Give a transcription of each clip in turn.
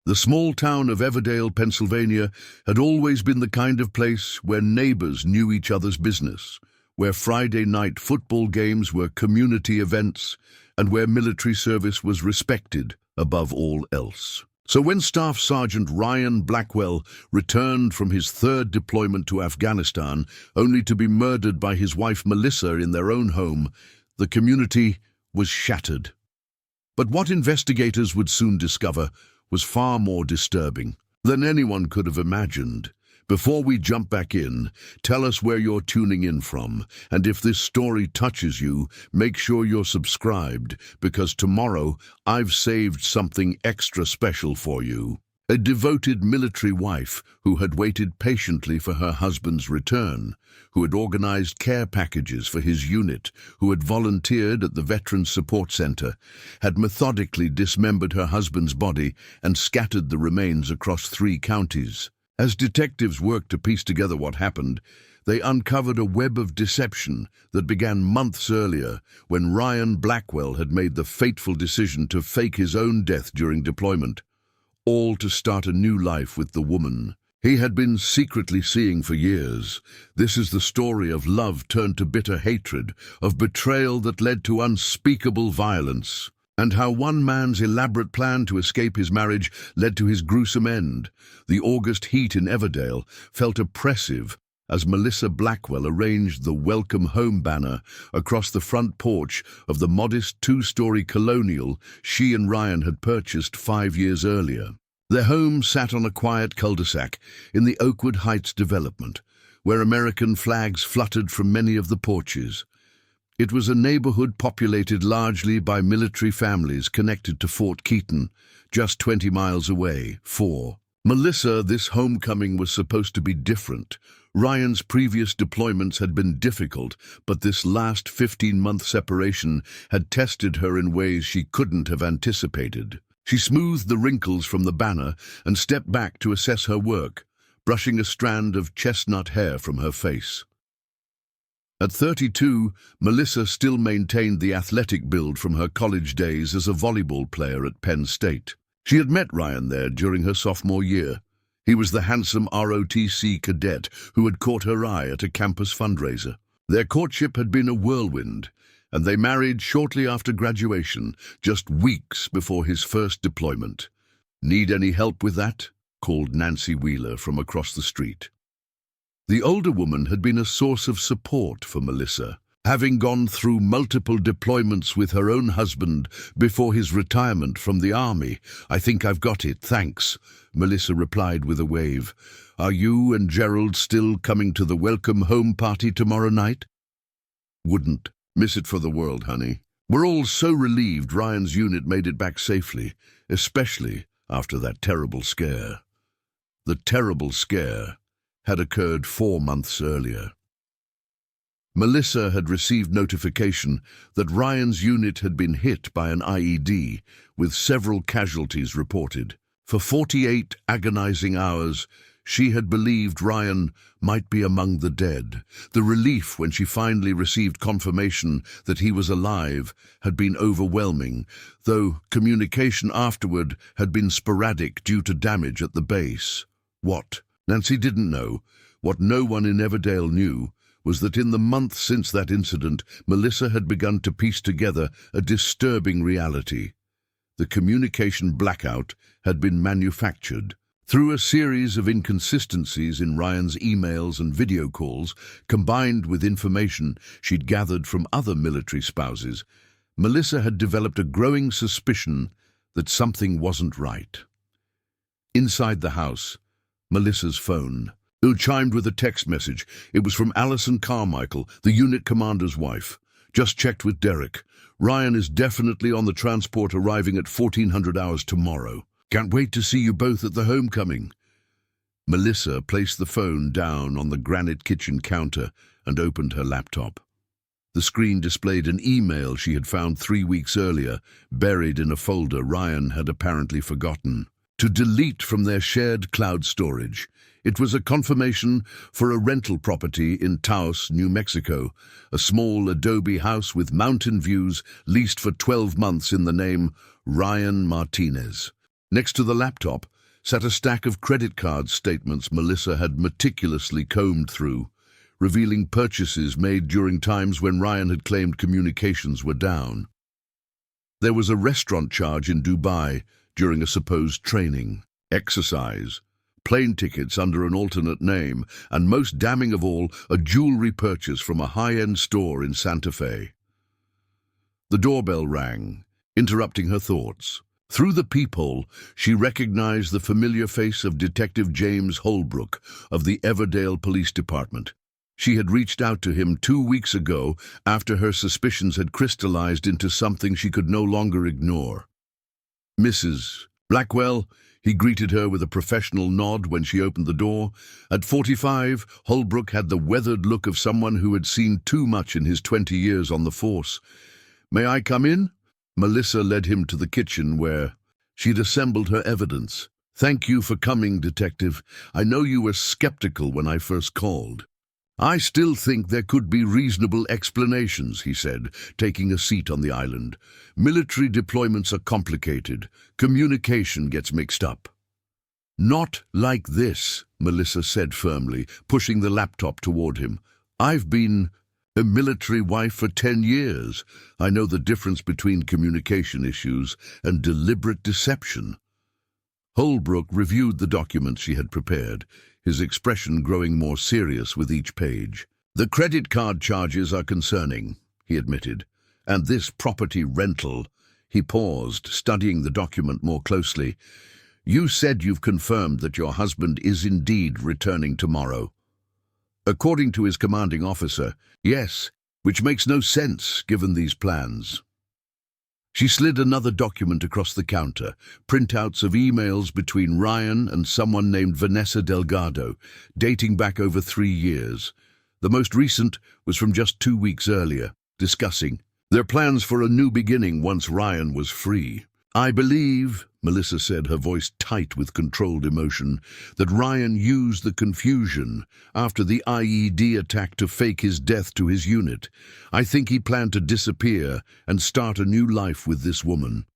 The small town of Everdale, Pennsylvania, had always been the kind of place where neighbors knew each other's business, where Friday night football games were community events, and where military service was respected above all else. So when Staff Sergeant Ryan Blackwell returned from his third deployment to Afghanistan, only to be murdered by his wife Melissa in their own home, the community was shattered. But what investigators would soon discover was far more disturbing than anyone could have imagined. Before we jump back in, tell us where you're tuning in from, and if this story touches you, make sure you're subscribed, because tomorrow I've saved something extra special for you. A devoted military wife who had waited patiently for her husband's return, who had organized care packages for his unit, who had volunteered at the Veterans Support Center, had methodically dismembered her husband's body and scattered the remains across 3 counties. As detectives worked to piece together what happened, they uncovered a web of deception that began months earlier when Ryan Blackwell had made the fateful decision to fake his own death during deployment, all to start a new life with the woman he had been secretly seeing for years. This is the story of love turned to bitter hatred, of betrayal that led to unspeakable violence, and how one man's elaborate plan to escape his marriage led to his gruesome end. The August heat in Everdale felt oppressive as Melissa Blackwell arranged the Welcome Home banner across the front porch of the modest 2-story colonial she and Ryan had purchased 5 years earlier. Their home sat on a quiet cul-de-sac in the Oakwood Heights development, where American flags fluttered from many of the porches. It was a neighborhood populated largely by military families connected to Fort Keaton, just 20 miles away. For Melissa, this homecoming was supposed to be different. Ryan's previous deployments had been difficult, but this last 15-month separation had tested her in ways she couldn't have anticipated. She smoothed the wrinkles from the banner and stepped back to assess her work, brushing a strand of chestnut hair from her face. At 32, Melissa still maintained the athletic build from her college days as a volleyball player at Penn State. She had met Ryan there during her sophomore year. He was the handsome ROTC cadet who had caught her eye at a campus fundraiser. Their courtship had been a whirlwind, and they married shortly after graduation, just weeks before his first deployment. "Need any help with that?" called Nancy Wheeler from across the street. The older woman had been a source of support for Melissa, having gone through multiple deployments with her own husband before his retirement from the army. "I think I've got it, thanks," Melissa replied with a wave. "Are you and Gerald still coming to the welcome home party tomorrow night?" "Wouldn't miss it for the world, honey. We're all so relieved Ryan's unit made it back safely, especially after that terrible scare." The terrible scare had occurred 4 months earlier. Melissa had received notification that Ryan's unit had been hit by an IED, with several casualties reported. For 48 agonizing hours, she had believed Ryan might be among the dead. The relief when she finally received confirmation that he was alive had been overwhelming, though communication afterward had been sporadic due to damage at the base. What Nancy didn't know, what no one in Everdale knew, was that in the months since that incident, Melissa had begun to piece together a disturbing reality. The communication blackout had been manufactured. Through a series of inconsistencies in Ryan's emails and video calls, combined with information she'd gathered from other military spouses, Melissa had developed a growing suspicion that something wasn't right. Inside the house, Melissa's phone chimed with a text message. It was from Allison Carmichael, the unit commander's wife. "Just checked with Derek. Ryan is definitely on the transport arriving at 1400 hours tomorrow. Can't wait to see you both at the homecoming." Melissa placed the phone down on the granite kitchen counter and opened her laptop. The screen displayed an email she had found 3 weeks earlier, buried in a folder Ryan had apparently forgotten to delete from their shared cloud storage. It was a confirmation for a rental property in Taos, New Mexico, a small adobe house with mountain views leased for 12 months in the name Ryan Martinez. Next to the laptop sat a stack of credit card statements Melissa had meticulously combed through, revealing purchases made during times when Ryan had claimed communications were down. There was a restaurant charge in Dubai during a supposed training, exercise, plane tickets under an alternate name, and most damning of all, a jewelry purchase from a high-end store in Santa Fe. The doorbell rang, interrupting her thoughts. Through the peephole, she recognized the familiar face of Detective James Holbrook of the Everdale Police Department. She had reached out to him 2 weeks ago after her suspicions had crystallized into something she could no longer ignore. "Mrs. Blackwell," he greeted her with a professional nod when she opened the door. At 45, Holbrook had the weathered look of someone who had seen too much in his 20 years on the force. "May I come in?" Melissa led him to the kitchen where she'd assembled her evidence. "Thank you for coming, Detective. I know you were skeptical when I first called." "I still think there could be reasonable explanations," he said, taking a seat on the island. "Military deployments are complicated. Communication gets mixed up." "Not like this," Melissa said firmly, pushing the laptop toward him. "I've been a military wife for 10 years. I know the difference between communication issues and deliberate deception." Holbrook reviewed the documents she had prepared, his expression growing more serious with each page. "The credit card charges are concerning," he admitted, "and this property rental." He paused, studying the document more closely. "You said you've confirmed that your husband is indeed returning tomorrow." According to his commanding officer, yes, which makes no sense given these plans. She slid another document across the counter, printouts of emails between Ryan and someone named Vanessa Delgado, dating back over 3 years. The most recent was from just 2 weeks earlier, discussing their plans for a new beginning once Ryan was free. "I believe," Melissa said, her voice tight with controlled emotion, "that Ryan used the confusion after the IED attack to fake his death to his unit. I think he planned to disappear and start a new life with this woman.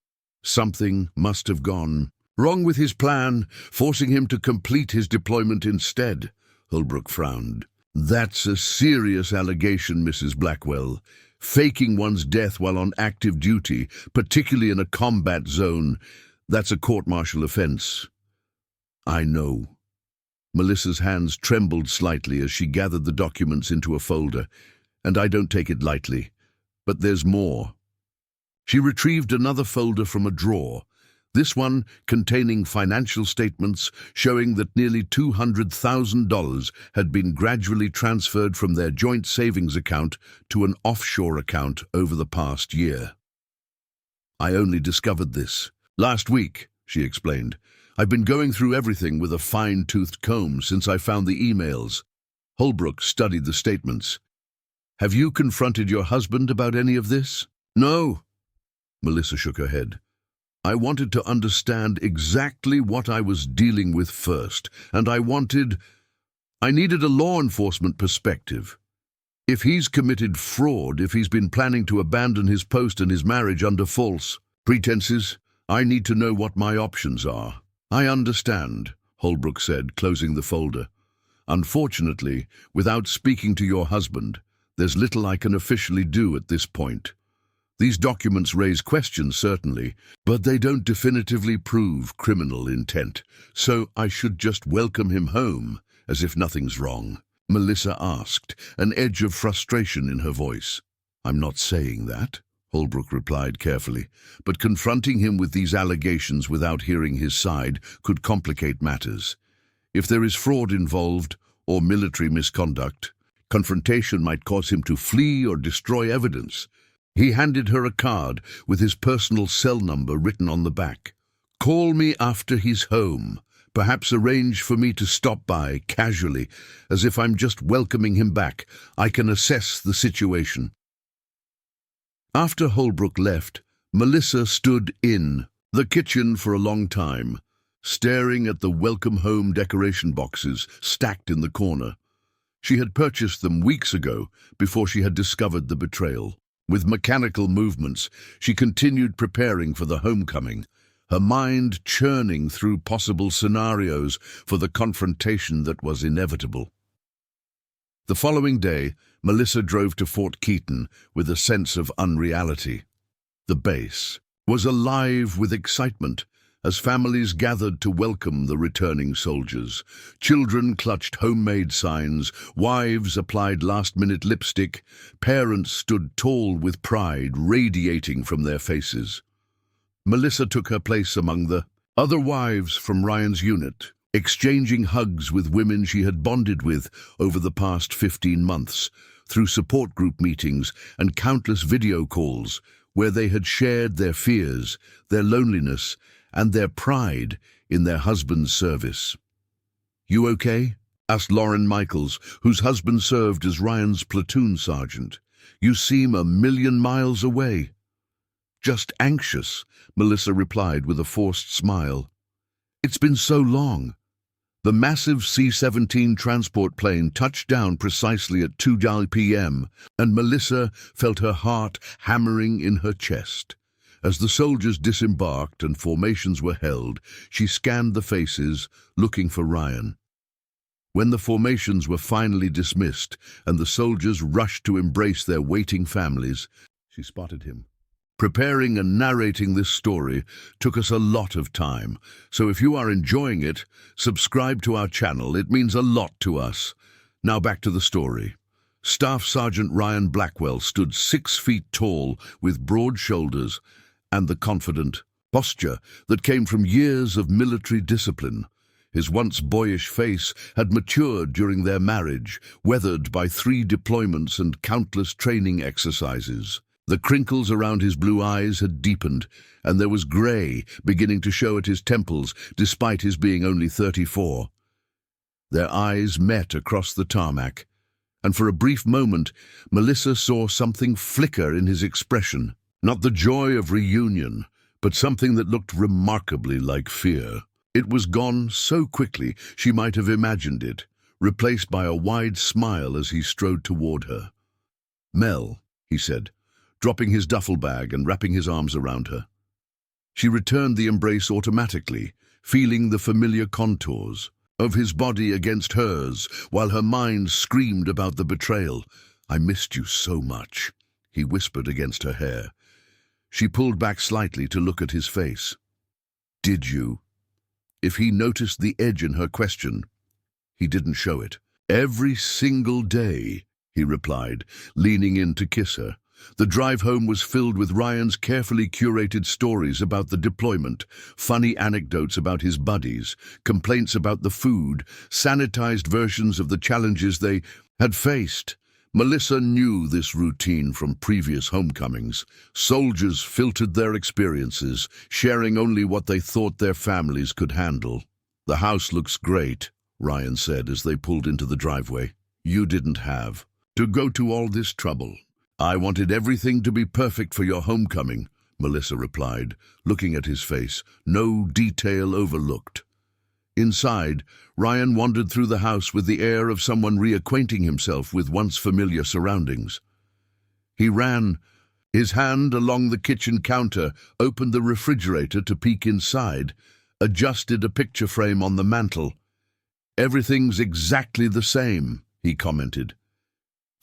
Something must have gone wrong with his plan, forcing him to complete his deployment instead." Holbrook frowned. "That's a serious allegation, Mrs. Blackwell. Faking one's death while on active duty, particularly in a combat zone, that's a court-martial offense." "I know." Melissa's hands trembled slightly as she gathered the documents into a folder. "And I don't take it lightly. But there's more." She retrieved another folder from a drawer, this one containing financial statements showing that nearly $200,000 had been gradually transferred from their joint savings account to an offshore account over the past year. "I only discovered this last week," she explained. "I've been going through everything with a fine-toothed comb since I found the emails." Holbrook studied the statements. "Have you confronted your husband about any of this?" "No." Melissa shook her head. "I wanted to understand exactly what I was dealing with first, and I needed a law enforcement perspective. If he's committed fraud, if he's been planning to abandon his post and his marriage under false pretenses, I need to know what my options are." "I understand," Holbrook said, closing the folder. "Unfortunately, without speaking to your husband, there's little I can officially do at this point. These documents raise questions, certainly, but they don't definitively prove criminal intent. So I should just welcome him home, as if nothing's wrong?" Melissa asked, an edge of frustration in her voice. "I'm not saying that," Holbrook replied carefully, "but confronting him with these allegations without hearing his side could complicate matters. If there is fraud involved, or military misconduct, confrontation might cause him to flee or destroy evidence." He handed her a card with his personal cell number written on the back. "Call me after he's home. Perhaps arrange for me to stop by, casually, as if I'm just welcoming him back. I can assess the situation." After Holbrook left, Melissa stood in the kitchen for a long time, staring at the welcome home decoration boxes stacked in the corner. She had purchased them weeks ago, before she had discovered the betrayal. With mechanical movements, she continued preparing for the homecoming, her mind churning through possible scenarios for the confrontation that was inevitable. The following day, Melissa drove to Fort Keaton with a sense of unreality. The base was alive with excitement as families gathered to welcome the returning soldiers. Children clutched homemade signs, wives applied last-minute lipstick, parents stood tall with pride radiating from their faces. Melissa took her place among the other wives from Ryan's unit, exchanging hugs with women she had bonded with over the past 15 months, through support group meetings and countless video calls where they had shared their fears, their loneliness, and their pride in their husband's service. "You okay?" asked Lauren Michaels, whose husband served as Ryan's platoon sergeant. "You seem a million miles away." "Just anxious," Melissa replied with a forced smile. "It's been so long." The massive C-17 transport plane touched down precisely at 2 p.m., and Melissa felt her heart hammering in her chest. As the soldiers disembarked and formations were held, she scanned the faces, looking for Ryan. When the formations were finally dismissed and the soldiers rushed to embrace their waiting families, she spotted him. Preparing and narrating this story took us a lot of time, so if you are enjoying it, subscribe to our channel. It means a lot to us. Now back to the story. Staff Sergeant Ryan Blackwell stood 6 feet tall with broad shoulders and the confident posture that came from years of military discipline. His once boyish face had matured during their marriage, weathered by 3 deployments and countless training exercises. The crinkles around his blue eyes had deepened, and there was grey beginning to show at his temples, despite his being only 34. Their eyes met across the tarmac, and for a brief moment, Melissa saw something flicker in his expression. Not the joy of reunion, but something that looked remarkably like fear. It was gone so quickly she might have imagined it, replaced by a wide smile as he strode toward her. "Mel," he said, dropping his duffel bag and wrapping his arms around her. She returned the embrace automatically, feeling the familiar contours of his body against hers, while her mind screamed about the betrayal. "I missed you so much," he whispered against her hair. She pulled back slightly to look at his face. "Did you?" If he noticed the edge in her question, he didn't show it. "Every single day," he replied, leaning in to kiss her. The drive home was filled with Ryan's carefully curated stories about the deployment, funny anecdotes about his buddies, complaints about the food, sanitized versions of the challenges they had faced. Melissa knew this routine from previous homecomings. Soldiers filtered their experiences, sharing only what they thought their families could handle. "The house looks great," Ryan said as they pulled into the driveway. "You didn't have to go to all this trouble." "I wanted everything to be perfect for your homecoming," Melissa replied, looking at his face, no detail overlooked. Inside, Ryan wandered through the house with the air of someone reacquainting himself with once familiar surroundings. He ran his hand along the kitchen counter, opened the refrigerator to peek inside, adjusted a picture frame on the mantel. "Everything's exactly the same," he commented.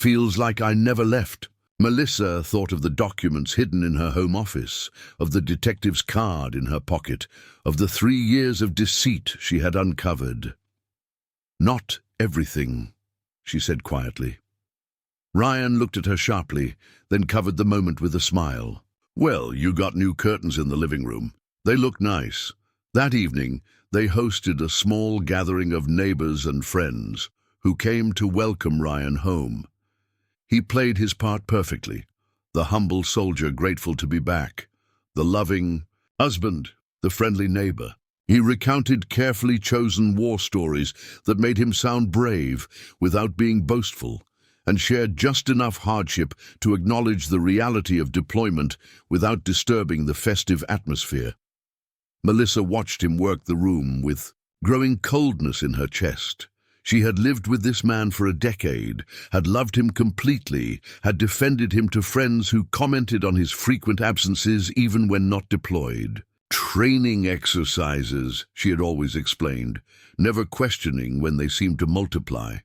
"Feels like I never left." Melissa thought of the documents hidden in her home office, of the detective's card in her pocket, of the 3 years of deceit she had uncovered. "Not everything," she said quietly. Ryan looked at her sharply, then covered the moment with a smile. "Well, you got new curtains in the living room. They look nice." That evening, they hosted a small gathering of neighbors and friends who came to welcome Ryan home. He played his part perfectly, the humble soldier grateful to be back, the loving husband, the friendly neighbor. He recounted carefully chosen war stories that made him sound brave without being boastful, and shared just enough hardship to acknowledge the reality of deployment without disturbing the festive atmosphere. Melissa watched him work the room with growing coldness in her chest. She had lived with this man for a decade, had loved him completely, had defended him to friends who commented on his frequent absences even when not deployed. Training exercises, she had always explained, never questioning when they seemed to multiply.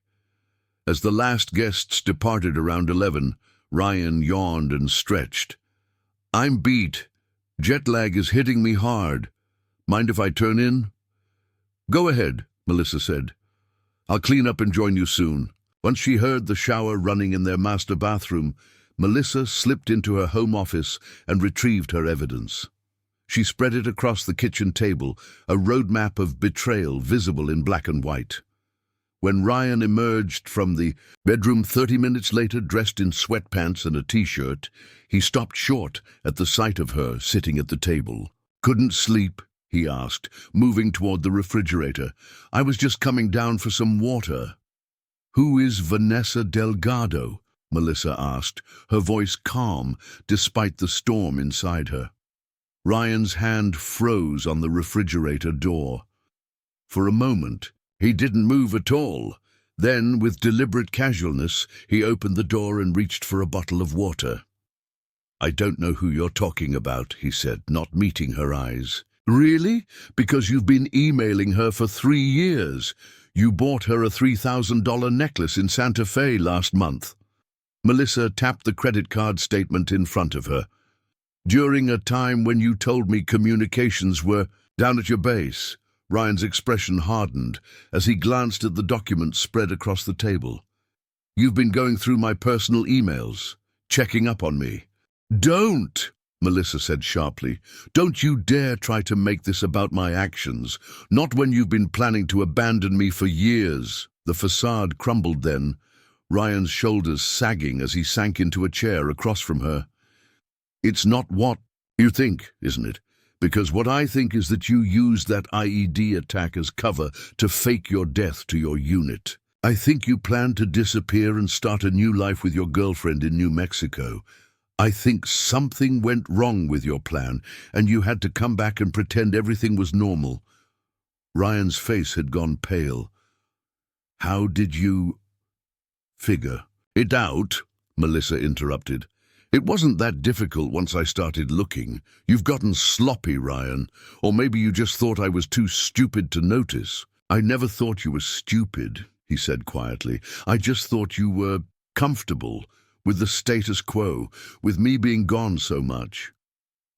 As the last guests departed around 11, Ryan yawned and stretched. "I'm beat. Jet lag is hitting me hard. Mind if I turn in?" "Go ahead," Melissa said. "I'll clean up and join you soon." Once she heard the shower running in their master bathroom, Melissa slipped into her home office and retrieved her evidence. She spread it across the kitchen table, a roadmap of betrayal visible in black and white. When Ryan emerged from the bedroom 30 minutes later, dressed in sweatpants and a t-shirt, he stopped short at the sight of her sitting at the table. "Couldn't sleep?" he asked, moving toward the refrigerator. "I was just coming down for some water." "Who is Vanessa Delgado?" Melissa asked, her voice calm despite the storm inside her. Ryan's hand froze on the refrigerator door. For a moment, he didn't move at all. Then, with deliberate casualness, he opened the door and reached for a bottle of water. "I don't know who you're talking about," he said, not meeting her eyes. "Really? Because you've been emailing her for 3 years. You bought her a $3,000 necklace in Santa Fe last month." Melissa tapped the credit card statement in front of her. "During a time when you told me communications were down at your base." Ryan's expression hardened as he glanced at the documents spread across the table. "You've been going through my personal emails, checking up on me." "Don't!" Melissa said sharply. "Don't you dare try to make this about my actions, not when you've been planning to abandon me for years." The facade crumbled then, Ryan's shoulders sagging as he sank into a chair across from her. "It's not what you think, isn't it? Because what I think is that you used that IED attack as cover to fake your death to your unit. I think you planned to disappear and start a new life with your girlfriend in New Mexico. I think something went wrong with your plan, and you had to come back and pretend everything was normal." Ryan's face had gone pale. "How did you figure it out?" Melissa interrupted. "It wasn't that difficult once I started looking. You've gotten sloppy, Ryan. Or maybe you just thought I was too stupid to notice." "I never thought you were stupid," he said quietly. "I just thought you were comfortable with the status quo, with me being gone so much."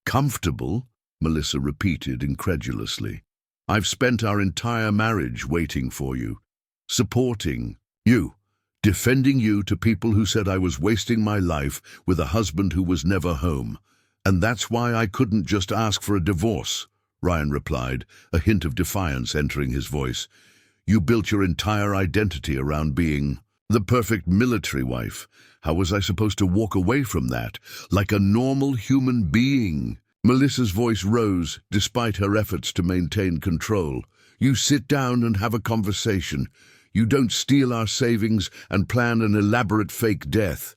"Comfortable?" Melissa repeated incredulously. "I've spent our entire marriage waiting for you, supporting you, defending you to people who said I was wasting my life with a husband who was never home. And that's why I couldn't just ask for a divorce," Ryan replied, a hint of defiance entering his voice. "You built your entire identity around being the perfect military wife. How was I supposed to walk away from that, like a normal human being?" Melissa's voice rose, despite her efforts to maintain control. "You sit down and have a conversation. You don't steal our savings and plan an elaborate fake death."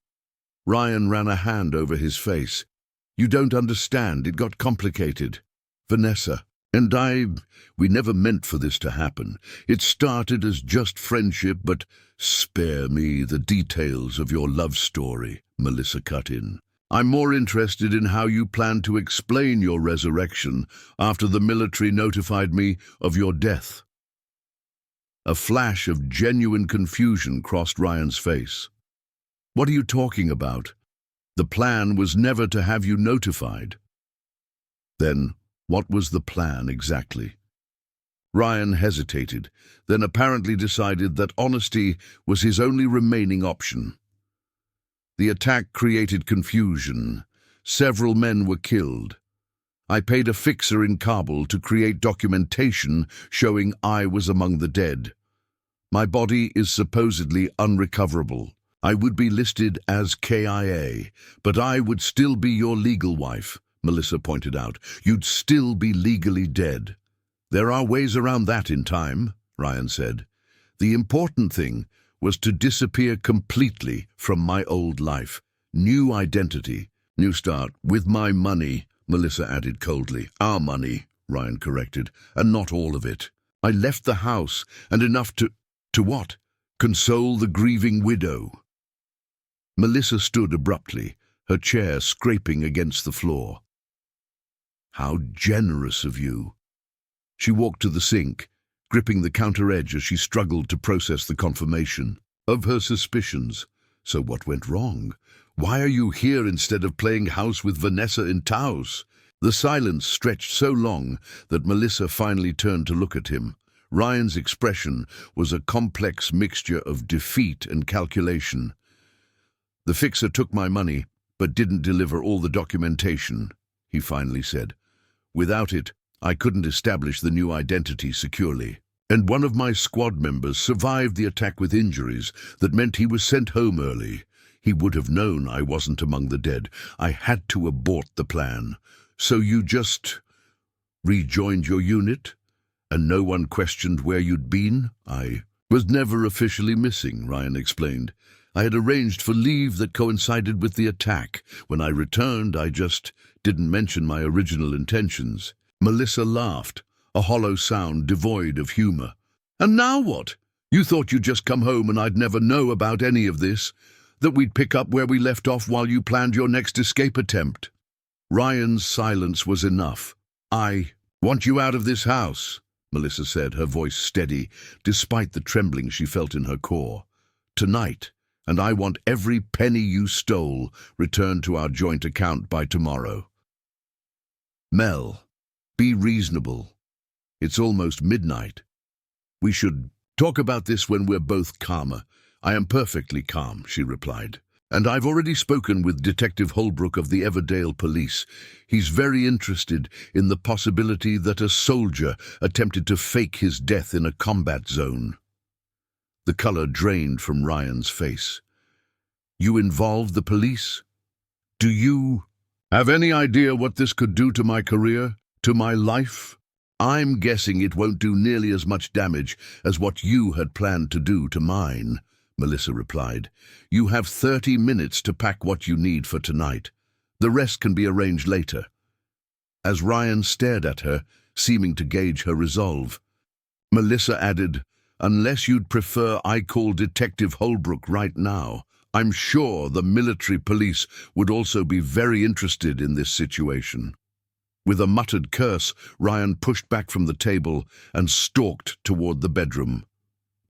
Ryan ran a hand over his face. "You don't understand. It got complicated. Vanessa and we never meant for this to happen. It started as just friendship, but—" "Spare me the details of your love story," Melissa cut in. "I'm more interested in how you plan to explain your resurrection after the military notified me of your death." A flash of genuine confusion crossed Ryan's face. "What are you talking about? The plan was never to have you notified." "Then what was the plan exactly?" Ryan hesitated, then apparently decided that honesty was his only remaining option. "The attack created confusion. Several men were killed. I paid a fixer in Kabul to create documentation showing I was among the dead. My body is supposedly unrecoverable. I would be listed as KIA, but I would still be your legal wife," Melissa pointed out. "You'd still be legally dead." "There are ways around that in time," Ryan said. "The important thing was to disappear completely from my old life. New identity, new start, with my money," Melissa added coldly. "Our money," Ryan corrected, "and not all of it. I left the house, and enough to what? Console the grieving widow." Melissa stood abruptly, her chair scraping against the floor. How generous of you. She walked to the sink, gripping the counter edge as she struggled to process the confirmation of her suspicions. So what went wrong? Why are you here instead of playing house with Vanessa in Taos? The silence stretched so long that Melissa finally turned to look at him. Ryan's expression was a complex mixture of defeat and calculation. The fixer took my money, but didn't deliver all the documentation, he finally said. Without it, I couldn't establish the new identity securely. And one of my squad members survived the attack with injuries that meant he was sent home early. He would have known I wasn't among the dead. I had to abort the plan. So you just rejoined your unit? And no one questioned where you'd been? I was never officially missing, Ryan explained. I had arranged for leave that coincided with the attack. When I returned, I just didn't mention my original intentions. Melissa laughed, a hollow sound devoid of humor. And now what? You thought you'd just come home and I'd never know about any of this? That we'd pick up where we left off while you planned your next escape attempt? Ryan's silence was enough. I want you out of this house, Melissa said, her voice steady, despite the trembling she felt in her core. Tonight, and I want every penny you stole returned to our joint account by tomorrow. Mel, be reasonable. It's almost midnight. We should talk about this when we're both calmer. I am perfectly calm, she replied. And I've already spoken with Detective Holbrook of the Everdale Police. He's very interested in the possibility that a soldier attempted to fake his death in a combat zone. The color drained from Ryan's face. You involved the police? Do you have any idea what this could do to my career, to my life? I'm guessing it won't do nearly as much damage as what you had planned to do to mine, Melissa replied. You have 30 minutes to pack what you need for tonight. The rest can be arranged later. As Ryan stared at her, seeming to gauge her resolve, Melissa added, unless you'd prefer I call Detective Holbrook right now, I'm sure the military police would also be very interested in this situation. With a muttered curse, Ryan pushed back from the table and stalked toward the bedroom.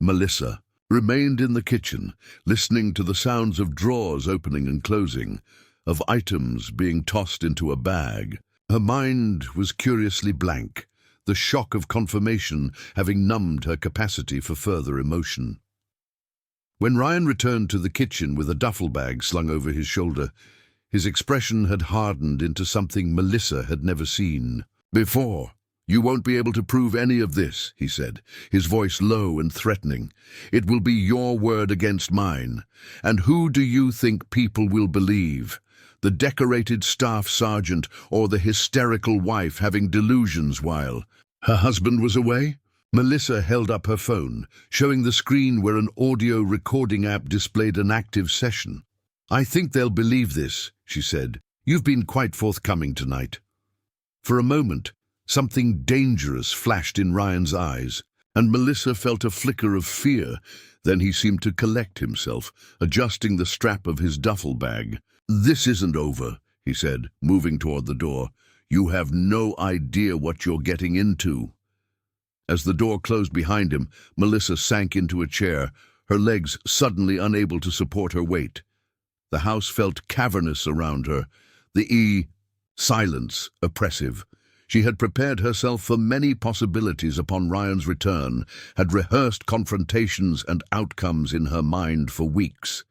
Melissa remained in the kitchen, listening to the sounds of drawers opening and closing, of items being tossed into a bag. Her mind was curiously blank, the shock of confirmation having numbed her capacity for further emotion. When Ryan returned to the kitchen with a duffel bag slung over his shoulder, his expression had hardened into something Melissa had never seen before. You won't be able to prove any of this, he said, his voice low and threatening. It will be your word against mine. And who do you think people will believe? The decorated staff sergeant or the hysterical wife having delusions while her husband was away? Melissa held up her phone, showing the screen where an audio recording app displayed an active session. I think they'll believe this, she said. You've been quite forthcoming tonight. For a moment, something dangerous flashed in Ryan's eyes, and Melissa felt a flicker of fear. Then he seemed to collect himself, adjusting the strap of his duffel bag. This isn't over, he said, moving toward the door. You have no idea what you're getting into. As the door closed behind him, Melissa sank into a chair, her legs suddenly unable to support her weight. The house felt cavernous around her, the silence oppressive. She had prepared herself for many possibilities upon Ryan's return, had rehearsed confrontations and outcomes in her mind for weeks.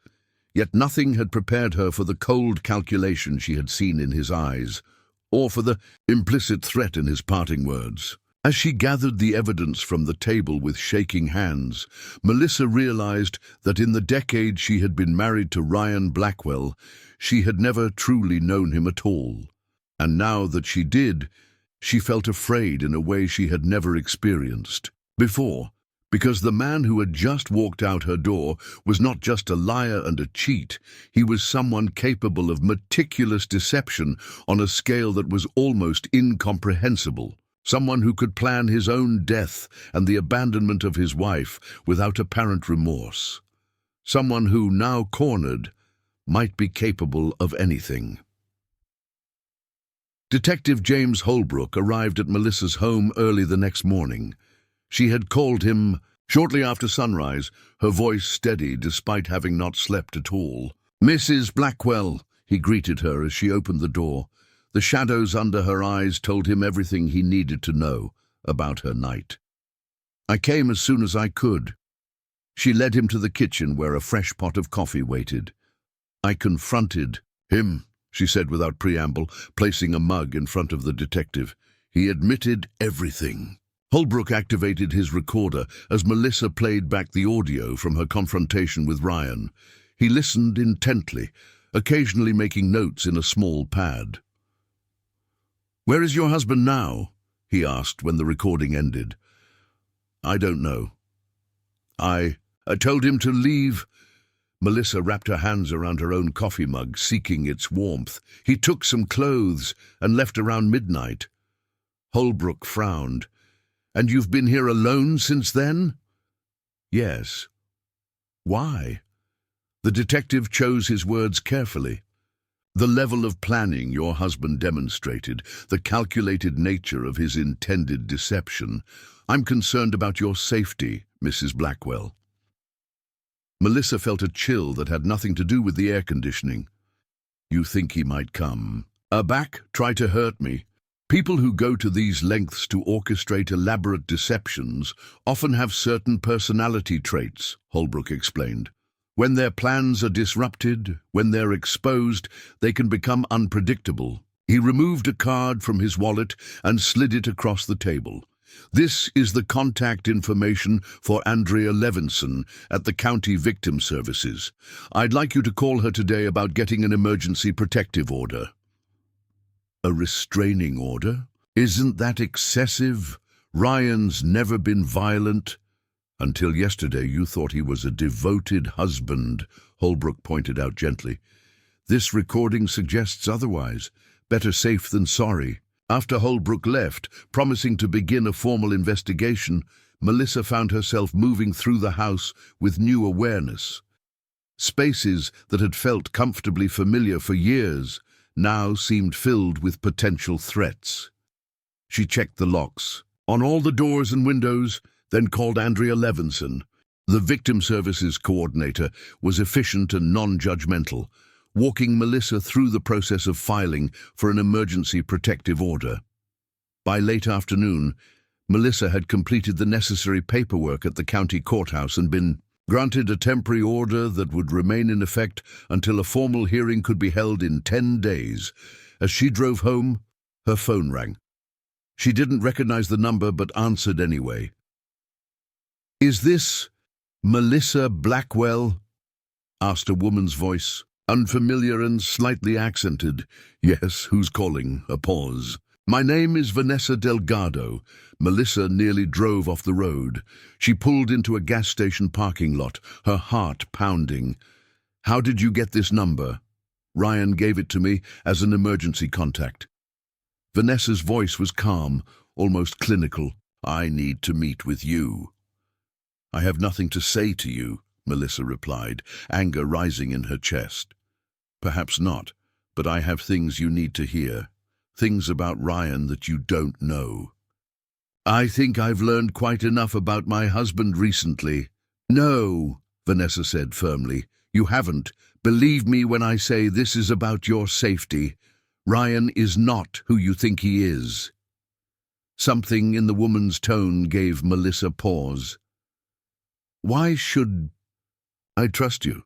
Yet nothing had prepared her for the cold calculation she had seen in his eyes, or for the implicit threat in his parting words. As she gathered the evidence from the table with shaking hands, Melissa realized that in the decade she had been married to Ryan Blackwell, she had never truly known him at all. And now that she did, she felt afraid in a way she had never experienced before, because the man who had just walked out her door was not just a liar and a cheat, he was someone capable of meticulous deception on a scale that was almost incomprehensible. Someone who could plan his own death and the abandonment of his wife without apparent remorse. Someone who, now cornered, might be capable of anything. Detective James Holbrook arrived at Melissa's home early the next morning. She had called him shortly after sunrise, her voice steady despite having not slept at all. "Mrs. Blackwell," he greeted her as she opened the door. The shadows under her eyes told him everything he needed to know about her night. "I came as soon as I could." She led him to the kitchen where a fresh pot of coffee waited. "I confronted him," she said without preamble, placing a mug in front of the detective. "He admitted everything." Holbrook activated his recorder as Melissa played back the audio from her confrontation with Ryan. He listened intently, occasionally making notes in a small pad. "Where is your husband now?" he asked when the recording ended. "I don't know. I told him to leave." Melissa wrapped her hands around her own coffee mug, seeking its warmth. "He took some clothes and left around midnight." Holbrook frowned. "And you've been here alone since then?" "Yes." "Why?" The detective chose his words carefully. "The level of planning your husband demonstrated, the calculated nature of his intended deception. I'm concerned about your safety, Mrs. Blackwell." Melissa felt a chill that had nothing to do with the air conditioning. "You think he might come back, try to hurt me?" People who go to these lengths to orchestrate elaborate deceptions often have certain personality traits, Holbrook explained. When their plans are disrupted, when they're exposed, they can become unpredictable. He removed a card from his wallet and slid it across the table. "This is the contact information for Andrea Levinson at the County Victim Services. I'd like you to call her today about getting an emergency protective order." "A restraining order? Isn't that excessive? Ryan's never been violent." "Until yesterday you thought he was a devoted husband," Holbrook pointed out gently. "This recording suggests otherwise. Better safe than sorry." After Holbrook left, promising to begin a formal investigation, Melissa found herself moving through the house with new awareness. Spaces that had felt comfortably familiar for years now seemed filled with potential threats. She checked the locks on all the doors and windows, then called Andrea Levinson. The Victim Services coordinator was efficient and non-judgmental, walking Melissa through the process of filing for an emergency protective order. By late afternoon, Melissa had completed the necessary paperwork at the county courthouse and been granted a temporary order that would remain in effect until a formal hearing could be held in 10 days. As she drove home, her phone rang. She didn't recognize the number but answered anyway. "Is this Melissa Blackwell?" asked a woman's voice, unfamiliar and slightly accented. "Yes, who's calling?" A pause. "My name is Vanessa Delgado." Melissa nearly drove off the road. She pulled into a gas station parking lot, her heart pounding. "How did you get this number?" "Ryan gave it to me as an emergency contact." Vanessa's voice was calm, almost clinical. "I need to meet with you." "I have nothing to say to you," Melissa replied, anger rising in her chest. "Perhaps not, but I have things you need to hear. Things about Ryan that you don't know." "I think I've learned quite enough about my husband recently." "No," Vanessa said firmly, "you haven't. Believe me when I say this is about your safety. Ryan is not who you think he is." Something in the woman's tone gave Melissa pause. "Why should I trust you?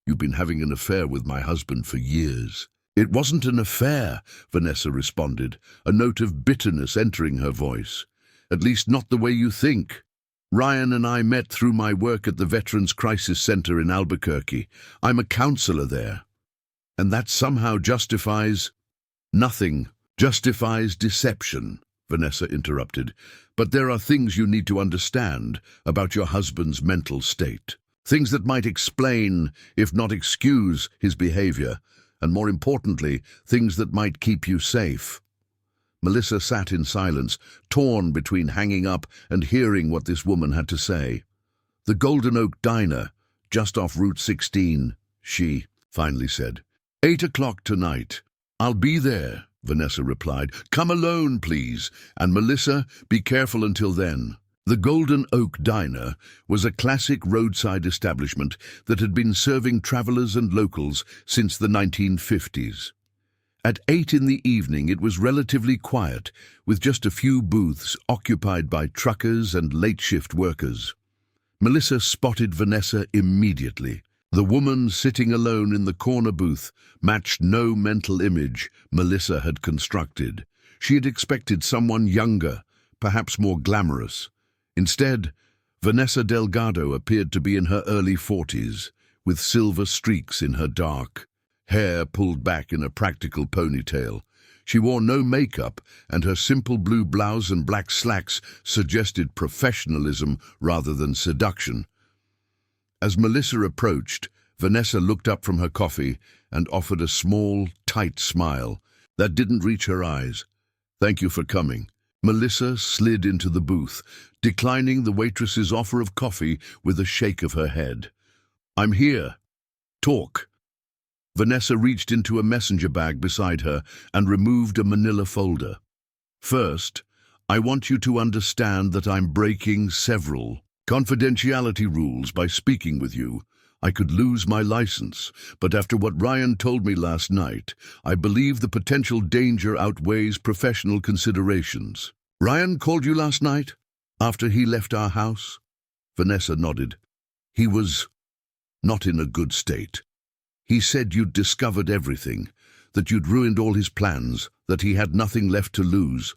You've been having an affair with my husband for years." "It wasn't an affair," Vanessa responded, a note of bitterness entering her voice. "At least not the way you think. Ryan and I met through my work at the Veterans Crisis Center in Albuquerque. I'm a counselor there. And that somehow justifies—" "Nothing justifies deception," Vanessa interrupted. "But there are things you need to understand about your husband's mental state. Things that might explain, if not excuse, his behavior. And more importantly, things that might keep you safe." Melissa sat in silence, torn between hanging up and hearing what this woman had to say. "The Golden Oak Diner, just off Route 16, she finally said. 8 o'clock tonight. I'll be there." Vanessa replied. "Come alone, please. And Melissa, be careful until then." The Golden Oak Diner was a classic roadside establishment that had been serving travelers and locals since the 1950s. At 8 in the evening it was relatively quiet, with just a few booths occupied by truckers and late-shift workers. Melissa spotted Vanessa immediately. The woman sitting alone in the corner booth matched no mental image Melissa had constructed. She had expected someone younger, perhaps more glamorous. Instead, Vanessa Delgado appeared to be in her early 40s, with silver streaks in her dark hair pulled back in a practical ponytail. She wore no makeup, and her simple blue blouse and black slacks suggested professionalism rather than seduction. As Melissa approached, Vanessa looked up from her coffee and offered a small, tight smile that didn't reach her eyes. "Thank you for coming." Melissa slid into the booth, declining the waitress's offer of coffee with a shake of her head. "I'm here. Talk." Vanessa reached into a messenger bag beside her and removed a manila folder. "First, I want you to understand that I'm breaking several confidentiality rules by speaking with you. I could lose my license, but after what Ryan told me last night, I believe the potential danger outweighs professional considerations." "Ryan called you last night, after he left our house?" Vanessa nodded. "He was not in a good state. He said you'd discovered everything, that you'd ruined all his plans, that he had nothing left to lose."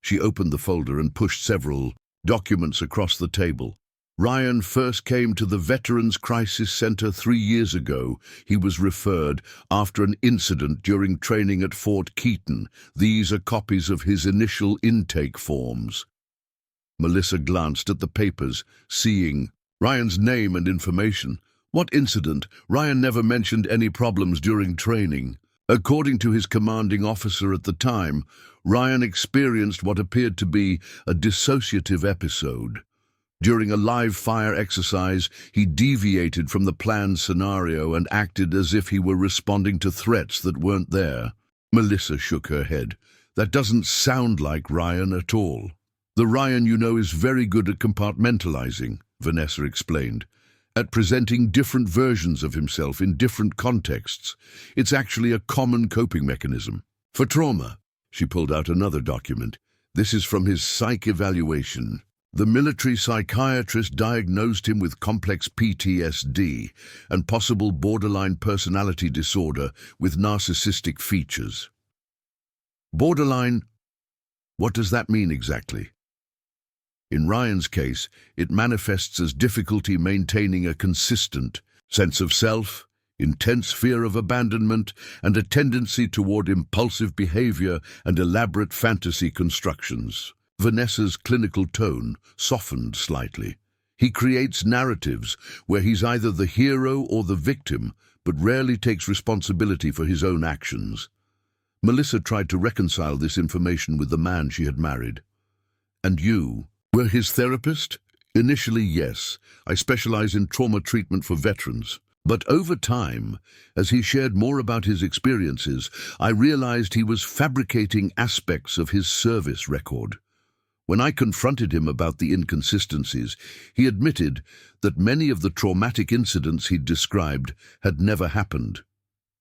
She opened the folder and pushed several documents across the table. "Ryan first came to the Veterans Crisis Center 3 years ago. He was referred after an incident during training at Fort Keaton. These are copies of his initial intake forms." Melissa glanced at the papers, seeing Ryan's name and information. "What incident? Ryan never mentioned any problems during training." According to his commanding officer at the time, Ryan experienced what appeared to be a dissociative episode. During a live-fire exercise, he deviated from the planned scenario and acted as if he were responding to threats that weren't there. Melissa shook her head. "That doesn't sound like Ryan at all." "The Ryan you know is very good at compartmentalizing," Vanessa explained, "at presenting different versions of himself in different contexts. It's actually a common coping mechanism. For trauma." She pulled out another document. "This is from his psych evaluation. The military psychiatrist diagnosed him with complex PTSD and possible borderline personality disorder with narcissistic features." "Borderline? What does that mean exactly?" "In Ryan's case, it manifests as difficulty maintaining a consistent sense of self, intense fear of abandonment, and a tendency toward impulsive behavior and elaborate fantasy constructions." Vanessa's clinical tone softened slightly. "He creates narratives where he's either the hero or the victim, but rarely takes responsibility for his own actions." Melissa tried to reconcile this information with the man she had married. "And you were his therapist?" "Initially, yes. I specialize in trauma treatment for veterans. But over time, as he shared more about his experiences, I realized he was fabricating aspects of his service record. When I confronted him about the inconsistencies, he admitted that many of the traumatic incidents he'd described had never happened."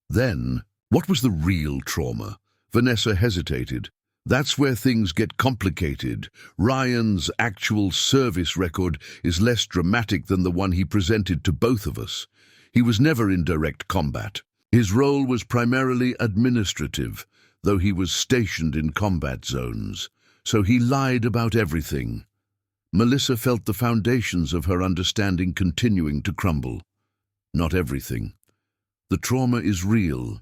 "Then, what was the real trauma?" Vanessa hesitated. "That's where things get complicated. Ryan's actual service record is less dramatic than the one he presented to both of us. He was never in direct combat. His role was primarily administrative, though he was stationed in combat zones. So he lied about everything." Melissa felt the foundations of her understanding continuing to crumble. "Not everything. The trauma is real,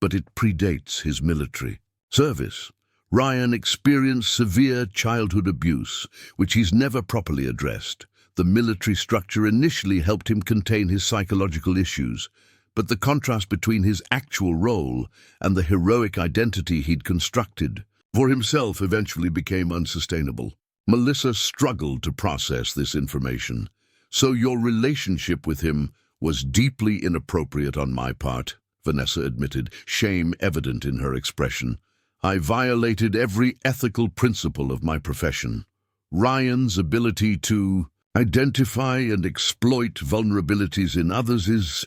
but it predates his military service. Ryan experienced severe childhood abuse, which he's never properly addressed. The military structure initially helped him contain his psychological issues, but the contrast between his actual role and the heroic identity he'd constructed for himself eventually became unsustainable." Melissa struggled to process this information. "So your relationship with him was deeply inappropriate on my part," Vanessa admitted, shame evident in her expression. I violated every ethical principle of my profession. Ryan's ability to identify and exploit vulnerabilities in others is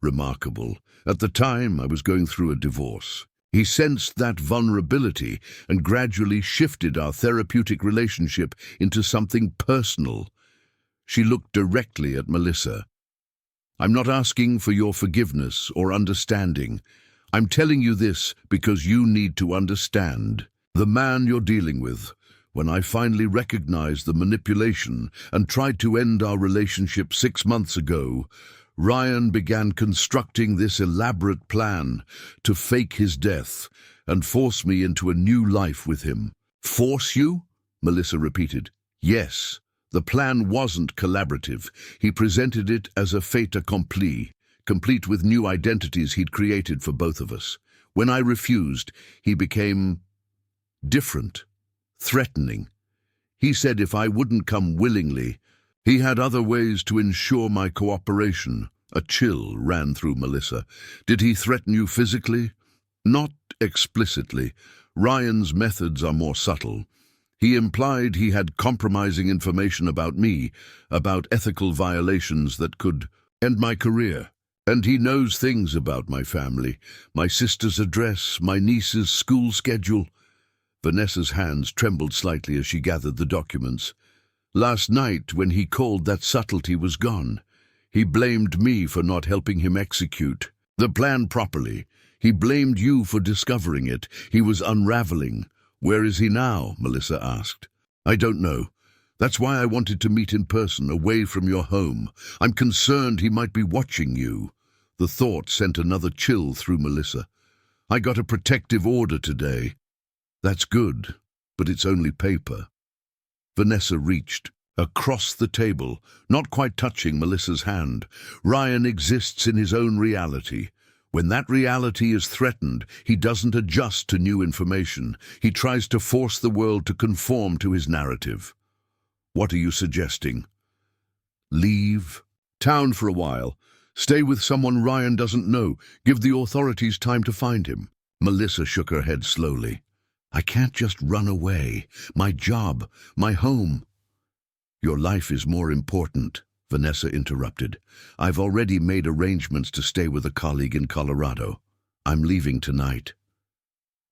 remarkable. At the time, I was going through a divorce. He sensed that vulnerability and gradually shifted our therapeutic relationship into something personal. She looked directly at Melissa. I'm not asking for your forgiveness or understanding. I'm telling you this because you need to understand. The man you're dealing with, when I finally recognized the manipulation and tried to end our relationship 6 months ago, Ryan began constructing this elaborate plan to fake his death and force me into a new life with him. Force you? Melissa repeated. Yes. The plan wasn't collaborative. He presented it as a fait accompli, complete with new identities he'd created for both of us. When I refused, he became different, threatening. He said if I wouldn't come willingly, he had other ways to ensure my cooperation. A chill ran through Melissa. Did he threaten you physically? Not explicitly. Ryan's methods are more subtle. He implied he had compromising information about me, about ethical violations that could end my career. And he knows things about my family, my sister's address, my niece's school schedule. Vanessa's hands trembled slightly as she gathered the documents. Last night, when he called, that subtlety was gone. He blamed me for not helping him execute the plan properly. He blamed you for discovering it. He was unraveling. Where is he now? Melissa asked. I don't know. That's why I wanted to meet in person, away from your home. I'm concerned he might be watching you. The thought sent another chill through Melissa. I got a protective order today. That's good, but it's only paper. Vanessa reached across the table, not quite touching Melissa's hand. Ryan exists in his own reality. When that reality is threatened, he doesn't adjust to new information. He tries to force the world to conform to his narrative. What are you suggesting? Leave town for a while. Stay with someone Ryan doesn't know. Give the authorities time to find him. Melissa shook her head slowly. I can't just run away. My job, my home. Your life is more important, Vanessa interrupted. I've already made arrangements to stay with a colleague in Colorado. I'm leaving tonight.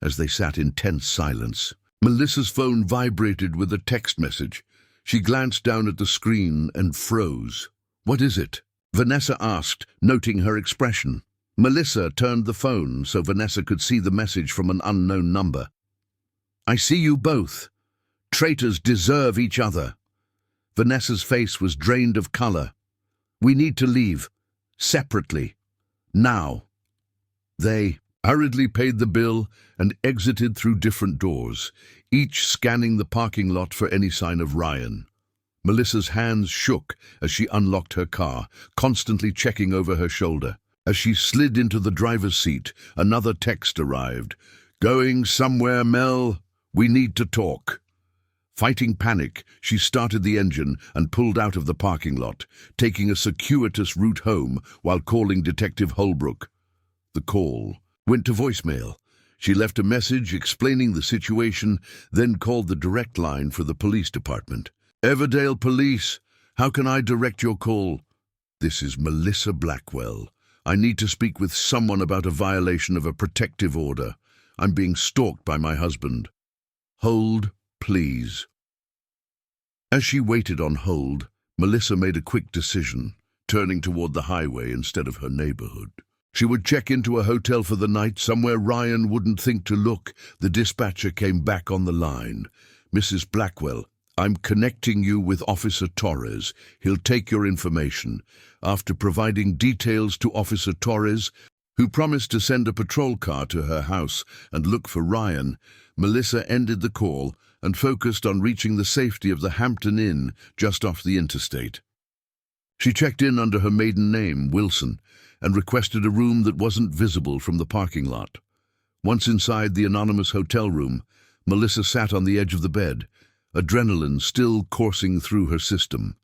As they sat in tense silence, Melissa's phone vibrated with a text message. She glanced down at the screen and froze. What is it? Vanessa asked, noting her expression. Melissa turned the phone so Vanessa could see the message from an unknown number. I see you both. Traitors deserve each other. Vanessa's face was drained of color. We need to leave. Separately. Now. They hurriedly paid the bill and exited through different doors, each scanning the parking lot for any sign of Ryan. Melissa's hands shook as she unlocked her car, constantly checking over her shoulder. As she slid into the driver's seat, another text arrived. Going somewhere, Mel? We need to talk. Fighting panic, she started the engine and pulled out of the parking lot, taking a circuitous route home while calling Detective Holbrook. The call went to voicemail. She left a message explaining the situation, then called the direct line for the police department. Everdale Police, how can I direct your call? This is Melissa Blackwell. I need to speak with someone about a violation of a protective order. I'm being stalked by my husband. Hold, please. As she waited on hold, Melissa made a quick decision, turning toward the highway instead of her neighborhood. She would check into a hotel for the night, somewhere Ryan wouldn't think to look. The dispatcher came back on the line. Mrs. Blackwell, I'm connecting you with Officer Torres. He'll take your information. After providing details to Officer Torres, who promised to send a patrol car to her house and look for Ryan, Melissa ended the call and focused on reaching the safety of the Hampton Inn just off the interstate. She checked in under her maiden name, Wilson, and requested a room that wasn't visible from the parking lot. Once inside the anonymous hotel room, Melissa sat on the edge of the bed, adrenaline still coursing through her system.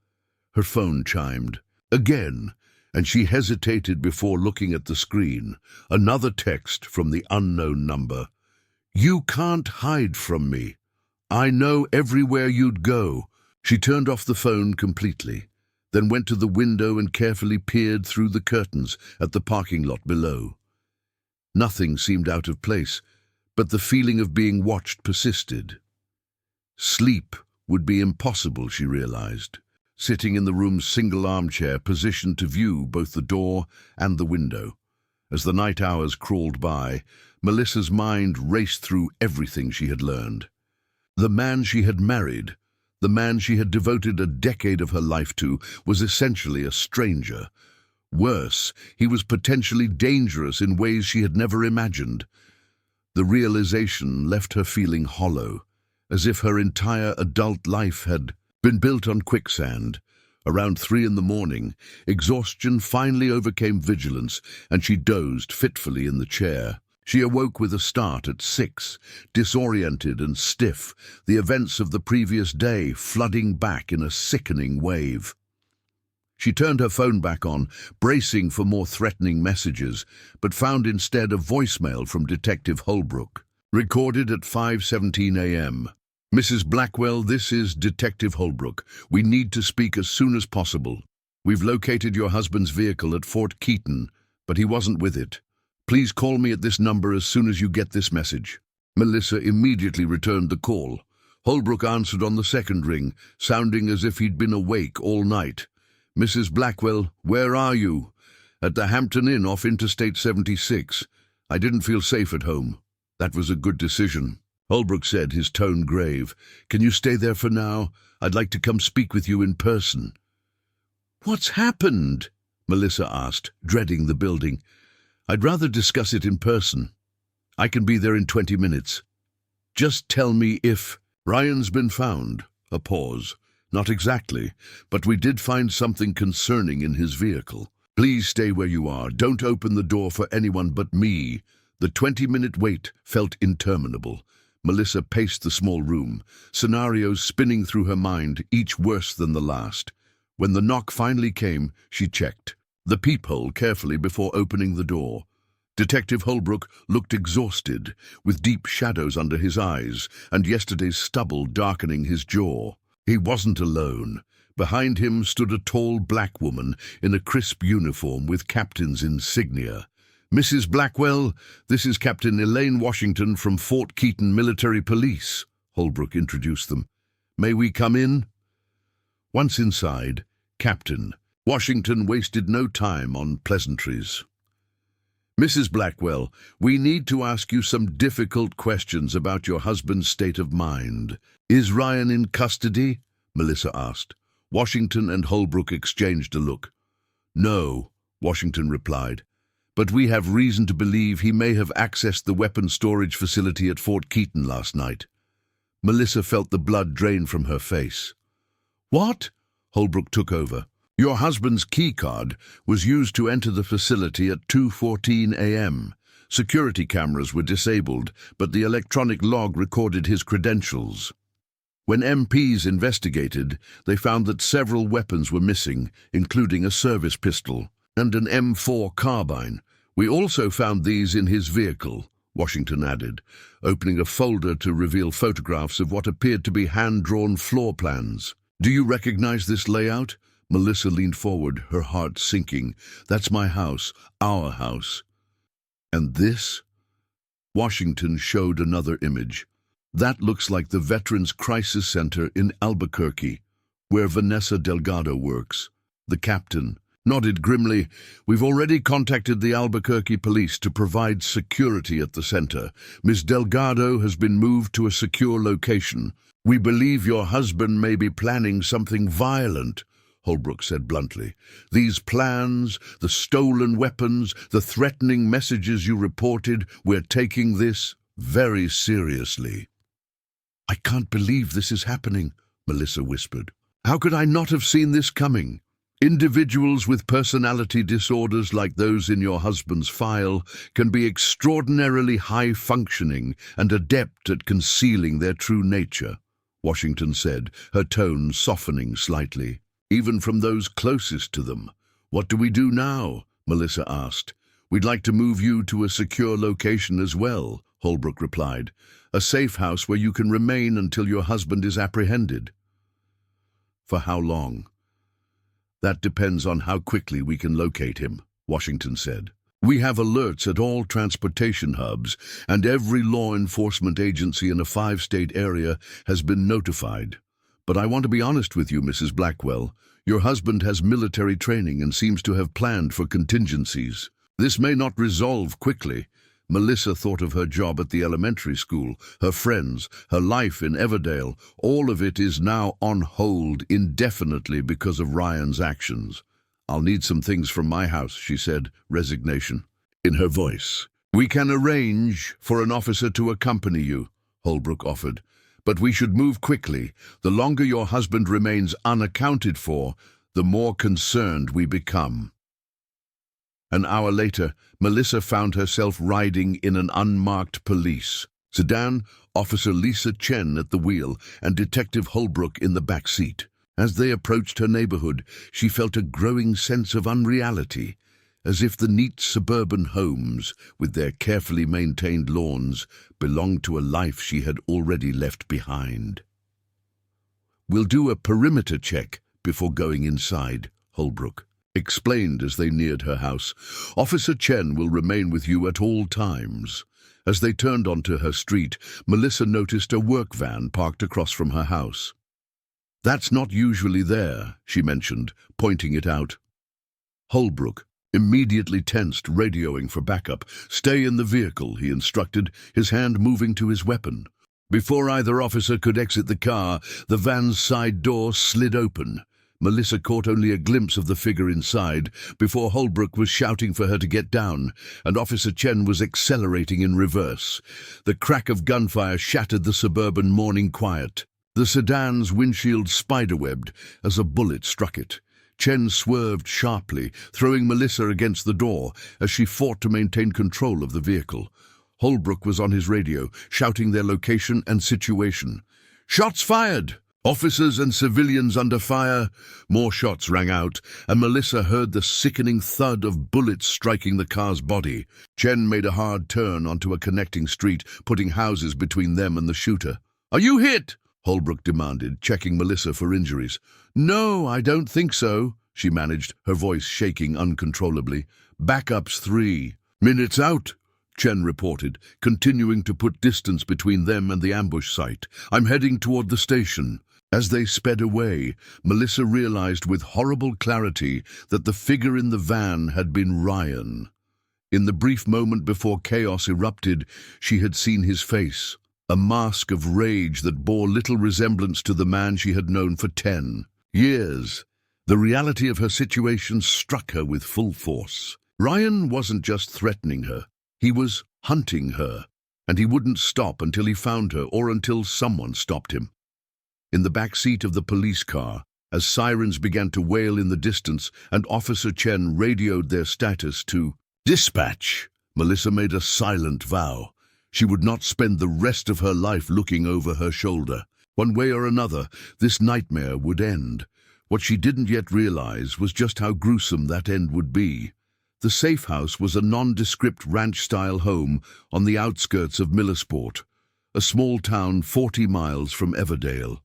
Her phone chimed. Again, and she hesitated before looking at the screen. Another text from the unknown number. You can't hide from me. I know everywhere you'd go." She turned off the phone completely, then went to the window and carefully peered through the curtains at the parking lot below. Nothing seemed out of place, but the feeling of being watched persisted. Sleep would be impossible, she realized, sitting in the room's single armchair positioned to view both the door and the window. As the night hours crawled by, Melissa's mind raced through everything she had learned. The man she had married, the man she had devoted a decade of her life to, was essentially a stranger. Worse, he was potentially dangerous in ways she had never imagined. The realization left her feeling hollow, as if her entire adult life had been built on quicksand. Around 3 a.m, exhaustion finally overcame vigilance, and she dozed fitfully in the chair. She awoke with a start at 6, disoriented and stiff, the events of the previous day flooding back in a sickening wave. She turned her phone back on, bracing for more threatening messages, but found instead a voicemail from Detective Holbrook, recorded at 5:17 a.m. "Mrs. Blackwell, this is Detective Holbrook. We need to speak as soon as possible. We've located your husband's vehicle at Fort Keaton, but he wasn't with it. Please call me at this number as soon as you get this message." Melissa immediately returned the call. Holbrook answered on the second ring, sounding as if he'd been awake all night. "Mrs. Blackwell, where are you?" "At the Hampton Inn off Interstate 76. I didn't feel safe at home." "That was a good decision," Holbrook said, his tone grave. "Can you stay there for now? I'd like to come speak with you in person." "What's happened?" Melissa asked, dreading the building. "I'd rather discuss it in person. I can be there in 20 minutes. Just tell me if—" "Ryan's been found." A pause. "Not exactly, but we did find something concerning in his vehicle. Please stay where you are. Don't open the door for anyone but me." The 20-minute wait felt interminable. Melissa paced the small room, scenarios spinning through her mind, each worse than the last. When the knock finally came, she checked the peephole carefully before opening the door. Detective Holbrook looked exhausted, with deep shadows under his eyes and yesterday's stubble darkening his jaw. He wasn't alone. Behind him stood a tall black woman in a crisp uniform with captain's insignia. "Mrs. Blackwell, this is Captain Elaine Washington from Fort Keaton Military Police," Holbrook introduced them. "May we come in?" Once inside, Captain Washington wasted no time on pleasantries. "Mrs. Blackwell, we need to ask you some difficult questions about your husband's state of mind. Is Ryan in custody?" Melissa asked. Washington and Holbrook exchanged a look. "No," Washington replied, "but we have reason to believe he may have accessed the weapons storage facility at Fort Keaton last night." Melissa felt the blood drain from her face. "What?" Holbrook took over. "Your husband's keycard was used to enter the facility at 2:14 a.m. Security cameras were disabled, but the electronic log recorded his credentials. When MPs investigated, they found that several weapons were missing, including a service pistol and an M4 carbine. We also found these in his vehicle," Washington added, opening a folder to reveal photographs of what appeared to be hand-drawn floor plans. "Do you recognize this layout?" Melissa leaned forward, her heart sinking. "That's my house, our house." "And this?" Washington showed another image. "That looks like the Veterans Crisis Center in Albuquerque, where Vanessa Delgado works." The captain nodded grimly. "We've already contacted the Albuquerque police to provide security at the center. Ms. Delgado has been moved to a secure location. We believe your husband may be planning something violent," Holbrook said bluntly. "These plans, the stolen weapons, the threatening messages you reported, we're taking this very seriously." "I can't believe this is happening," Melissa whispered. "How could I not have seen this coming? Individuals with personality disorders like those in your husband's file can be extraordinarily high-functioning and adept at concealing their true nature," Washington said, her tone softening slightly. "Even from those closest to them." "What do we do now?" Melissa asked. "We'd like to move you to a secure location as well," Holbrook replied. "A safe house where you can remain until your husband is apprehended." "For how long?" "That depends on how quickly we can locate him," Washington said. "We have alerts at all transportation hubs, and every law enforcement agency in a 5-state area has been notified. But I want to be honest with you, Mrs. Blackwell. Your husband has military training and seems to have planned for contingencies. This may not resolve quickly." Melissa thought of her job at the elementary school, her friends, her life in Everdale. All of it is now on hold indefinitely because of Ryan's actions. "I'll need some things from my house," she said, resignation in her voice. "We can arrange for an officer to accompany you," Holbrook offered. "But we should move quickly. The longer your husband remains unaccounted for, the more concerned we become." An hour later, Melissa found herself riding in an unmarked police sedan, Officer Lisa Chen at the wheel and Detective Holbrook in the back seat. As they approached her neighborhood, she felt a growing sense of unreality, as if the neat suburban homes, with their carefully maintained lawns, belonged to a life she had already left behind. "We'll do a perimeter check before going inside," Holbrook explained as they neared her house. "Officer Chen will remain with you at all times." As they turned onto her street, Melissa noticed a work van parked across from her house. "That's not usually there," she mentioned, pointing it out. Holbrook immediately tensed, radioing for backup. "Stay in the vehicle," he instructed, his hand moving to his weapon. Before either officer could exit the car, the van's side door slid open. Melissa caught only a glimpse of the figure inside before Holbrook was shouting for her to get down, and Officer Chen was accelerating in reverse. The crack of gunfire shattered the suburban morning quiet. The sedan's windshield spiderwebbed as a bullet struck it. Chen swerved sharply, throwing Melissa against the door as she fought to maintain control of the vehicle. Holbrook was on his radio, shouting their location and situation. "Shots fired! Officers and civilians under fire!" More shots rang out, and Melissa heard the sickening thud of bullets striking the car's body. Chen made a hard turn onto a connecting street, putting houses between them and the shooter. "Are you hit?" Holbrook demanded, checking Melissa for injuries. "No, I don't think so," she managed, her voice shaking uncontrollably. "Backup's 3 minutes out," Chen reported, continuing to put distance between them and the ambush site. "I'm heading toward the station." As they sped away, Melissa realized with horrible clarity that the figure in the van had been Ryan. In the brief moment before chaos erupted, she had seen his face, a mask of rage that bore little resemblance to the man she had known for 10 years. The reality of her situation struck her with full force. Ryan wasn't just threatening her, he was hunting her, and he wouldn't stop until he found her or until someone stopped him. In the back seat of the police car, as sirens began to wail in the distance and Officer Chen radioed their status to dispatch, Melissa made a silent vow. She would not spend the rest of her life looking over her shoulder. One way or another, this nightmare would end. What she didn't yet realize was just how gruesome that end would be. The safe house was a nondescript ranch-style home on the outskirts of Millersport, a small town 40 miles from Everdale.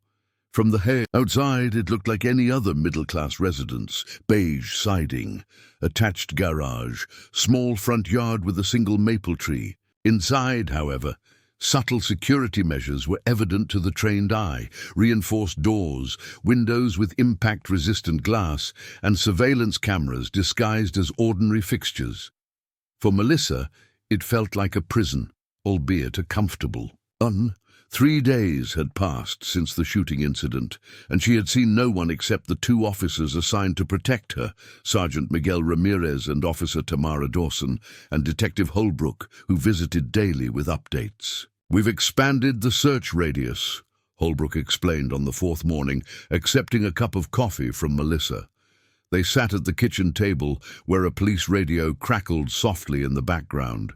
From the hay outside, it looked like any other middle-class residence: beige siding, attached garage, small front yard with a single maple tree. Inside, however, subtle security measures were evident to the trained eye: reinforced doors, windows with impact-resistant glass, and surveillance cameras disguised as ordinary fixtures. For Melissa, it felt like a prison, albeit a comfortable one. 3 days had passed since the shooting incident, and she had seen no one except the 2 officers assigned to protect her, Sergeant Miguel Ramirez and Officer Tamara Dawson, and Detective Holbrook, who visited daily with updates. "We've expanded the search radius," Holbrook explained on the 4th morning, accepting a cup of coffee from Melissa. They sat at the kitchen table, where a police radio crackled softly in the background.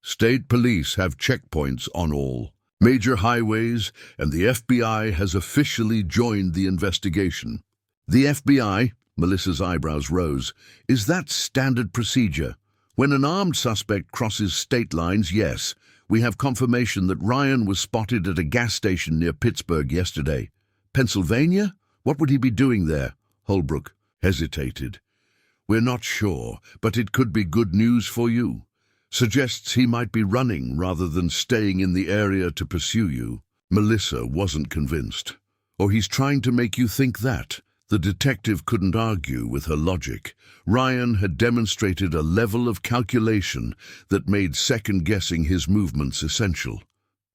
"State police have checkpoints on all major highways, and the FBI has officially joined the investigation." "The FBI?" Melissa's eyebrows rose. "Is that standard procedure? When an armed suspect crosses state lines, yes, We have confirmation that Ryan was spotted at a gas station near Pittsburgh yesterday. Pennsylvania? What would he be doing there? Holbrook hesitated. We're not sure, but it could be good news for you. Suggests he might be running rather than staying in the area to pursue you. Melissa wasn't convinced. Or he's trying to make you think that. The detective couldn't argue with her logic. Ryan had demonstrated a level of calculation that made second-guessing his movements essential.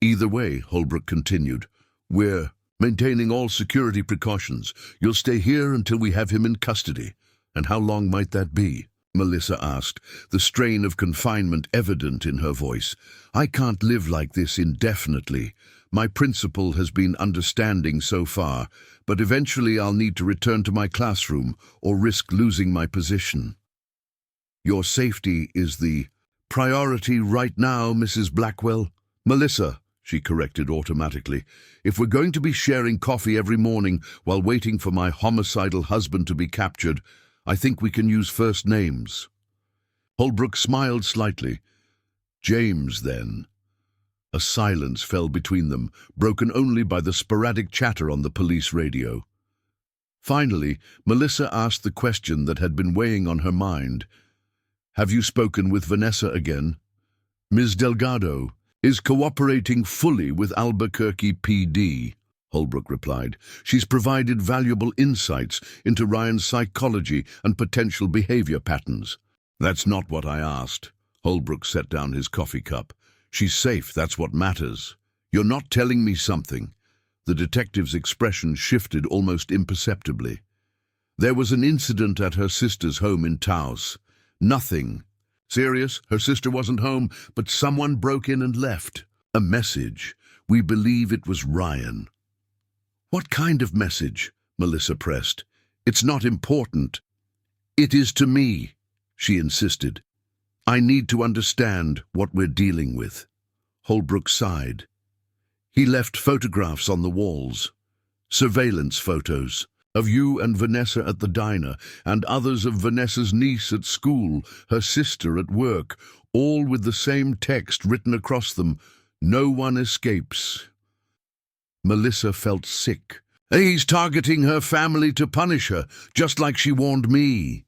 Either way, Holbrook continued, we're maintaining all security precautions. You'll stay here until we have him in custody. And how long might that be? Melissa asked, the strain of confinement evident in her voice. I can't live like this indefinitely. My principal has been understanding so far, but eventually I'll need to return to my classroom or risk losing my position. Your safety is the priority right now, Mrs. Blackwell. Melissa, she corrected automatically. If we're going to be sharing coffee every morning while waiting for my homicidal husband to be captured, I think we can use first names. Holbrook smiled slightly. James, then. A silence fell between them, broken only by the sporadic chatter on the police radio. Finally, Melissa asked the question that had been weighing on her mind. Have you spoken with Vanessa again? Ms. Delgado is cooperating fully with Albuquerque PD, Holbrook replied. She's provided valuable insights into Ryan's psychology and potential behavior patterns. That's not what I asked. Holbrook set down his coffee cup. She's safe, that's what matters. You're not telling me something. The detective's expression shifted almost imperceptibly. There was an incident at her sister's home in Taos. Nothing. Serious, her sister wasn't home, but someone broke in and left. A message. We believe it was Ryan. What kind of message? Melissa pressed. It's not important. It is to me, she insisted. I need to understand what we're dealing with. Holbrook sighed. He left photographs on the walls. Surveillance photos of you and Vanessa at the diner, and others of Vanessa's niece at school, her sister at work, all with the same text written across them. No one escapes. Melissa felt sick. He's targeting her family to punish her, just like she warned me.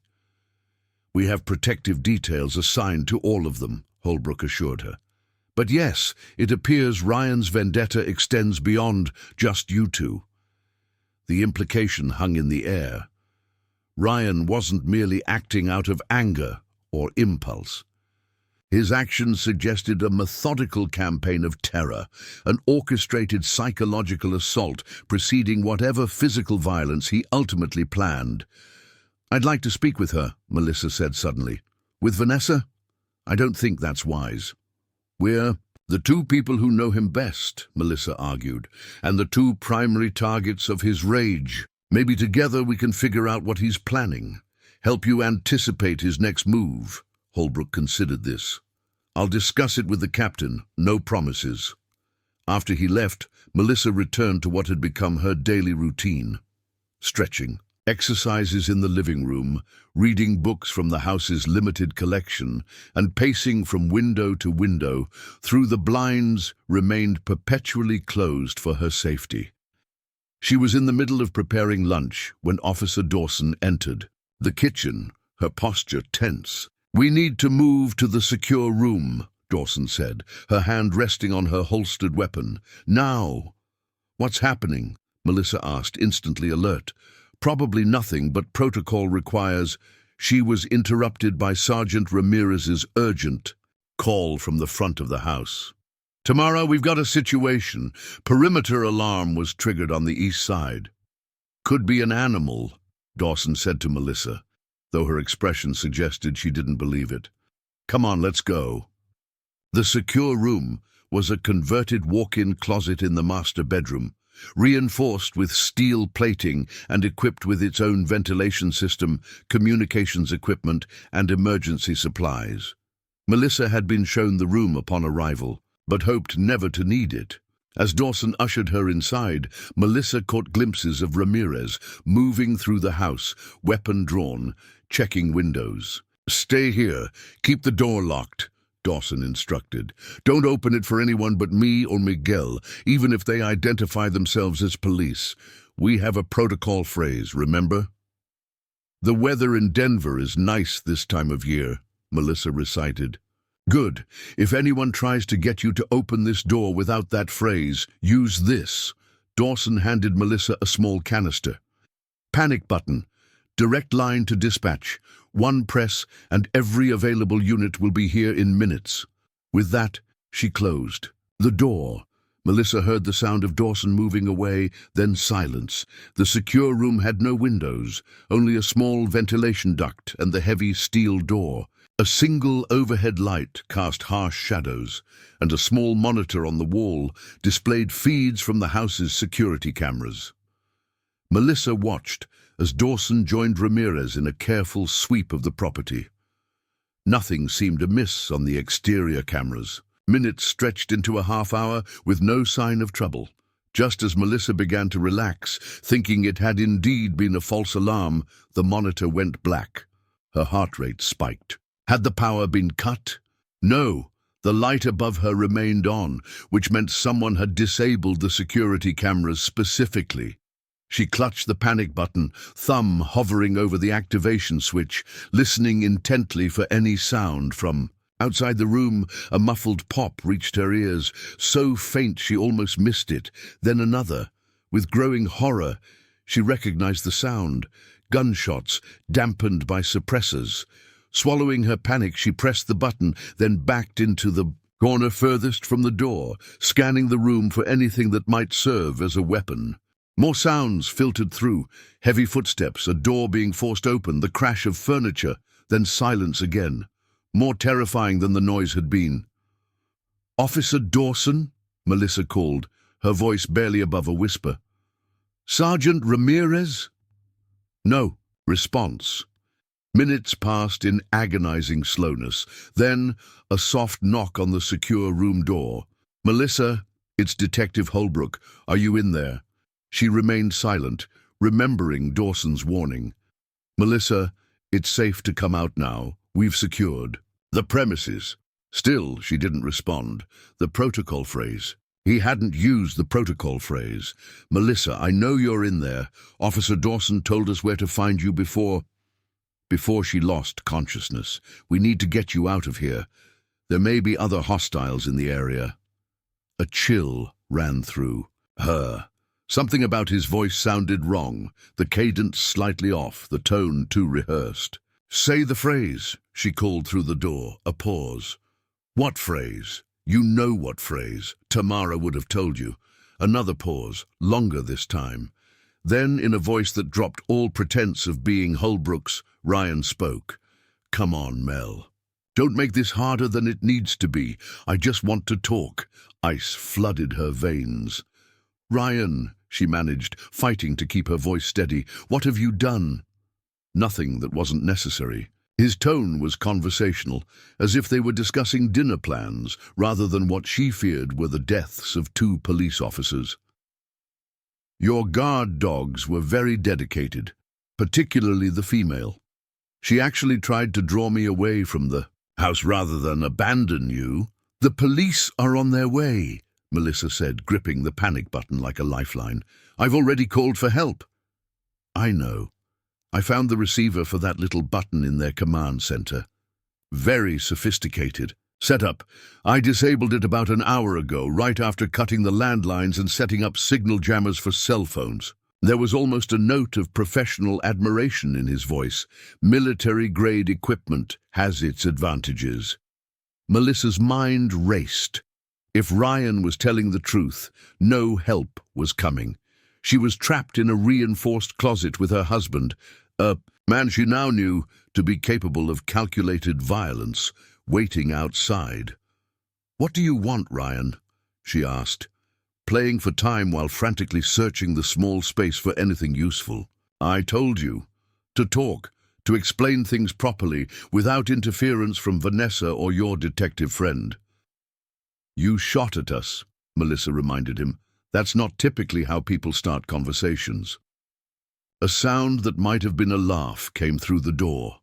We have protective details assigned to all of them, Holbrook assured her. But yes, it appears Ryan's vendetta extends beyond just you two. The implication hung in the air. Ryan wasn't merely acting out of anger or impulse. His actions suggested a methodical campaign of terror, an orchestrated psychological assault preceding whatever physical violence he ultimately planned. I'd like to speak with her, Melissa said suddenly. With Vanessa? I don't think that's wise. We're the two people who know him best, Melissa argued, and the two primary targets of his rage. Maybe together we can figure out what he's planning, help you anticipate his next move. Holbrook considered this. I'll discuss it with the captain, no promises. After he left, Melissa returned to what had become her daily routine. Stretching, exercises in the living room, reading books from the house's limited collection, and pacing from window to window through the blinds remained perpetually closed for her safety. She was in the middle of preparing lunch when Officer Dawson entered the kitchen, her posture tense. We need to move to the secure room, Dawson said, her hand resting on her holstered weapon. Now. What's happening? Melissa asked, instantly alert. Probably nothing, but protocol requires. She was interrupted by Sergeant Ramirez's urgent call from the front of the house. Tamara, we've got a situation. Perimeter alarm was triggered on the east side. Could be an animal, Dawson said to Melissa, though her expression suggested she didn't believe it. Come on, let's go. The secure room was a converted walk-in closet in the master bedroom, reinforced with steel plating and equipped with its own ventilation system, communications equipment, and emergency supplies. Melissa had been shown the room upon arrival, but hoped never to need it. As Dawson ushered her inside, Melissa caught glimpses of Ramirez moving through the house, weapon drawn, checking windows. Stay here. Keep the door locked, Dawson instructed. Don't open it for anyone but me or Miguel, even if they identify themselves as police. We have a protocol phrase, remember? The weather in Denver is nice this time of year, Melissa recited. Good. If anyone tries to get you to open this door without that phrase, use this. Dawson handed Melissa a small canister. Panic button. Direct line to dispatch. One press and every available unit will be here in minutes. With that, she closed the door. Melissa heard the sound of Dawson moving away, then silence. The secure room had no windows, only a small ventilation duct and the heavy steel door. A single overhead light cast harsh shadows, and a small monitor on the wall displayed feeds from the house's security cameras. Melissa watched as Dawson joined Ramirez in a careful sweep of the property. Nothing seemed amiss on the exterior cameras. Minutes stretched into a half-hour with no sign of trouble. Just as Melissa began to relax, thinking it had indeed been a false alarm, the monitor went black. Her heart rate spiked. Had the power been cut? No, the light above her remained on, which meant someone had disabled the security cameras specifically. She clutched the panic button, thumb hovering over the activation switch, listening intently for any sound from outside the room. A muffled pop reached her ears, so faint she almost missed it. Then another. With growing horror, she recognized the sound. Gunshots, dampened by suppressors. Swallowing her panic, she pressed the button, then backed into the corner furthest from the door, scanning the room for anything that might serve as a weapon. More sounds filtered through. Heavy footsteps, a door being forced open, the crash of furniture, then silence again. More terrifying than the noise had been. "Officer Dawson?" Melissa called, her voice barely above a whisper. "Sergeant Ramirez?" No response. Minutes passed in agonizing slowness. Then, a soft knock on the secure room door. "Melissa, it's Detective Holbrook. Are you in there?" She remained silent, remembering Dawson's warning. "Melissa, it's safe to come out now. We've secured the premises." Still, she didn't respond. The protocol phrase. He hadn't used the protocol phrase. "Melissa, I know you're in there. Officer Dawson told us where to find you before she lost consciousness. We need to get you out of here. There may be other hostiles in the area." A chill ran through her. Something about his voice sounded wrong, the cadence slightly off, the tone too rehearsed. "Say the phrase," she called through the door, a pause. "What phrase?" "You know what phrase. Tamara would have told you." Another pause, longer this time. Then, in a voice that dropped all pretense of being Holbrook's, Ryan spoke. "Come on, Mel. Don't make this harder than it needs to be. I just want to talk." Ice flooded her veins. "Ryan," she managed, fighting to keep her voice steady, "what have you done?" Nothing that wasn't necessary. His tone was conversational, as if they were discussing dinner plans, rather than what she feared were the deaths of 2 police officers. "Your guard dogs were very dedicated, particularly the female. She actually tried to draw me away from the house rather than abandon you." "The police are on their way," Melissa said, gripping the panic button like a lifeline. "I've already called for help." "I know. I found the receiver for that little button in their command center. Very sophisticated. Setup. I disabled it about an hour ago, right after cutting the landlines and setting up signal jammers for cell phones." There was almost a note of professional admiration in his voice. Military-grade equipment has its advantages. Melissa's mind raced. If Ryan was telling the truth, no help was coming. She was trapped in a reinforced closet with her husband, a man she now knew to be capable of calculated violence, waiting outside. "What do you want, Ryan?" she asked, playing for time while frantically searching the small space for anything useful. "I told you. To talk, to explain things properly, without interference from Vanessa or your detective friend." "You shot at us," Melissa reminded him. "That's not typically how people start conversations." A sound that might have been a laugh came through the door.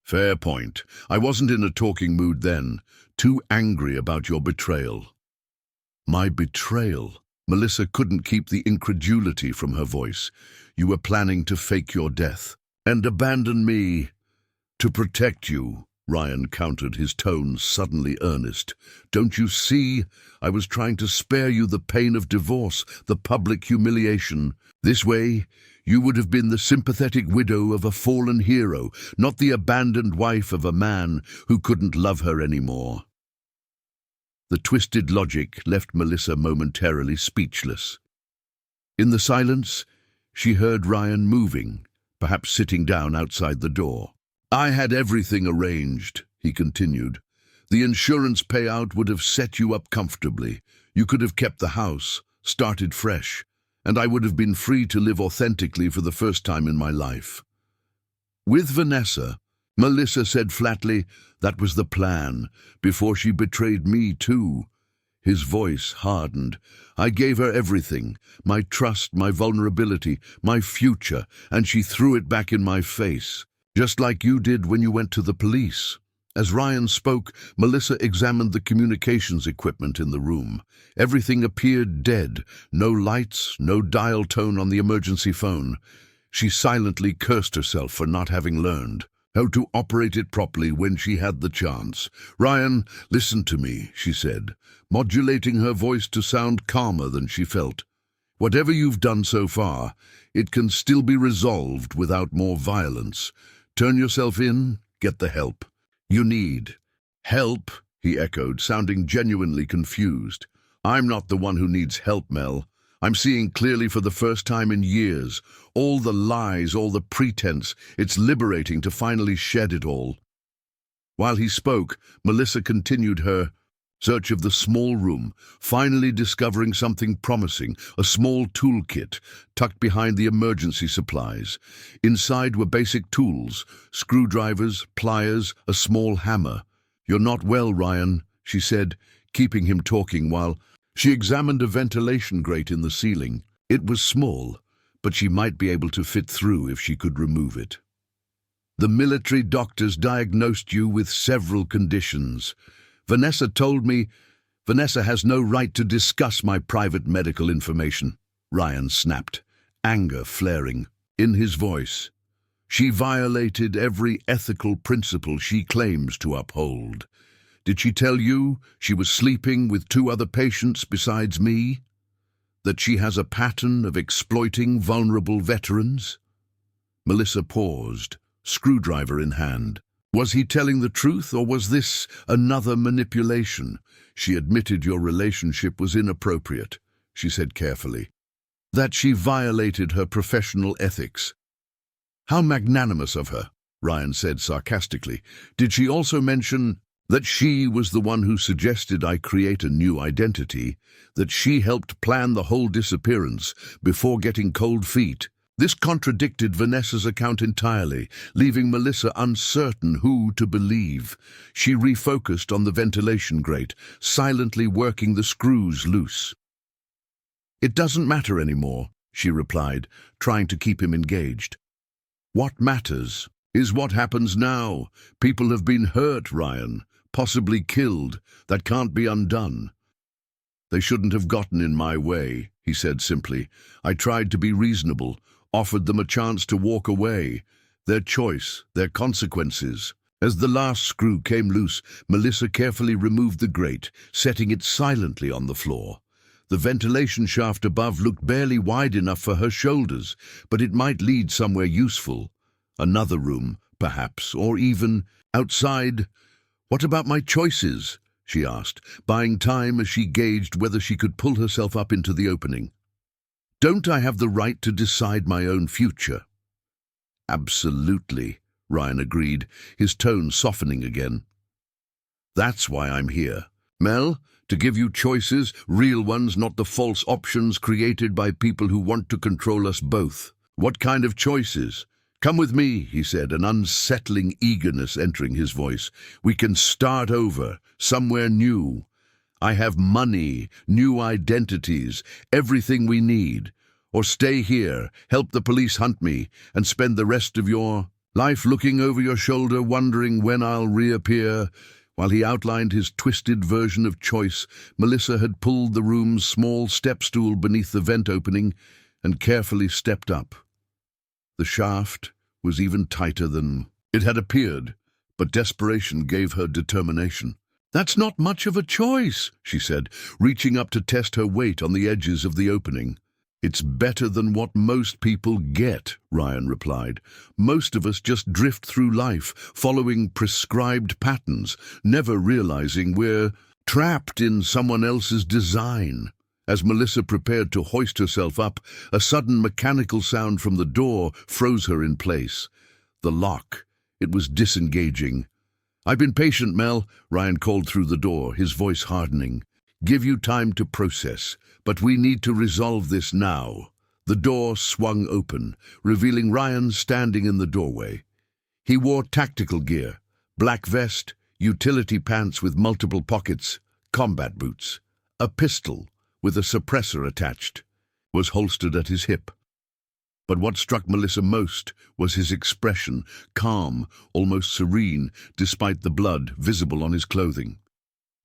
"Fair point. I wasn't in a talking mood then. too angry about your betrayal." "My betrayal?" Melissa couldn't keep the incredulity from her voice. "You were planning to fake your death and abandon me to protect you," Ryan countered, his tone suddenly earnest. "Don't you see? I was trying to spare you the pain of divorce, the public humiliation. This way, you would have been the sympathetic widow of a fallen hero, not the abandoned wife of a man who couldn't love her anymore." The twisted logic left Melissa momentarily speechless. In the silence, she heard Ryan moving, perhaps sitting down outside the door. "I had everything arranged," he continued. "The insurance payout would have set you up comfortably. You could have kept the house, started fresh, and I would have been free to live authentically for the first time in my life." "With Vanessa," Melissa said flatly, "that was the plan, before she betrayed me too." His voice hardened. "I gave her everything, my trust, my vulnerability, my future, and she threw it back in my face. Just like you did when you went to the police." As Ryan spoke, Melissa examined the communications equipment in the room. Everything appeared dead. No lights, no dial tone on the emergency phone. She silently cursed herself for not having learned how to operate it properly when she had the chance. "Ryan, listen to me," she said, modulating her voice to sound calmer than she felt. "Whatever you've done so far, it can still be resolved without more violence. Turn yourself in, get the help you need." "Help?" he echoed, sounding genuinely confused. "I'm not the one who needs help, Mel. I'm seeing clearly for the first time in years. All the lies, all the pretense, it's liberating to finally shed it all." While he spoke, Melissa continued her search of the small room, finally discovering something promising, a small toolkit tucked behind the emergency supplies. Inside were basic tools, screwdrivers, pliers, a small hammer. "You're not well, Ryan," she said, keeping him talking while she examined a ventilation grate in the ceiling. It was small, but she might be able to fit through if she could remove it. "The military doctors diagnosed you with several conditions. Vanessa told me Vanessa has no right to discuss my private medical information," Ryan snapped, anger flaring in his voice. "She violated every ethical principle she claims to uphold. Did she tell you she was sleeping with 2 other patients besides me? That she has a pattern of exploiting vulnerable veterans?" Melissa paused, screwdriver in hand. Was he telling the truth, or was this another manipulation? "She admitted your relationship was inappropriate," she said carefully. "That she violated her professional ethics." "How magnanimous of her," Ryan said sarcastically. "Did she also mention that she was the one who suggested I create a new identity, that she helped plan the whole disappearance before getting cold feet?" This contradicted Vanessa's account entirely, leaving Melissa uncertain who to believe. She refocused on the ventilation grate, silently working the screws loose. "It doesn't matter anymore," she replied, trying to keep him engaged. "What matters is what happens now. People have been hurt, Ryan, possibly killed. That can't be undone." "They shouldn't have gotten in my way," he said simply. "I tried to be reasonable, offered them a chance to walk away. Their choice, their consequences." As the last screw came loose, Melissa carefully removed the grate, setting it silently on the floor. The ventilation shaft above looked barely wide enough for her shoulders, but it might lead somewhere useful. Another room, perhaps, or even outside. "What about my choices?" she asked, buying time as she gauged whether she could pull herself up into the opening. "Don't I have the right to decide my own future?" "Absolutely," Ryan agreed, his tone softening again. "That's why I'm here, Mel, to give you choices, real ones, not the false options created by people who want to control us both." "What kind of choices?" "Come with me," he said, an unsettling eagerness entering his voice. "We can start over, somewhere new. I have money, new identities, everything we need. Or stay here, help the police hunt me, and spend the rest of your life looking over your shoulder, wondering when I'll reappear While he outlined his twisted version of choice, Melissa had pulled the room's small step stool beneath the vent opening and carefully stepped up. The shaft was even tighter than it had appeared, but desperation gave her determination. "That's not much of a choice," she said, reaching up to test her weight on the edges of the opening. "It's better than what most people get," Ryan replied. "Most of us just drift through life, following prescribed patterns, never realizing we're trapped in someone else's design." As Melissa prepared to hoist herself up, a sudden mechanical sound from the door froze her in place. The lock. It was disengaging. "I've been patient, Mel," Ryan called through the door, his voice hardening. "Give you time to process, but we need to resolve this now." The door swung open, revealing Ryan standing in the doorway. He wore tactical gear, black vest, utility pants with multiple pockets, combat boots. A pistol, with a suppressor attached, was holstered at his hip. But what struck Melissa most was his expression, calm, almost serene, despite the blood visible on his clothing.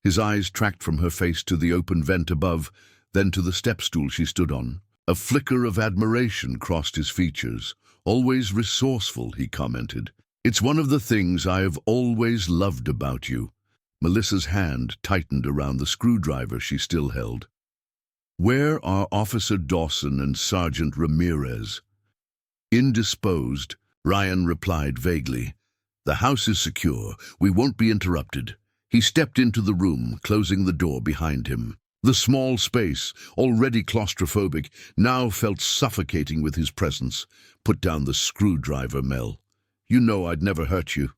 His eyes tracked from her face to the open vent above, then to the step stool she stood on. A flicker of admiration crossed his features. "Always resourceful," he commented. "It's one of the things I have always loved about you." Melissa's hand tightened around the screwdriver she still held. "Where are Officer Dawson and Sergeant Ramirez?" "Indisposed," Ryan replied vaguely. "The house is secure. We won't be interrupted." He stepped into the room, closing the door behind him. The small space, already claustrophobic, now felt suffocating with his presence. "Put down the screwdriver, Mel. You know I'd never hurt you."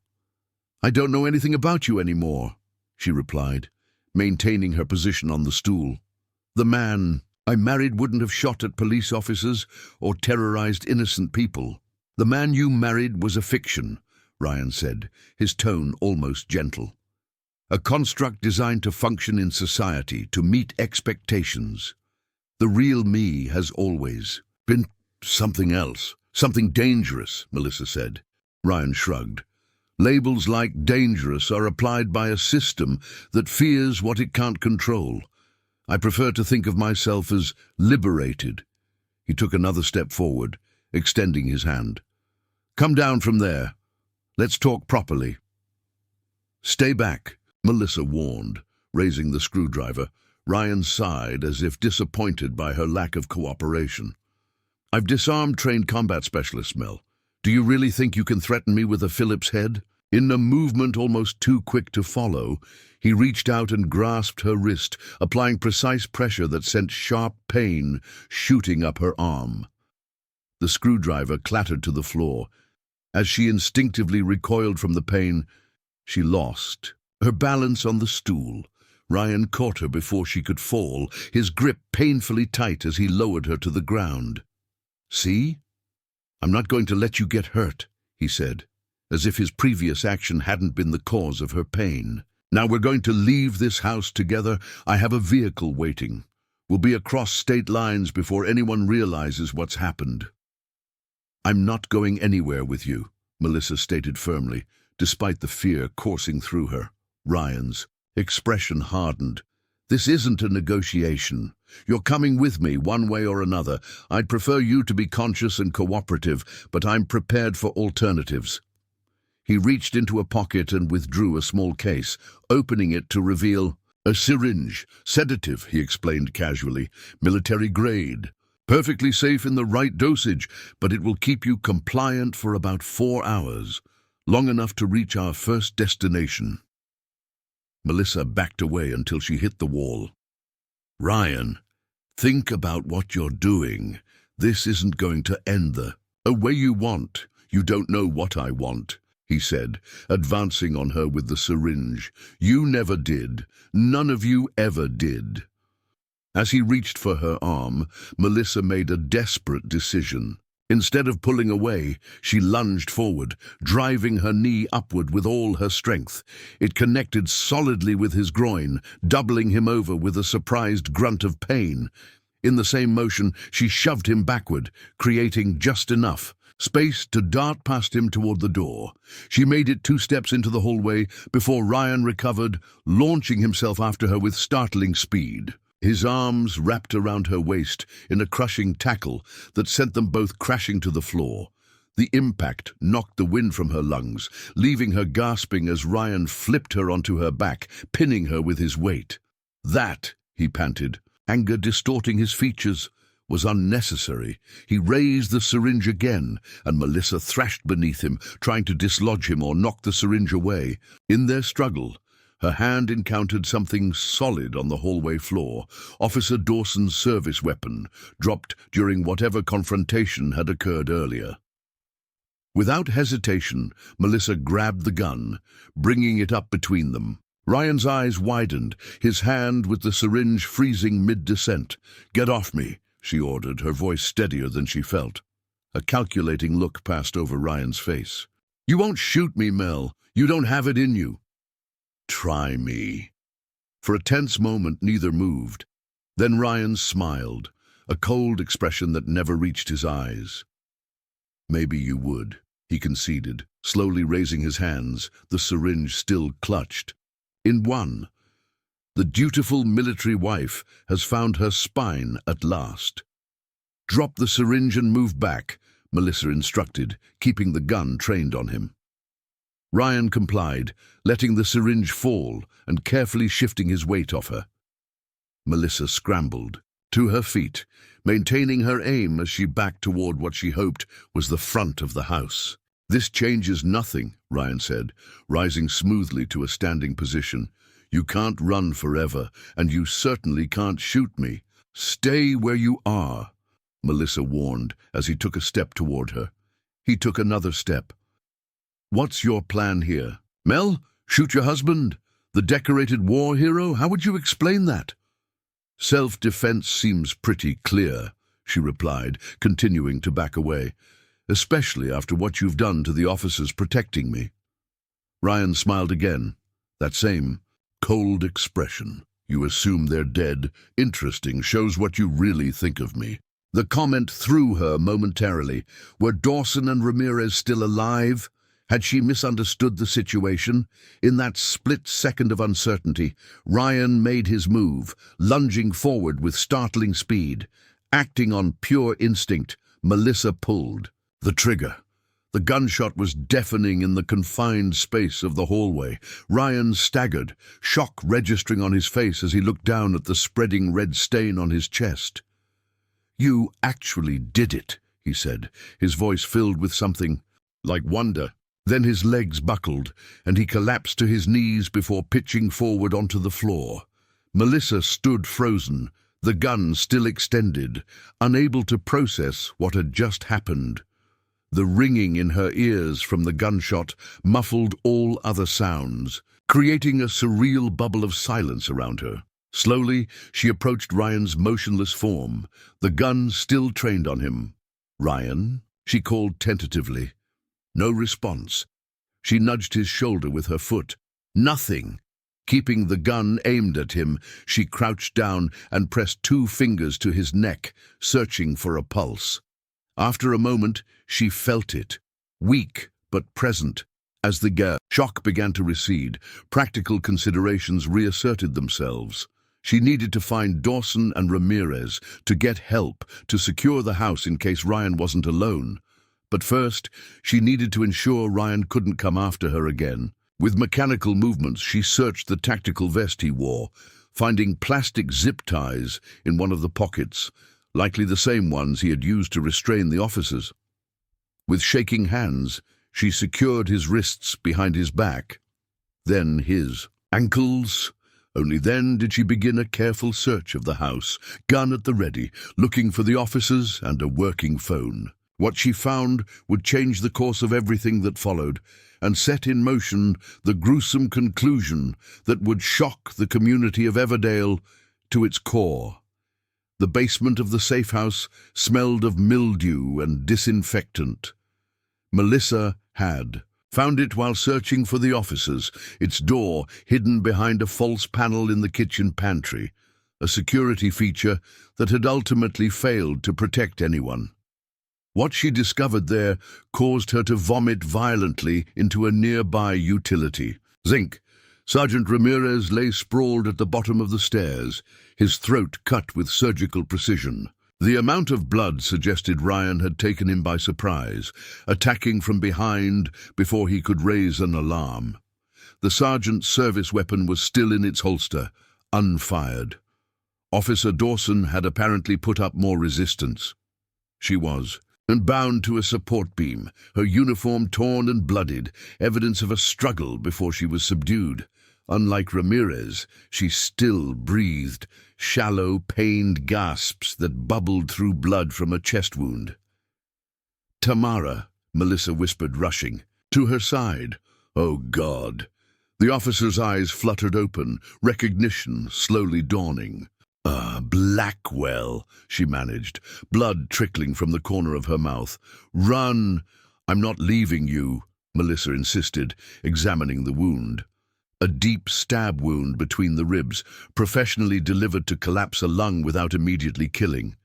"I don't know anything about you anymore," she replied, maintaining her position on the stool. "The man I married wouldn't have shot at police officers or terrorized innocent people." "The man you married was a fiction," Ryan said, his tone almost gentle. "A construct designed to function in society, to meet expectations. The real me has always been something else, something dangerous," Melissa said. Ryan shrugged. "Labels like dangerous are applied by a system that fears what it can't control. I prefer to think of myself as liberated." He took another step forward, extending his hand. "Come down from there. Let's talk properly." "Stay back," Melissa warned, raising the screwdriver. Ryan sighed as if disappointed by her lack of cooperation. "I've disarmed trained combat specialists, Mel. Do you really think you can threaten me with a Phillips head?" In a movement almost too quick to follow, he reached out and grasped her wrist, applying precise pressure that sent sharp pain shooting up her arm. The screwdriver clattered to the floor. As she instinctively recoiled from the pain, she lost her balance on the stool. Ryan caught her before she could fall, his grip painfully tight as he lowered her to the ground. "See? I'm not going to let you get hurt," he said, as if his previous action hadn't been the cause of her pain. "Now we're going to leave this house together. I have a vehicle waiting. We'll be across state lines before anyone realizes what's happened." "I'm not going anywhere with you," Melissa stated firmly, despite the fear coursing through her. Ryan's expression hardened. "This isn't a negotiation. You're coming with me, one way or another. I'd prefer you to be conscious and cooperative, but I'm prepared for alternatives." He reached into a pocket and withdrew a small case, opening it to reveal a syringe. "Sedative," he explained casually. "Military grade. Perfectly safe in the right dosage, but it will keep you compliant for about 4 hours, long enough to reach our first destination." Melissa backed away until she hit the wall. "Ryan, think about what you're doing. This isn't going to end the way you want. You don't know what I want," he said, advancing on her with the syringe. "You never did. None of you ever did." As he reached for her arm, Melissa made a desperate decision. Instead of pulling away, she lunged forward, driving her knee upward with all her strength. It connected solidly with his groin, doubling him over with a surprised grunt of pain. In the same motion, she shoved him backward, creating just enough space to dart past him toward the door. She made it 2 steps into the hallway before Ryan recovered, launching himself after her with startling speed. His arms wrapped around her waist in a crushing tackle that sent them both crashing to the floor. The impact knocked the wind from her lungs, leaving her gasping as Ryan flipped her onto her back, pinning her with his weight. That, he panted, anger distorting his features, was unnecessary. He raised the syringe again, and Melissa thrashed beneath him, trying to dislodge him or knock the syringe away. In their struggle, her hand encountered something solid on the hallway floor, Officer Dawson's service weapon, dropped during whatever confrontation had occurred earlier. Without hesitation, Melissa grabbed the gun, bringing it up between them. Ryan's eyes widened, his hand with the syringe freezing mid-descent. "Get off me," she ordered, her voice steadier than she felt. A calculating look passed over Ryan's face. "You won't shoot me, Mel. You don't have it in you." "Try me." For a tense moment, neither moved. Then Ryan smiled, a cold expression that never reached his eyes. "Maybe you would," he conceded, slowly raising his hands, the syringe still clutched. In one, the dutiful military wife has found her spine at last. "Drop the syringe and move back," Melissa instructed, keeping the gun trained on him. Ryan complied, letting the syringe fall and carefully shifting his weight off her. Melissa scrambled to her feet, maintaining her aim as she backed toward what she hoped was the front of the house. "This changes nothing," Ryan said, rising smoothly to a standing position. "You can't run forever, and you certainly can't shoot me. Stay where you are," Melissa warned as he took a step toward her. He took another step. "What's your plan here? Mel, shoot your husband? The decorated war hero? How would you explain that?" "Self-defense seems pretty clear," she replied, continuing to back away. "Especially after what you've done to the officers protecting me." Ryan smiled again, that same cold expression. "You assume they're dead. Interesting, shows what you really think of me." The comment threw her momentarily. Were Dawson and Ramirez still alive? Had she misunderstood the situation? In that split second of uncertainty, Ryan made his move, lunging forward with startling speed. Acting on pure instinct, Melissa pulled the trigger. The gunshot was deafening in the confined space of the hallway. Ryan staggered, shock registering on his face as he looked down at the spreading red stain on his chest. "You actually did it," he said, his voice filled with something like wonder. Then his legs buckled, and he collapsed to his knees before pitching forward onto the floor. Melissa stood frozen, the gun still extended, unable to process what had just happened. The ringing in her ears from the gunshot muffled all other sounds, creating a surreal bubble of silence around her. Slowly, she approached Ryan's motionless form, the gun still trained on him. "Ryan?" she called tentatively. No response. She nudged his shoulder with her foot. Nothing. Keeping the gun aimed at him, she crouched down and pressed 2 fingers to his neck, searching for a pulse. After a moment, she felt it, weak but present. As the shock began to recede, practical considerations reasserted themselves. She needed to find Dawson and Ramirez, to get help, to secure the house in case Ryan wasn't alone. But first, she needed to ensure Ryan couldn't come after her again. With mechanical movements, she searched the tactical vest he wore, finding plastic zip ties in one of the pockets, likely the same ones he had used to restrain the officers. With shaking hands, she secured his wrists behind his back, then his ankles. Only then did she begin a careful search of the house, gun at the ready, looking for the officers and a working phone. What she found would change the course of everything that followed, and set in motion the gruesome conclusion that would shock the community of Everdale to its core. The basement of the safe house smelled of mildew and disinfectant. Melissa had found it while searching for the officers, its door hidden behind a false panel in the kitchen pantry, a security feature that had ultimately failed to protect anyone. What she discovered there caused her to vomit violently into a nearby utility. Zinc. Sergeant Ramirez lay sprawled at the bottom of the stairs, his throat cut with surgical precision. The amount of blood suggested Ryan had taken him by surprise, attacking from behind before he could raise an alarm. The sergeant's service weapon was still in its holster, unfired. Officer Dawson had apparently put up more resistance. She was, and bound to a support beam, her uniform torn and bloodied, evidence of a struggle before she was subdued. Unlike Ramirez, she still breathed, shallow, pained gasps that bubbled through blood from a chest wound. "Tamara," Melissa whispered, rushing. To her side. Oh, God. The officer's eyes fluttered open, recognition slowly dawning. Blackwell," she managed, blood trickling from the corner of her mouth. "Run!" "I'm not leaving you," Melissa insisted, examining the wound. A deep stab wound between the ribs, professionally delivered to collapse a lung without immediately killing.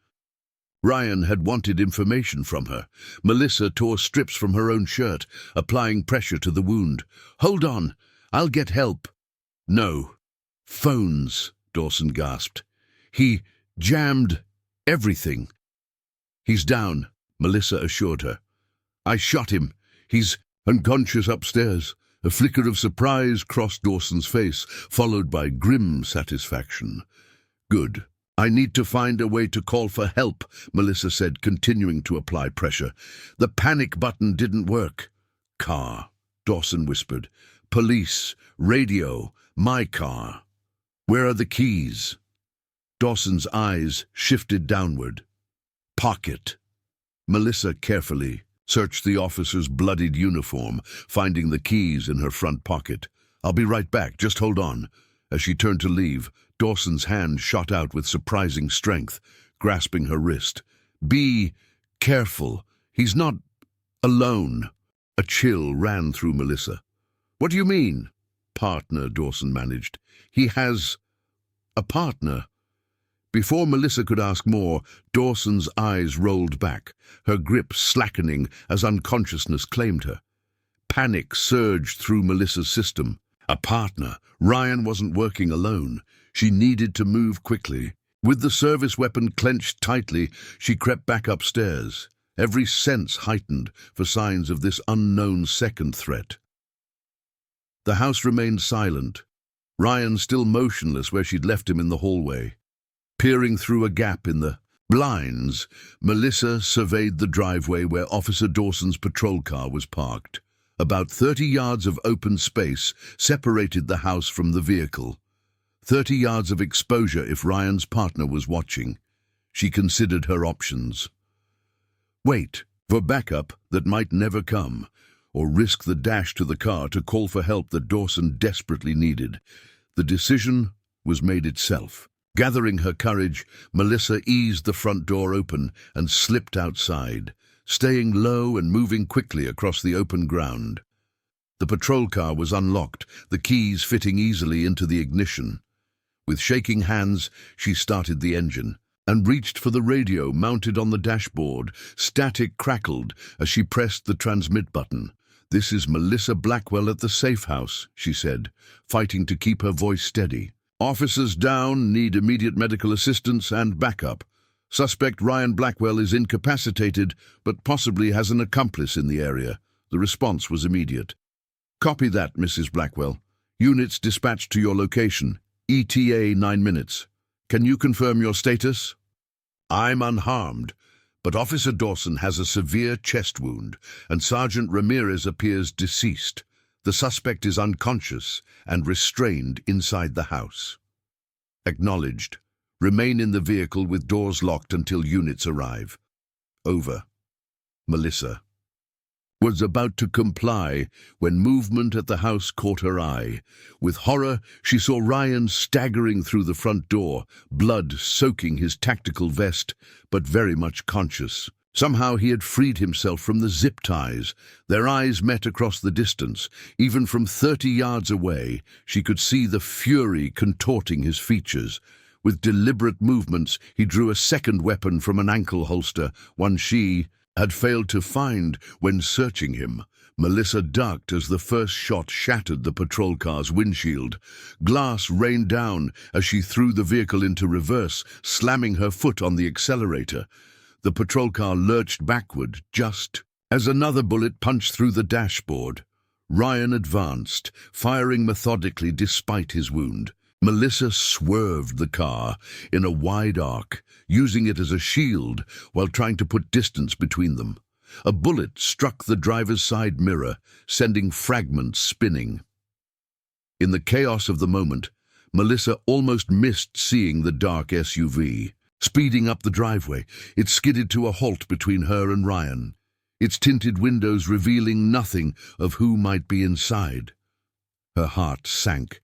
Ryan had wanted information from her. Melissa tore strips from her own shirt, applying pressure to the wound. "Hold on, I'll get help." "No. Phones," Dawson gasped. "He jammed everything." "He's down," Melissa assured her. "I shot him. He's unconscious upstairs." A flicker of surprise crossed Dawson's face, followed by grim satisfaction. "Good. I need to find a way to call for help," Melissa said, continuing to apply pressure. "The panic button didn't work." "Car," Dawson whispered. "Police, radio, my car. Where are the keys?" Dawson's eyes shifted downward. "Pocket." Melissa carefully searched the officer's bloodied uniform, finding the keys in her front pocket. "I'll be right back, just hold on." As she turned to leave, Dawson's hand shot out with surprising strength, grasping her wrist. "Be careful. He's not alone." A chill ran through Melissa. "What do you mean?" "Partner," Dawson managed. "He has a partner." Before Melissa could ask more, Dawson's eyes rolled back, her grip slackening as unconsciousness claimed her. Panic surged through Melissa's system. A partner. Ryan wasn't working alone. She needed to move quickly. With the service weapon clenched tightly, she crept back upstairs, every sense heightened for signs of this unknown second threat. The house remained silent, Ryan still motionless where she'd left him in the hallway. Peering through a gap in the blinds, Melissa surveyed the driveway where Officer Dawson's patrol car was parked. About 30 yards of open space separated the house from the vehicle. 30 yards of exposure if Ryan's partner was watching. She considered her options. Wait for backup that might never come, or risk the dash to the car to call for help that Dawson desperately needed. The decision was made itself. Gathering her courage, Melissa eased the front door open and slipped outside, staying low and moving quickly across the open ground. The patrol car was unlocked, the keys fitting easily into the ignition. With shaking hands, she started the engine and reached for the radio mounted on the dashboard. Static crackled as she pressed the transmit button. "This is Melissa Blackwell at the safe house," she said, fighting to keep her voice steady. "Officers down, need immediate medical assistance and backup. Suspect Ryan Blackwell is incapacitated, but possibly has an accomplice in the area." The response was immediate. "Copy that, Mrs. Blackwell. Units dispatched to your location. ETA 9 minutes. Can you confirm your status?" "I'm unharmed, but Officer Dawson has a severe chest wound, and Sergeant Ramirez appears deceased. The suspect is unconscious and restrained inside the house." "Acknowledged. Remain in the vehicle with doors locked until units arrive." "Over." Melissa was about to comply when movement at the house caught her eye. With horror, she saw Ryan staggering through the front door, blood soaking his tactical vest, but very much conscious. Somehow he had freed himself from the zip ties. Their eyes met across the distance. Even from 30 yards away, she could see the fury contorting his features. With deliberate movements, he drew a second weapon from an ankle holster, one she had failed to find when searching him. Melissa ducked as the first shot shattered the patrol car's windshield. Glass rained down as she threw the vehicle into reverse, slamming her foot on the accelerator. The patrol car lurched backward just as another bullet punched through the dashboard. Ryan advanced, firing methodically despite his wound. Melissa swerved the car in a wide arc, using it as a shield while trying to put distance between them. A bullet struck the driver's side mirror, sending fragments spinning. In the chaos of the moment, Melissa almost missed seeing the dark SUV. Speeding up the driveway, it skidded to a halt between her and Ryan, its tinted windows revealing nothing of who might be inside. Her heart sank.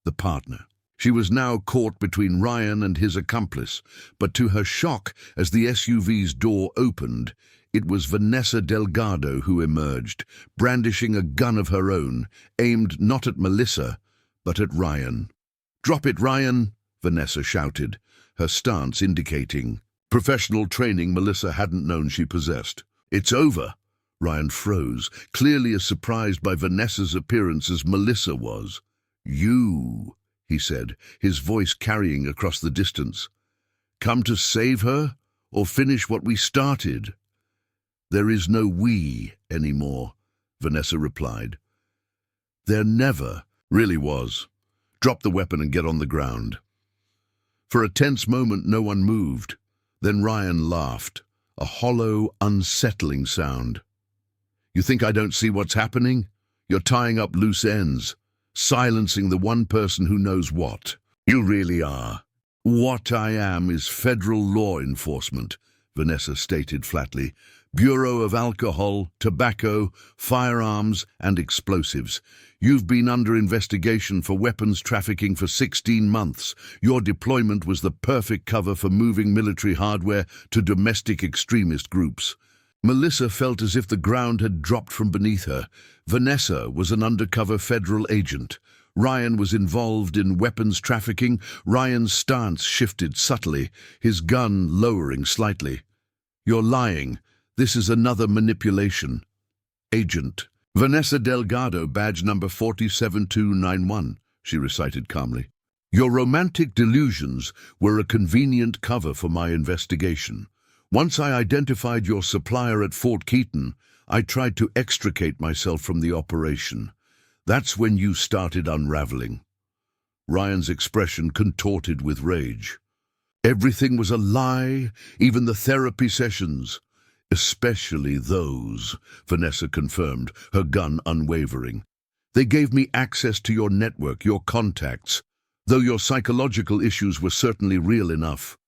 The partner. She was now caught between Ryan and his accomplice, but to her shock, as the SUV's door opened, it was Vanessa Delgado who emerged, brandishing a gun of her own, aimed not at Melissa, but at Ryan. "Drop it, Ryan!" Vanessa shouted, her stance indicating professional training Melissa hadn't known she possessed. "It's over!" Ryan froze, clearly as surprised by Vanessa's appearance as Melissa was. "You," he said, his voice carrying across the distance. "Come to save her, or finish what we started?" "There is no we anymore," Vanessa replied. "There never really was. Drop the weapon and get on the ground." For a tense moment no one moved. Then Ryan laughed, a hollow, unsettling sound. "You think I don't see what's happening? You're tying up loose ends, silencing the one person who knows what. You really are." "What I am is federal law enforcement," Vanessa stated flatly. "Bureau of Alcohol, Tobacco, Firearms and Explosives. You've been under investigation for weapons trafficking for 16 months. Your deployment was the perfect cover for moving military hardware to domestic extremist groups." Melissa felt as if the ground had dropped from beneath her. Vanessa was an undercover federal agent. Ryan was involved in weapons trafficking. Ryan's stance shifted subtly, his gun lowering slightly. "You're lying. This is another manipulation." "Agent Vanessa Delgado, badge number 47291, she recited calmly. "Your romantic delusions were a convenient cover for my investigation. Once I identified your supplier at Fort Keaton, I tried to extricate myself from the operation. That's when you started unraveling." Ryan's expression contorted with rage. "Everything was a lie, even the therapy sessions." "Especially those," Vanessa confirmed, her gun unwavering. "They gave me access to your network, your contacts, though your psychological issues were certainly real enough."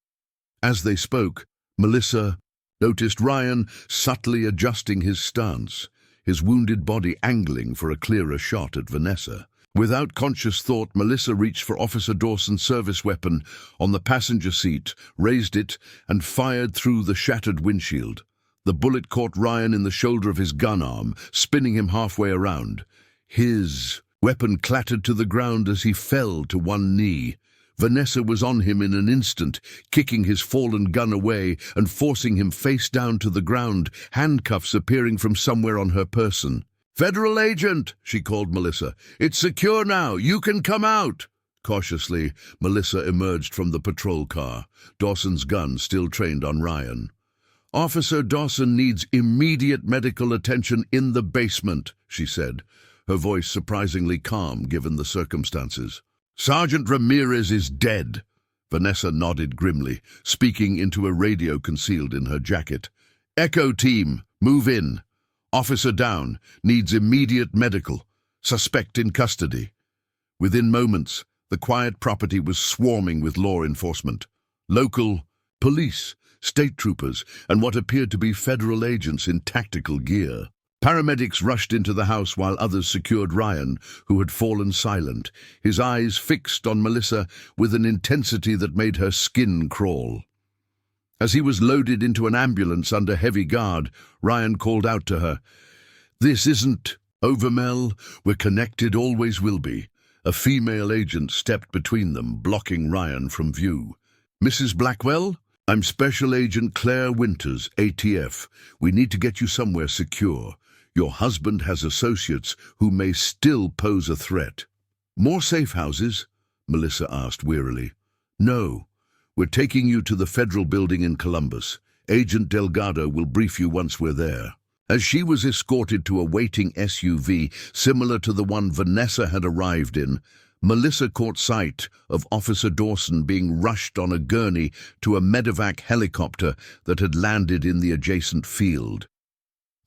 As they spoke, Melissa noticed Ryan subtly adjusting his stance, his wounded body angling for a clearer shot at Vanessa. Without conscious thought, Melissa reached for Officer Dawson's service weapon on the passenger seat, raised it, and fired through the shattered windshield. The bullet caught Ryan in the shoulder of his gun arm, spinning him halfway around. His weapon clattered to the ground as he fell to one knee. Vanessa was on him in an instant, kicking his fallen gun away and forcing him face down to the ground, handcuffs appearing from somewhere on her person. "Federal agent," she called Melissa. "It's secure now. You can come out." Cautiously, Melissa emerged from the patrol car, Dawson's gun still trained on Ryan. "Officer Dawson needs immediate medical attention in the basement," she said, her voice surprisingly calm given the circumstances. "Sergeant Ramirez is dead." Vanessa nodded grimly, speaking into a radio concealed in her jacket. "Echo team, move in. Officer down, needs immediate medical. Suspect in custody." Within moments, the quiet property was swarming with law enforcement. Local police, state troopers, and what appeared to be federal agents in tactical gear. Paramedics rushed into the house while others secured Ryan, who had fallen silent, his eyes fixed on Melissa with an intensity that made her skin crawl. As he was loaded into an ambulance under heavy guard, Ryan called out to her, "This isn't over, Mel. We're connected, always will be." A female agent stepped between them, blocking Ryan from view. "Mrs. Blackwell, I'm Special Agent Claire Winters, ATF. We need to get you somewhere secure. Your husband has associates who may still pose a threat. More safe houses? Melissa asked wearily. No. We're taking you to the federal building in Columbus. Agent Delgado will brief you once we're there. As she was escorted to a waiting SUV similar to the one Vanessa had arrived in, Melissa caught sight of Officer Dawson being rushed on a gurney to a medevac helicopter that had landed in the adjacent field.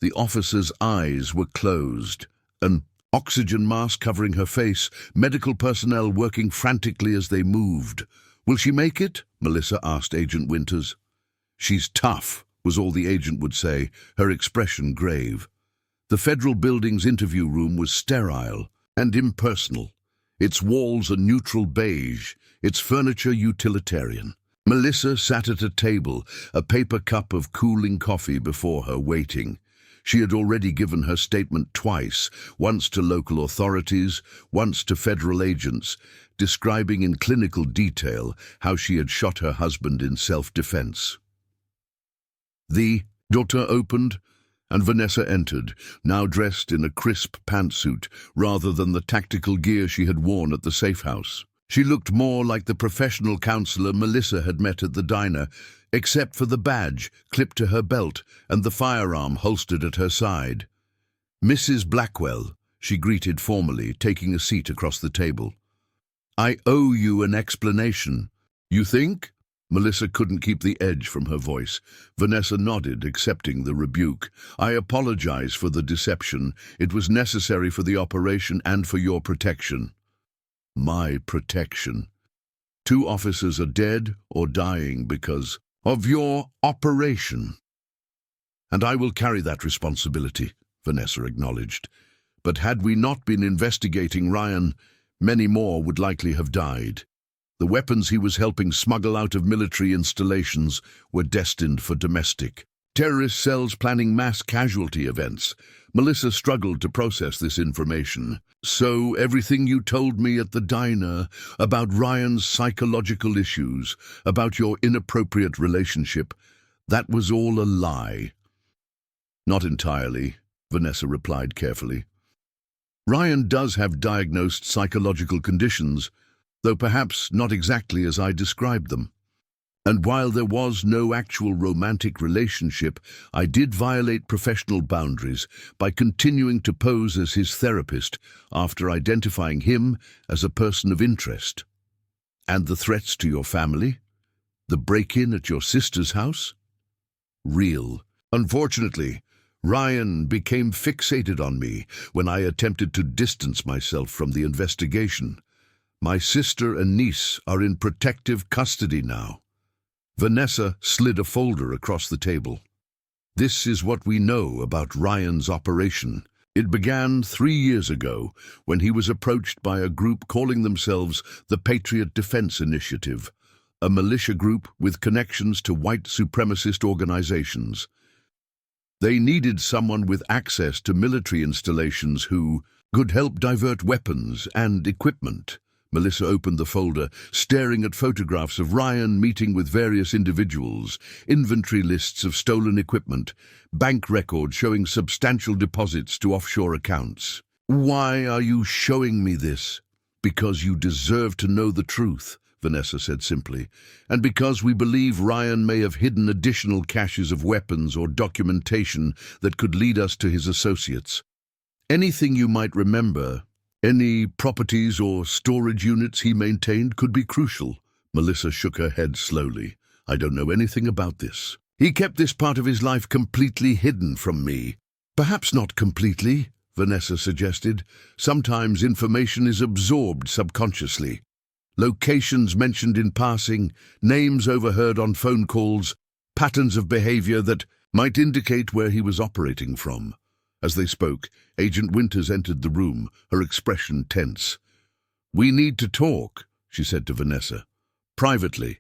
The officer's eyes were closed, an oxygen mask covering her face, medical personnel working frantically as they moved. Will she make it? Melissa asked Agent Winters. She's tough, was all the agent would say, her expression grave. The federal building's interview room was sterile and impersonal. Its walls a neutral beige, its furniture utilitarian. Melissa sat at a table, a paper cup of cooling coffee before her waiting. She had already given her statement twice, once to local authorities, once to federal agents, describing in clinical detail how she had shot her husband in self-defense. The door opened, and Vanessa entered, now dressed in a crisp pantsuit rather than the tactical gear she had worn at the safe house. She looked more like the professional counselor Melissa had met at the diner, except for the badge clipped to her belt and the firearm holstered at her side. Mrs. Blackwell, she greeted formally, taking a seat across the table. I owe you an explanation. You think? Melissa couldn't keep the edge from her voice. Vanessa nodded, accepting the rebuke. I apologize for the deception. It was necessary for the operation and for your protection. My protection. 2 officers are dead or dying because of your operation. And I will carry that responsibility, Vanessa acknowledged. But had we not been investigating Ryan, many more would likely have died. The weapons he was helping smuggle out of military installations were destined for domestic. Terrorist cells planning mass casualty events. Melissa struggled to process this information. So everything you told me at the diner about Ryan's psychological issues, about your inappropriate relationship, that was all a lie. Not entirely, Vanessa replied carefully. Ryan does have diagnosed psychological conditions, though perhaps not exactly as I described them. And while there was no actual romantic relationship, I did violate professional boundaries by continuing to pose as his therapist after identifying him as a person of interest. And the threats to your family? The break-in at your sister's house? Real. Unfortunately, Ryan became fixated on me when I attempted to distance myself from the investigation. My sister and niece are in protective custody now. Vanessa slid a folder across the table. This is what we know about Ryan's operation. It began 3 years ago when he was approached by a group calling themselves the Patriot Defense Initiative, a militia group with connections to white supremacist organizations. They needed someone with access to military installations who could help divert weapons and equipment. Melissa opened the folder, staring at photographs of Ryan meeting with various individuals, inventory lists of stolen equipment, bank records showing substantial deposits to offshore accounts. Why are you showing me this? Because you deserve to know the truth, Vanessa said simply, and because we believe Ryan may have hidden additional caches of weapons or documentation that could lead us to his associates. Anything you might remember, any properties or storage units he maintained could be crucial. Melissa shook her head slowly. I don't know anything about this. He kept this part of his life completely hidden from me. Perhaps not completely, Vanessa suggested. Sometimes information is absorbed subconsciously. Locations mentioned in passing, names overheard on phone calls, patterns of behavior that might indicate where he was operating from. As they spoke, Agent Winters entered the room, her expression tense. We need to talk, she said to Vanessa. Privately.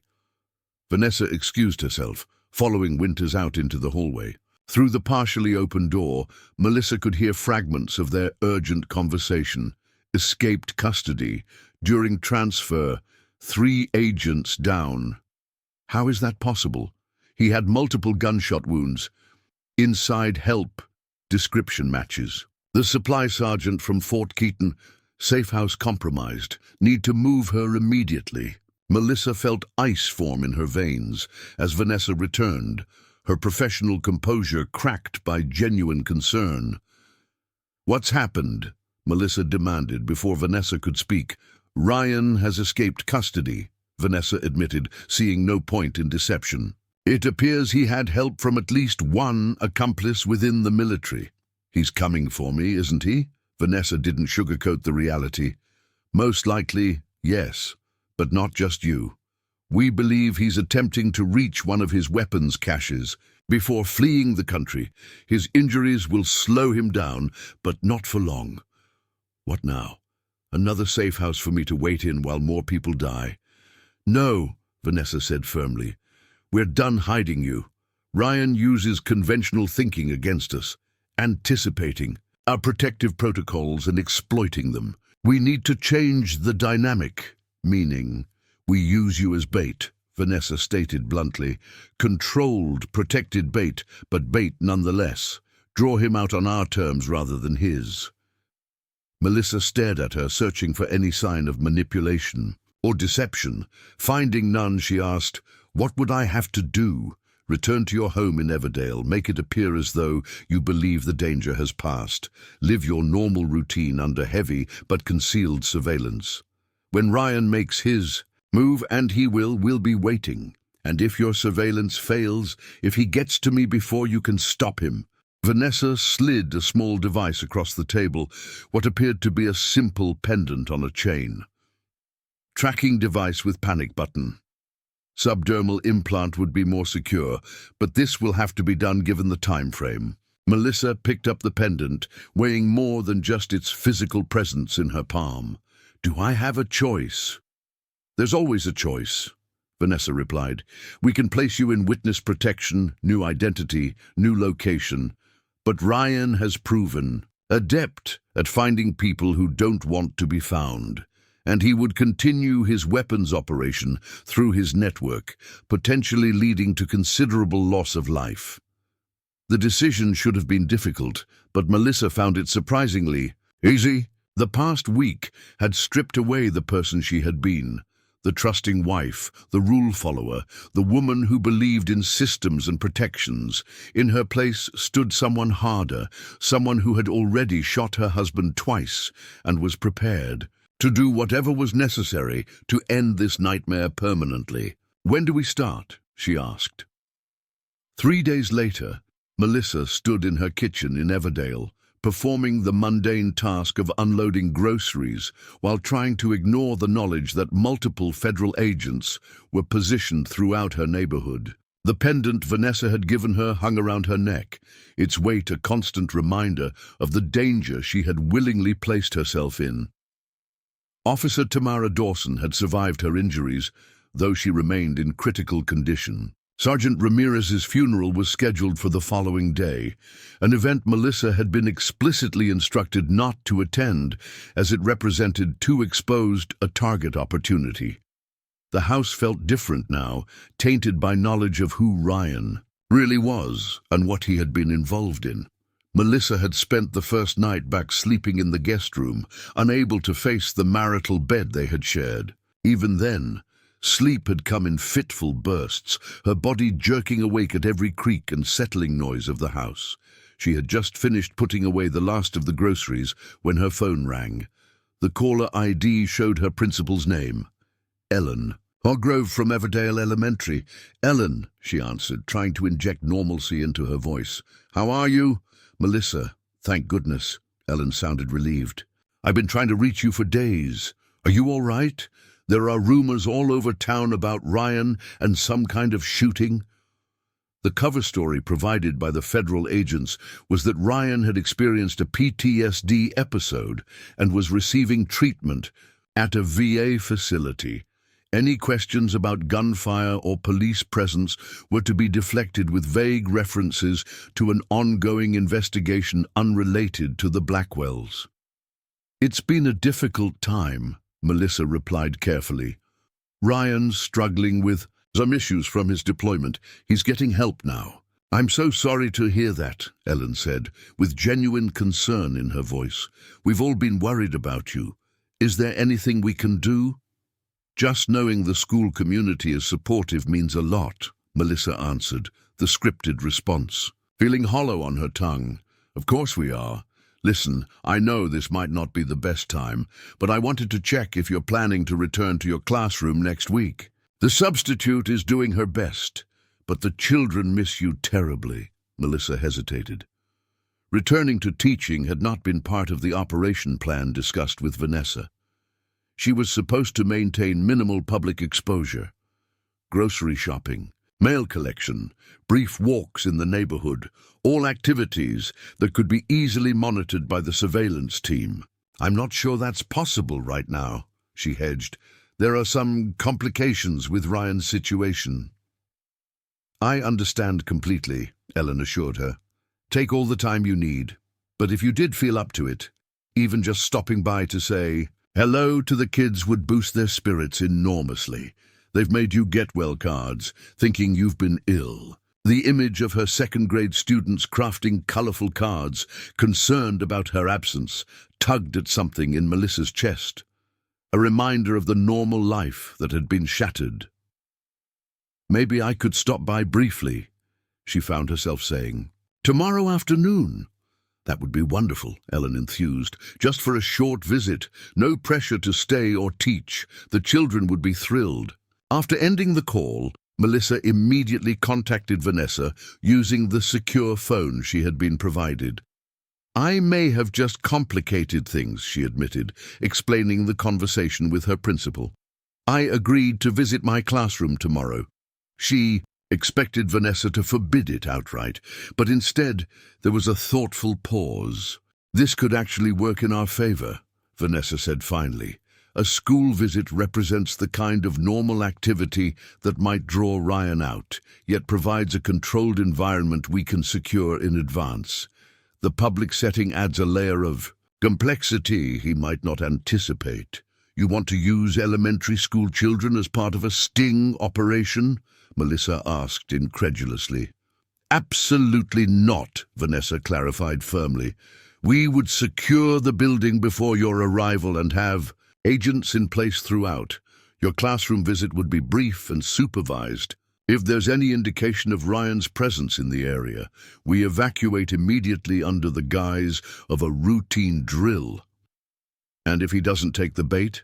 Vanessa excused herself, following Winters out into the hallway. Through the partially open door, Melissa could hear fragments of their urgent conversation. Escaped custody. During transfer, 3 agents down. How is that possible? He had multiple gunshot wounds. Inside help, description matches. The supply sergeant from Fort Keaton, safe house compromised, need to move her immediately. Melissa felt ice form in her veins as Vanessa returned, her professional composure cracked by genuine concern. "What's happened?" Melissa demanded before Vanessa could speak. "Ryan has escaped custody," Vanessa admitted, seeing no point in deception. "It appears he had help from at least one accomplice within the military." "He's coming for me, isn't he?" Vanessa didn't sugarcoat the reality. "Most likely, yes, but not just you. We believe he's attempting to reach one of his weapons caches before fleeing the country. His injuries will slow him down, but not for long." "What now? Another safe house for me to wait in while more people die?" "No," Vanessa said firmly. "We're done hiding you. Ryan uses conventional thinking against us, anticipating our protective protocols and exploiting them. We need to change the dynamic, meaning we use you as bait," Vanessa stated bluntly. "Controlled, protected bait, but bait nonetheless. Draw him out on our terms rather than his." Melissa stared at her, searching for any sign of manipulation or deception. Finding none, she asked, "What would I have to do?" "Return to your home in Everdale. Make it appear as though you believe the danger has passed. Live your normal routine under heavy but concealed surveillance. When Ryan makes his move, and he will, we'll be waiting. And if your surveillance fails, if he gets to me before you can stop him." Vanessa slid a small device across the table, what appeared to be a simple pendant on a chain. "Tracking device with panic button. Subdermal implant would be more secure, but this will have to be done given the time frame." Melissa picked up the pendant, weighing more than just its physical presence in her palm. "Do I have a choice?" "There's always a choice," Vanessa replied. "We can place you in witness protection, new identity, new location. But Ryan has proven adept at finding people who don't want to be found. And he would continue his weapons operation through his network, potentially leading to considerable loss of life." The decision should have been difficult, but Melissa found it surprisingly easy. The past week had stripped away the person she had been, the trusting wife, the rule follower, the woman who believed in systems and protections. In her place stood someone harder, someone who had already shot her husband twice and was prepared to do whatever was necessary to end this nightmare permanently. "When do we start?" she asked. 3 days later, Melissa stood in her kitchen in Everdale, performing the mundane task of unloading groceries while trying to ignore the knowledge that multiple federal agents were positioned throughout her neighborhood. The pendant Vanessa had given her hung around her neck, its weight a constant reminder of the danger she had willingly placed herself in. Officer Tamara Dawson had survived her injuries, though she remained in critical condition. Sergeant Ramirez's funeral was scheduled for the following day, an event Melissa had been explicitly instructed not to attend, as it represented too exposed a target opportunity. The house felt different now, tainted by knowledge of who Ryan really was and what he had been involved in. Melissa had spent the first night back sleeping in the guest room, unable to face the marital bed they had shared. Even then, sleep had come in fitful bursts, her body jerking awake at every creak and settling noise of the house. She had just finished putting away the last of the groceries when her phone rang. The caller ID showed her principal's name, Ellen. "Hargrove from Everdale Elementary." "Ellen," she answered, trying to inject normalcy into her voice. "How are you?" "Melissa, thank goodness." Ellen sounded relieved. "I've been trying to reach you for days. Are you all right? There are rumors all over town about Ryan and some kind of shooting." The cover story provided by the federal agents was that Ryan had experienced a PTSD episode and was receiving treatment at a VA facility. Any questions about gunfire or police presence were to be deflected with vague references to an ongoing investigation unrelated to the Blackwells. "It's been a difficult time," Melissa replied carefully. "Ryan's struggling with Some issues from his deployment. He's getting help now. I'm so sorry to hear that, Ellen said, with genuine concern in her voice. We've all been worried about you. Is there anything we can do? Just knowing the school community is supportive means a lot, Melissa answered, the scripted response, feeling hollow on her tongue. Of course we are. Listen, I know this might not be the best time, but I wanted to check if you're planning to return to your classroom next week. The substitute is doing her best, but the children miss you terribly, Melissa hesitated. Returning to teaching had not been part of the operation plan discussed with Vanessa. She was supposed to maintain minimal public exposure. Grocery shopping, mail collection, brief walks in the neighborhood, all activities that could be easily monitored by the surveillance team. I'm not sure that's possible right now, she hedged. There are some complications with Ryan's situation. I understand completely, Ellen assured her. Take all the time you need. But if you did feel up to it, even just stopping by to say hello to the kids would boost their spirits enormously. They've made you get-well cards, thinking you've been ill. The image of her second-grade students crafting colorful cards, concerned about her absence, tugged at something in Melissa's chest. A reminder of the normal life that had been shattered. Maybe I could stop by briefly, she found herself saying. Tomorrow afternoon. That would be wonderful, Ellen enthused. Just for a short visit, no pressure to stay or teach. The children would be thrilled. After ending the call, Melissa immediately contacted Vanessa using the secure phone she had been provided. I may have just complicated things, she admitted, explaining the conversation with her principal. I agreed to visit my classroom tomorrow. She expected Vanessa to forbid it outright, but instead there was a thoughtful pause. This could actually work in our favor, Vanessa said finally. A school visit represents the kind of normal activity that might draw Ryan out, yet provides a controlled environment we can secure in advance. The public setting adds a layer of complexity he might not anticipate. You want to use elementary school children as part of a sting operation? Melissa asked incredulously. Absolutely not, Vanessa clarified firmly. We would secure the building before your arrival and have agents in place throughout. Your classroom visit would be brief and supervised. If there's any indication of Ryan's presence in the area, we evacuate immediately under the guise of a routine drill. And if he doesn't take the bait,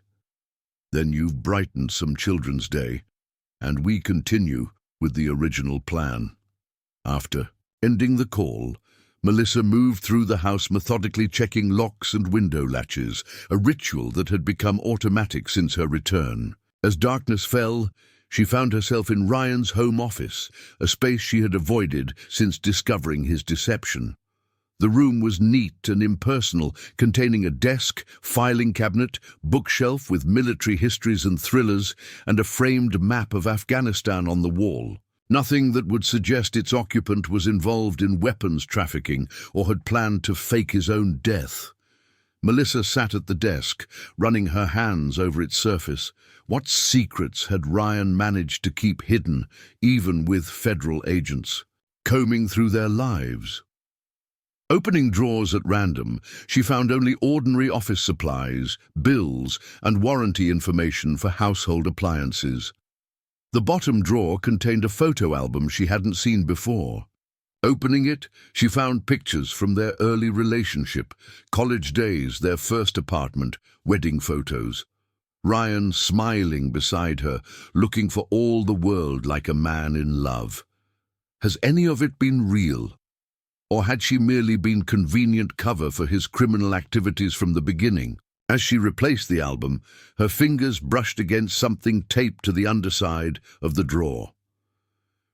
then you've brightened some children's day, and we continue with the original plan. After ending the call, Melissa moved through the house methodically checking locks and window latches, a ritual that had become automatic since her return. As darkness fell, she found herself in Ryan's home office, a space she had avoided since discovering his deception. The room was neat and impersonal, containing a desk, filing cabinet, bookshelf with military histories and thrillers, and a framed map of Afghanistan on the wall. Nothing that would suggest its occupant was involved in weapons trafficking or had planned to fake his own death. Melissa sat at the desk, running her hands over its surface. What secrets had Ryan managed to keep hidden, even with federal agents, combing through their lives? Opening drawers at random, she found only ordinary office supplies, bills, and warranty information for household appliances. The bottom drawer contained a photo album she hadn't seen before. Opening it, she found pictures from their early relationship, college days, their first apartment, wedding photos. Ryan smiling beside her, looking for all the world like a man in love. Has any of it been real? Or had she merely been convenient cover for his criminal activities from the beginning? As she replaced the album, her fingers brushed against something taped to the underside of the drawer.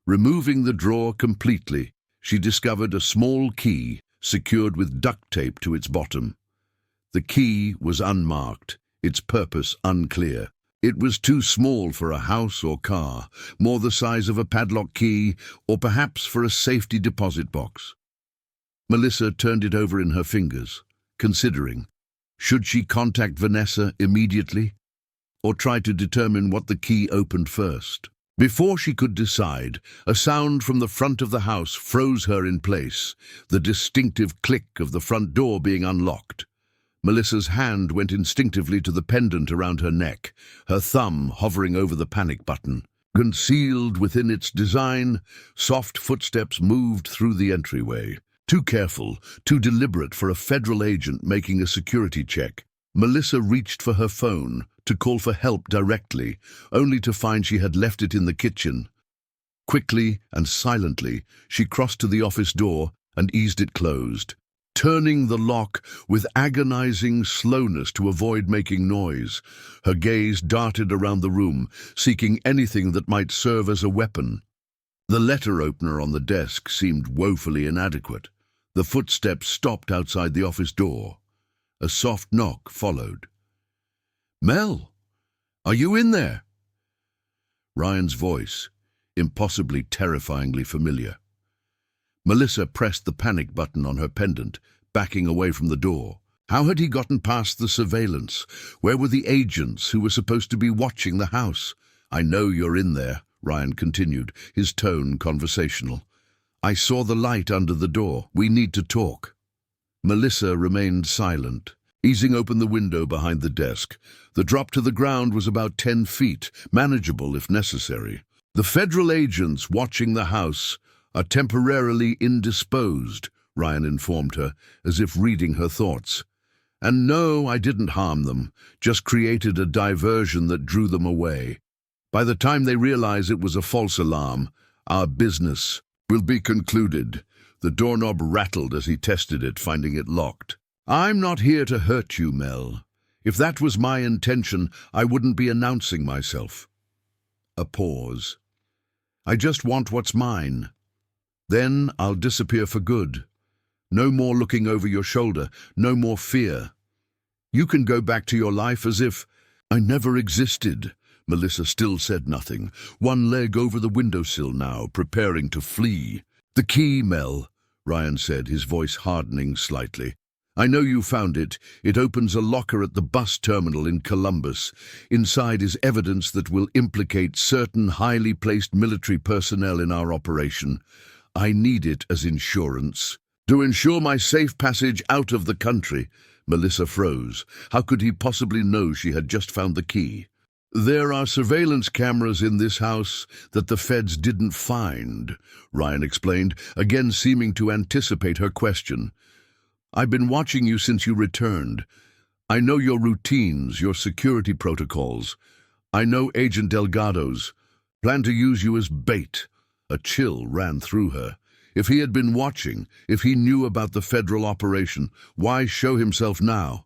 Removing the drawer completely, she discovered a small key secured with duct tape to its bottom. The key was unmarked, its purpose unclear. It was too small for a house or car, more the size of a padlock key, or perhaps for a safety deposit box. Melissa turned it over in her fingers, considering. Should she contact Vanessa immediately, or try to determine what the key opened first? Before she could decide, a sound from the front of the house froze her in place, the distinctive click of the front door being unlocked. Melissa's hand went instinctively to the pendant around her neck, her thumb hovering over the panic button. Concealed within its design, soft footsteps moved through the entryway. Too careful, too deliberate for a federal agent making a security check. Melissa reached for her phone to call for help directly, only to find she had left it in the kitchen. Quickly and silently, she crossed to the office door and eased it closed, turning the lock with agonizing slowness to avoid making noise. Her gaze darted around the room, seeking anything that might serve as a weapon. The letter opener on the desk seemed woefully inadequate. The footsteps stopped outside the office door. A soft knock followed. "Mel, are you in there?" Ryan's voice, impossibly terrifyingly familiar. Melissa pressed the panic button on her pendant, backing away from the door. How had he gotten past the surveillance? Where were the agents who were supposed to be watching the house? "I know you're in there," Ryan continued, his tone conversational. "I saw the light under the door. We need to talk." Melissa remained silent, easing open the window behind the desk. The drop to the ground was about 10 feet, manageable if necessary. "The federal agents watching the house are temporarily indisposed," Ryan informed her, as if reading her thoughts. "And no, I didn't harm them, just created a diversion that drew them away. By the time they realize it was a false alarm, our business will be concluded." The doorknob rattled as he tested it, finding it locked. "I'm not here to hurt you, Mel. If that was my intention, I wouldn't be announcing myself." A pause. "I just want what's mine. Then I'll disappear for good. No more looking over your shoulder, no more fear. You can go back to your life as if I never existed." Melissa still said nothing, one leg over the windowsill now, preparing to flee. "The key, Mel," Ryan said, his voice hardening slightly. "I know you found it. It opens a locker at the bus terminal in Columbus. Inside is evidence that will implicate certain highly placed military personnel in our operation. I need it as insurance. To ensure my safe passage out of the country." Melissa froze. How could he possibly know she had just found the key? "There are surveillance cameras in this house that the feds didn't find," Ryan explained, again seeming to anticipate her question. "I've been watching you since you returned. I know your routines, your security protocols. I know Agent Delgado's. Plan to use you as bait." A chill ran through her. If he had been watching, if he knew about the federal operation, why show himself now?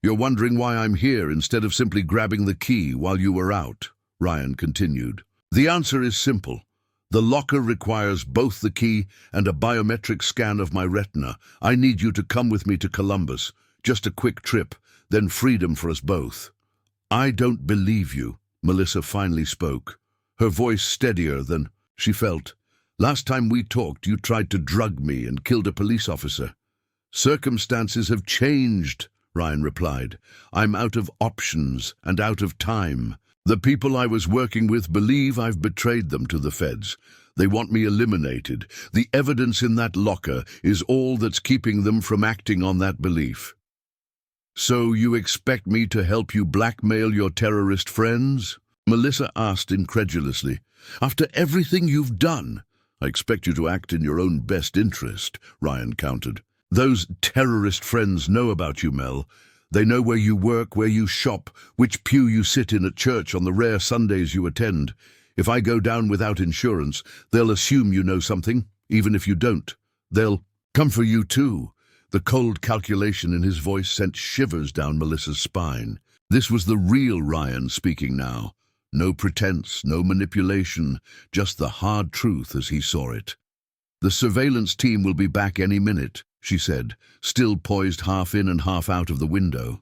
"You're wondering why I'm here instead of simply grabbing the key while you were out," Ryan continued. "The answer is simple. The locker requires both the key and a biometric scan of my retina. I need you to come with me to Columbus. Just a quick trip, then freedom for us both." "I don't believe you," Melissa finally spoke, her voice steadier than she felt. "Last time we talked, you tried to drug me and killed a police officer." "Circumstances have changed," Ryan replied. "I'm out of options and out of time. The people I was working with believe I've betrayed them to the feds. They want me eliminated. The evidence in that locker is all that's keeping them from acting on that belief." "So you expect me to help you blackmail your terrorist friends?" Melissa asked incredulously. "After everything you've done?" "I expect you to act in your own best interest," Ryan countered. "Those terrorist friends know about you, Mel. They know where you work, where you shop, which pew you sit in at church on the rare Sundays you attend. If I go down without insurance, they'll assume you know something, even if you don't. They'll come for you too." The cold calculation in his voice sent shivers down Melissa's spine. This was the real Ryan speaking now. No pretense, no manipulation, just the hard truth as he saw it. "The surveillance team will be back any minute," she said, still poised half in and half out of the window.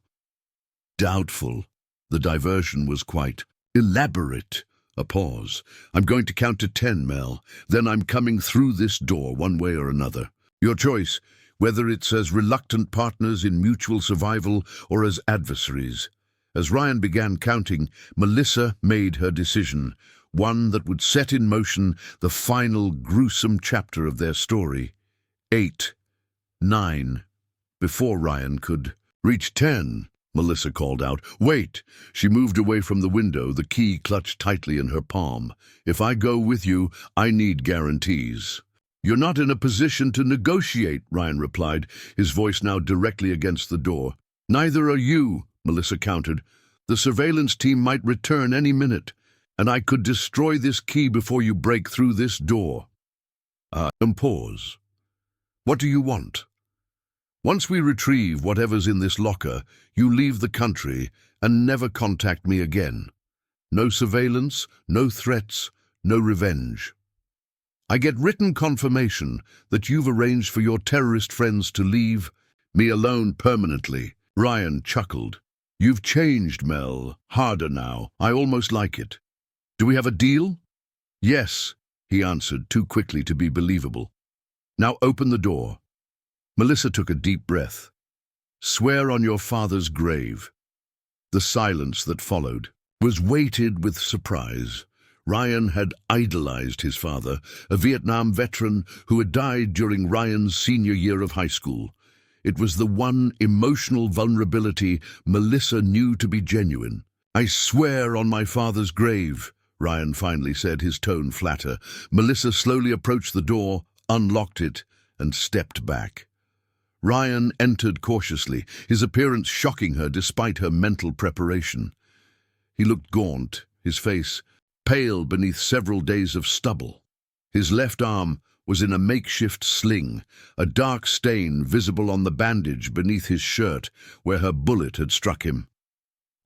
Doubtful. The diversion was quite elaborate. A pause. "I'm going to count to 10, Mel. Then I'm coming through this door one way or another. Your choice, whether it's as reluctant partners in mutual survival or as adversaries." As Ryan began counting, Melissa made her decision. one that would set in motion the final gruesome chapter of their story. 8, 9. Before Ryan could reach 10, Melissa called out, "Wait!" She moved away from the window, the key clutched tightly in her palm. "If I go with you, I need guarantees." "You're not in a position to negotiate," Ryan replied, his voice now directly against the door. "Neither are you," Melissa countered. "The surveillance team might return any minute, and I could destroy this key before you break through this door." Pause. "What do you want?" "Once we retrieve whatever's in this locker, you leave the country and never contact me again. No surveillance, no threats, no revenge. I get written confirmation that you've arranged for your terrorist friends to leave me alone permanently." Ryan chuckled. "You've changed, Mel. Harder now. I almost like it. Do we have a deal?" "Yes," he answered, too quickly to be believable. "Now open the door." Melissa took a deep breath. "Swear on your father's grave." The silence that followed was weighted with surprise. Ryan had idolized his father, a Vietnam veteran who had died during Ryan's senior year of high school. It was the one emotional vulnerability Melissa knew to be genuine. "I swear on my father's grave," Ryan finally said, his tone flatter. Melissa slowly approached the door, unlocked it, and stepped back. Ryan entered cautiously, his appearance shocking her despite her mental preparation. He looked gaunt, his face pale beneath several days of stubble. His left arm was in a makeshift sling, a dark stain visible on the bandage beneath his shirt where her bullet had struck him.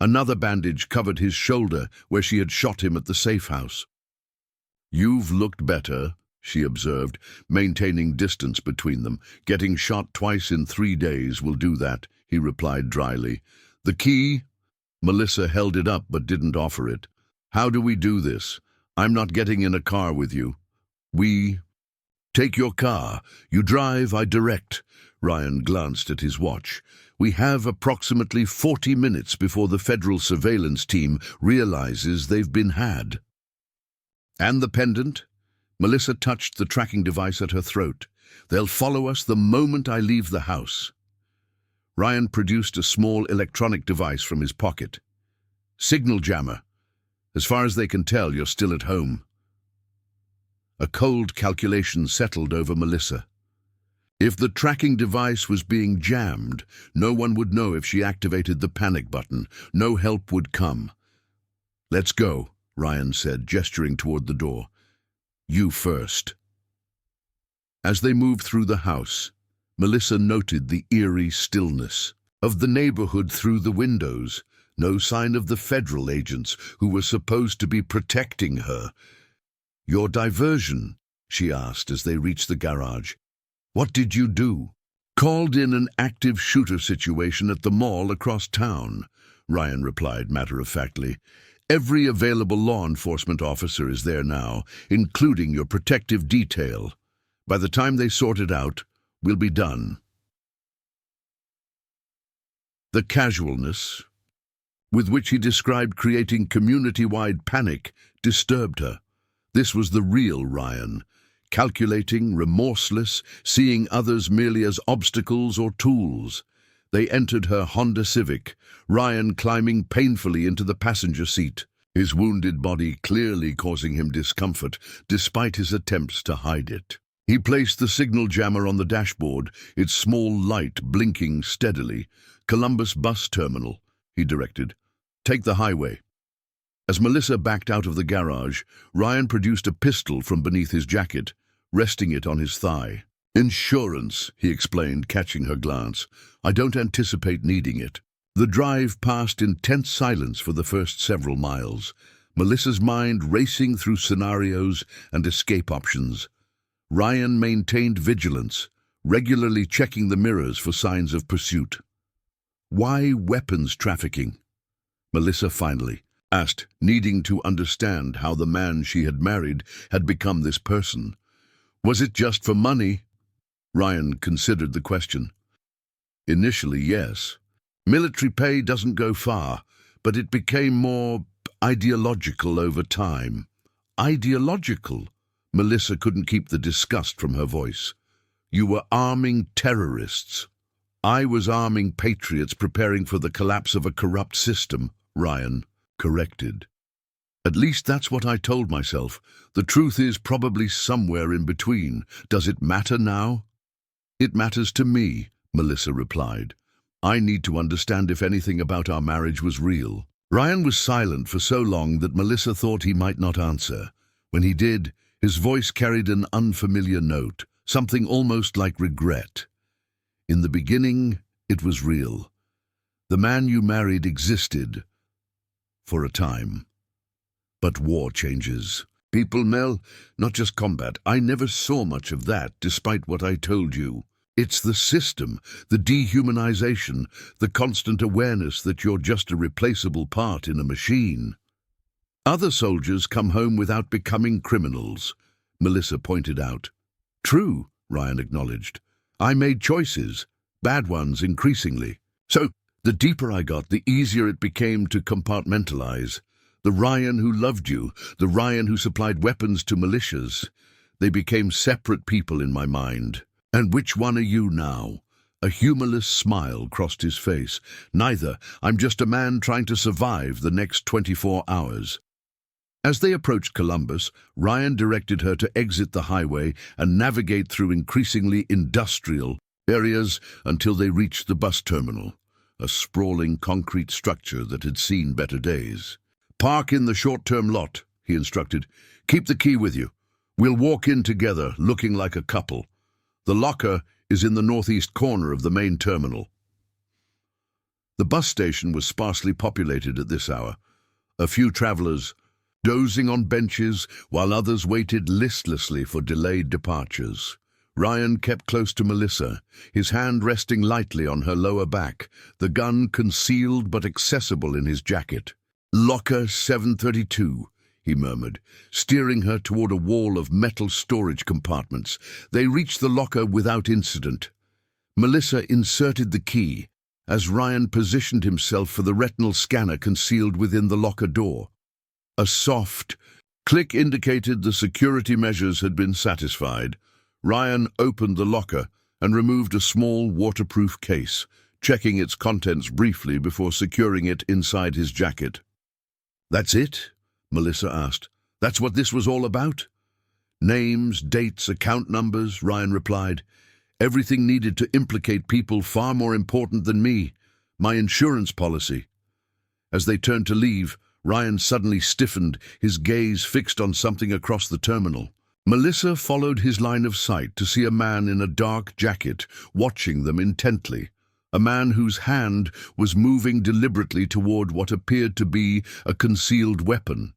Another bandage covered his shoulder where she had shot him at the safe house. "You've looked better," she observed, maintaining distance between them. "Getting shot twice in 3 days will do that," he replied dryly. "The key?" Melissa held it up but didn't offer it. "How do we do this? I'm not getting in a car with you." "We take your car. You drive, I direct." Ryan glanced at his watch. "We have approximately 40 minutes before the federal surveillance team realizes they've been had." "And the pendant?" Melissa touched the tracking device at her throat. "They'll follow us the moment I leave the house." Ryan produced a small electronic device from his pocket. "Signal jammer. As far as they can tell, you're still at home." A cold calculation settled over Melissa. If the tracking device was being jammed, no one would know if she activated the panic button. No help would come. "Let's go," Ryan said, gesturing toward the door. "You first." As they moved through the house, Melissa noted the eerie stillness of the neighborhood through the windows. No sign of the federal agents who were supposed to be protecting her. "Your diversion?" she asked as they reached the garage. "What did you do?" "Called in an active shooter situation at the mall across town," Ryan replied matter-of-factly. "Every available law enforcement officer is there now, including your protective detail. By the time they sort it out, we'll be done." The casualness with which he described creating community-wide panic disturbed her. This was the real Ryan, calculating, remorseless, seeing others merely as obstacles or tools. They entered her Honda Civic, Ryan climbing painfully into the passenger seat, his wounded body clearly causing him discomfort, despite his attempts to hide it. He placed the signal jammer on the dashboard, its small light blinking steadily. "Columbus Bus Terminal," he directed. "Take the highway." As Melissa backed out of the garage, Ryan produced a pistol from beneath his jacket, resting it on his thigh. "Insurance," he explained, catching her glance. "I don't anticipate needing it." The drive passed in tense silence for the first several miles, Melissa's mind racing through scenarios and escape options. Ryan maintained vigilance, regularly checking the mirrors for signs of pursuit. "Why weapons trafficking?" Melissa finally asked, needing to understand how the man she had married had become this person. "Was it just for money?" Ryan considered the question. "Initially, yes. Military pay doesn't go far, but it became more ideological over time. ideological. Melissa couldn't keep the disgust from her voice. You were arming terrorists. I was arming patriots preparing for the collapse of a corrupt system, Ryan corrected. At least that's what I told myself. The truth is probably somewhere in between. Does it matter now? It matters to me, Melissa replied. I need to understand if anything about our marriage was real. Ryan was silent for so long that Melissa thought he might not answer. When he did, his voice carried an unfamiliar note, something almost like regret. In the beginning, it was real. The man you married existed for a time. But war changes. People, Mel, not just combat. I never saw much of that, despite what I told you. It's the system, the dehumanization, the constant awareness that you're just a replaceable part in a machine. Other soldiers come home without becoming criminals, Melissa pointed out. True, Ryan acknowledged. I made choices, bad ones increasingly. So, the deeper I got, the easier it became to compartmentalize. The Ryan who loved you, the Ryan who supplied weapons to militias, they became separate people in my mind. And which one are you now? A humorless smile crossed his face. Neither. I'm just a man trying to survive the next 24 hours. As they approached Columbus, Ryan directed her to exit the highway and navigate through increasingly industrial areas until they reached the bus terminal, a sprawling concrete structure that had seen better days. Park in the short-term lot, he instructed. Keep the key with you. We'll walk in together, looking like a couple. The locker is in the northeast corner of the main terminal. The bus station was sparsely populated at this hour. A few travelers dozing on benches while others waited listlessly for delayed departures. Ryan kept close to Melissa, his hand resting lightly on her lower back, the gun concealed but accessible in his jacket. Locker 732, he murmured, steering her toward a wall of metal storage compartments. They reached the locker without incident. Melissa inserted the key as Ryan positioned himself for the retinal scanner concealed within the locker door. A soft click indicated the security measures had been satisfied. Ryan opened the locker and removed a small waterproof case, checking its contents briefly before securing it inside his jacket. That's it? Melissa asked. That's what this was all about? Names, dates, account numbers, Ryan replied. Everything needed to implicate people far more important than me. My insurance policy. As they turned to leave, Ryan suddenly stiffened, his gaze fixed on something across the terminal. Melissa followed his line of sight to see a man in a dark jacket watching them intently. A man whose hand was moving deliberately toward what appeared to be a concealed weapon.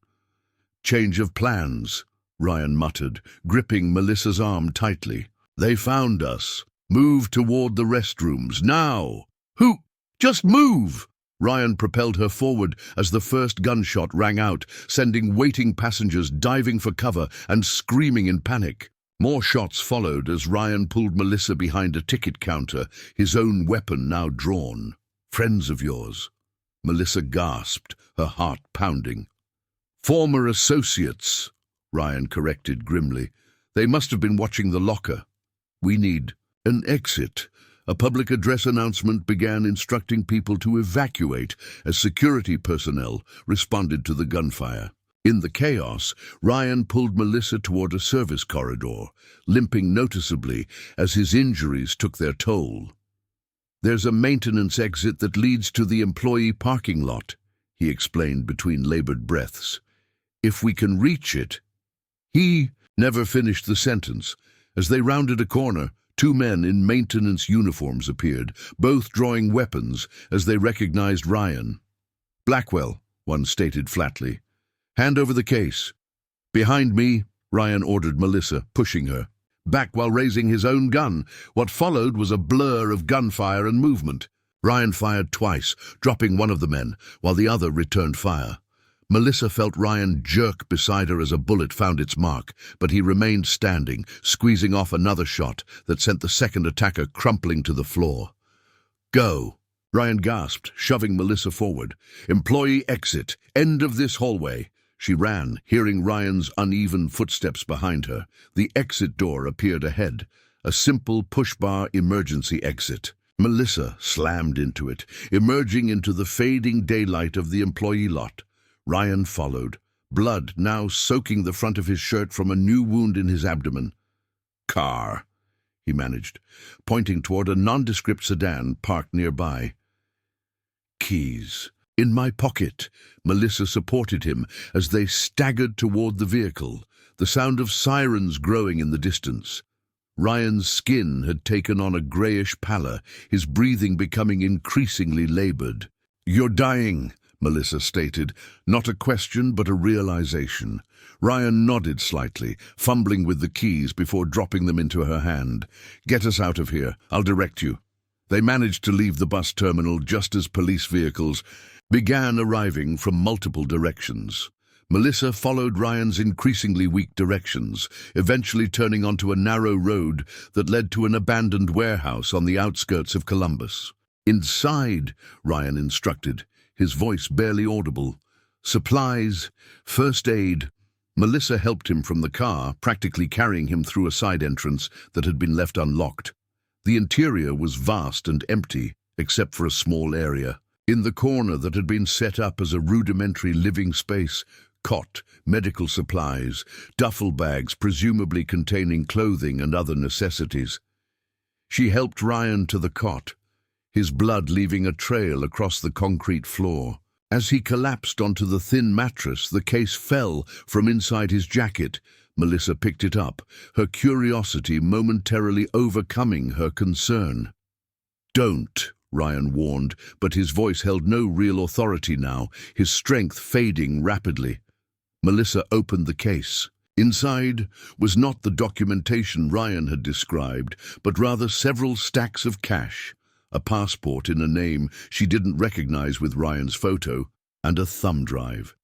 Change of plans, Ryan muttered, gripping Melissa's arm tightly. They found us. Move toward the restrooms, now! Who? Just move! Ryan propelled her forward as the first gunshot rang out, sending waiting passengers diving for cover and screaming in panic. More shots followed as Ryan pulled Melissa behind a ticket counter, his own weapon now drawn. Friends of yours? Melissa gasped, her heart pounding. Former associates, Ryan corrected grimly. They must have been watching the locker. We need an exit. A public address announcement began instructing people to evacuate as security personnel responded to the gunfire. In the chaos, Ryan pulled Melissa toward a service corridor, limping noticeably as his injuries took their toll. There's a maintenance exit that leads to the employee parking lot, he explained between labored breaths. If we can reach it. He never finished the sentence. As they rounded a corner, two men in maintenance uniforms appeared, both drawing weapons as they recognized Ryan. Blackwell, one stated flatly. Hand over the case. Behind me, Ryan ordered Melissa, pushing her. Back while raising his own gun. What followed was a blur of gunfire and movement. Ryan fired twice, dropping one of the men, while the other returned fire. Melissa felt Ryan jerk beside her as a bullet found its mark, but he remained standing, squeezing off another shot that sent the second attacker crumpling to the floor. Go, Ryan gasped, shoving Melissa forward. Employee exit, end of this hallway. She ran, hearing Ryan's uneven footsteps behind her. The exit door appeared ahead, a simple push-bar emergency exit. Melissa slammed into it, emerging into the fading daylight of the employee lot. Ryan followed, blood now soaking the front of his shirt from a new wound in his abdomen. "Car," he managed, pointing toward a nondescript sedan parked nearby. "Keys. In my pocket." Melissa supported him as they staggered toward the vehicle, the sound of sirens growing in the distance. Ryan's skin had taken on a grayish pallor, his breathing becoming increasingly labored. "You're dying," Melissa stated, not a question but a realization. Ryan nodded slightly, fumbling with the keys before dropping them into her hand. "Get us out of here. I'll direct you." They managed to leave the bus terminal just as police vehicles began arriving from multiple directions. Melissa followed Ryan's increasingly weak directions, eventually turning onto a narrow road that led to an abandoned warehouse on the outskirts of Columbus. "Inside," Ryan instructed, his voice barely audible. "Supplies, first aid." Melissa helped him from the car, practically carrying him through a side entrance that had been left unlocked. The interior was vast and empty, except for a small area. In the corner that had been set up as a rudimentary living space, cot, medical supplies, duffel bags presumably containing clothing and other necessities. She helped Ryan to the cot, his blood leaving a trail across the concrete floor. As he collapsed onto the thin mattress, the case fell from inside his jacket. Melissa picked it up, her curiosity momentarily overcoming her concern. "Don't," Ryan warned, but his voice held no real authority now, his strength fading rapidly. Melissa opened the case. Inside was not the documentation Ryan had described, but rather several stacks of cash, a passport in a name she didn't recognize with Ryan's photo, and a thumb drive.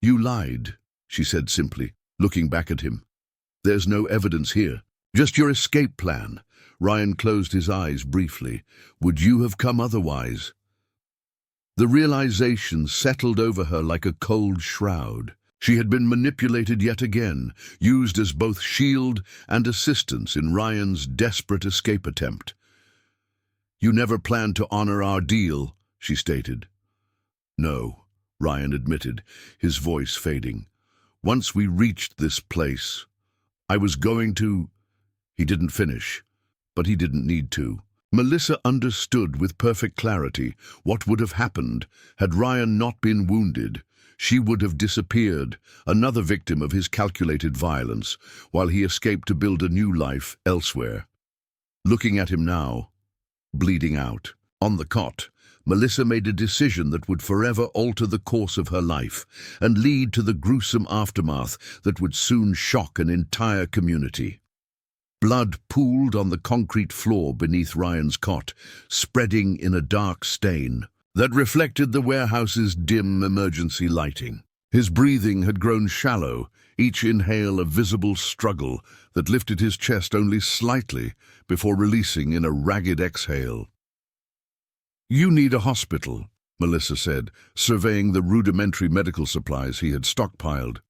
"You lied," she said simply, looking back at him. "There's no evidence here. Just your escape plan." Ryan closed his eyes briefly. "Would you have come otherwise?" The realization settled over her like a cold shroud. She had been manipulated yet again, used as both shield and assistance in Ryan's desperate escape attempt. "You never planned to honor our deal," she stated. "No," Ryan admitted, his voice fading. "Once we reached this place, I was going to—" He didn't finish, but he didn't need to. Melissa understood with perfect clarity what would have happened had Ryan not been wounded. She would have disappeared, another victim of his calculated violence, while he escaped to build a new life elsewhere. Looking at him now, bleeding out, on the cot, Melissa made a decision that would forever alter the course of her life and lead to the gruesome aftermath that would soon shock an entire community. Blood pooled on the concrete floor beneath Ryan's cot, spreading in a dark stain that reflected the warehouse's dim emergency lighting. His breathing had grown shallow, each inhale a visible struggle that lifted his chest only slightly before releasing in a ragged exhale. "You need a hospital," Melissa said, surveying the rudimentary medical supplies he had stockpiled.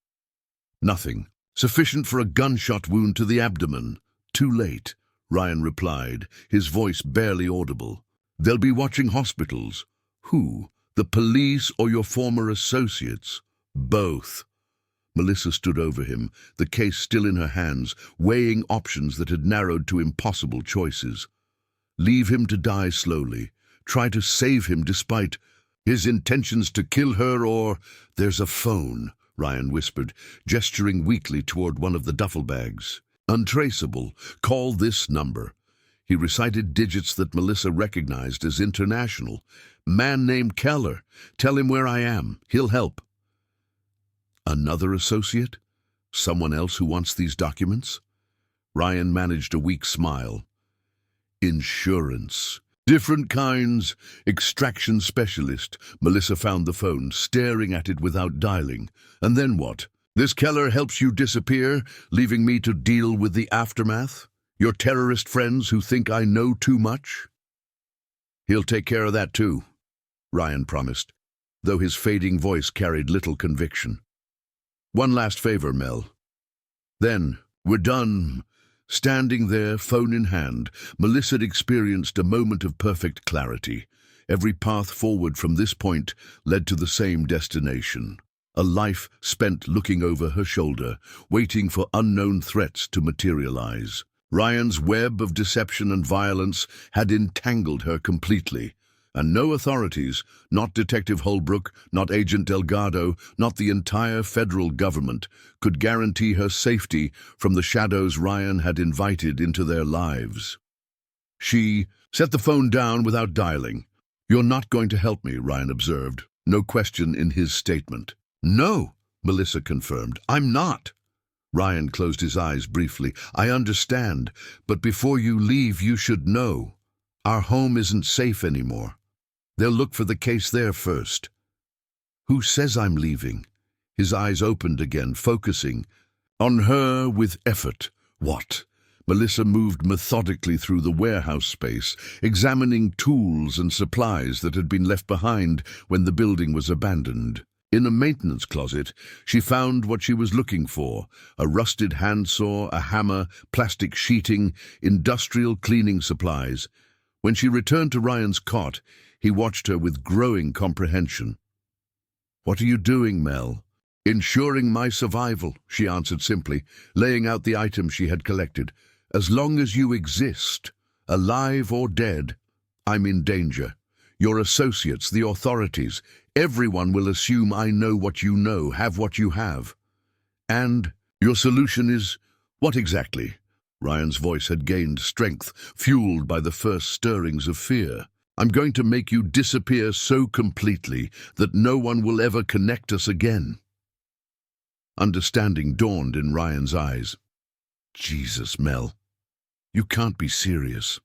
"Nothing. Sufficient for a gunshot wound to the abdomen." "Too late," Ryan replied, his voice barely audible. "They'll be watching hospitals." "Who? The police or your former associates?" "Both." Melissa stood over him, the case still in her hands, weighing options that had narrowed to impossible choices. Leave him to die slowly. Try to save him despite his intentions to kill her, or— "There's a phone," Ryan whispered, gesturing weakly toward one of the duffel bags. "Untraceable. Call this number." He recited digits that Melissa recognized as international. "Man named Keller. Tell him where I am. He'll help." Another associate? Someone else who wants these documents? Ryan managed a weak smile. "Insurance. Different kinds. Extraction specialist." Melissa found the phone, staring at it without dialing. "And then what? This Keller helps you disappear, leaving me to deal with the aftermath? Your terrorist friends who think I know too much?" "He'll take care of that too," Ryan promised, though his fading voice carried little conviction. One last favor, Mel. Then, we're done. Standing there, phone in hand, Melissa had experienced a moment of perfect clarity. Every path forward from this point led to the same destination. A life spent looking over her shoulder, waiting for unknown threats to materialize. Ryan's web of deception and violence had entangled her completely, and no authorities, not Detective Holbrook, not Agent Delgado, not the entire federal government, could guarantee her safety from the shadows Ryan had invited into their lives. She set the phone down without dialing. "You're not going to help me," Ryan observed, no question in his statement. "No," Melissa confirmed, "I'm not." Ryan closed his eyes briefly. "I understand, but before you leave, you should know. Our home isn't safe anymore. They'll look for the case there first." "Who says I'm leaving?" His eyes opened again, focusing on her with effort. "What?" Melissa moved methodically through the warehouse space, examining tools and supplies that had been left behind when the building was abandoned. In a maintenance closet, she found what she was looking for: a rusted handsaw, a hammer, plastic sheeting, industrial cleaning supplies. When she returned to Ryan's cot, he watched her with growing comprehension. "What are you doing, Mel?" "Ensuring my survival," she answered simply, laying out the items she had collected. "As long as you exist, alive or dead, I'm in danger. Your associates, the authorities, everyone will assume I know what you know, have what you have. And your solution is what exactly?" Ryan's voice had gained strength, fueled by the first stirrings of fear. "I'm going to make you disappear so completely that no one will ever connect us again." Understanding dawned in Ryan's eyes. "Jesus, Mel, you can't be serious."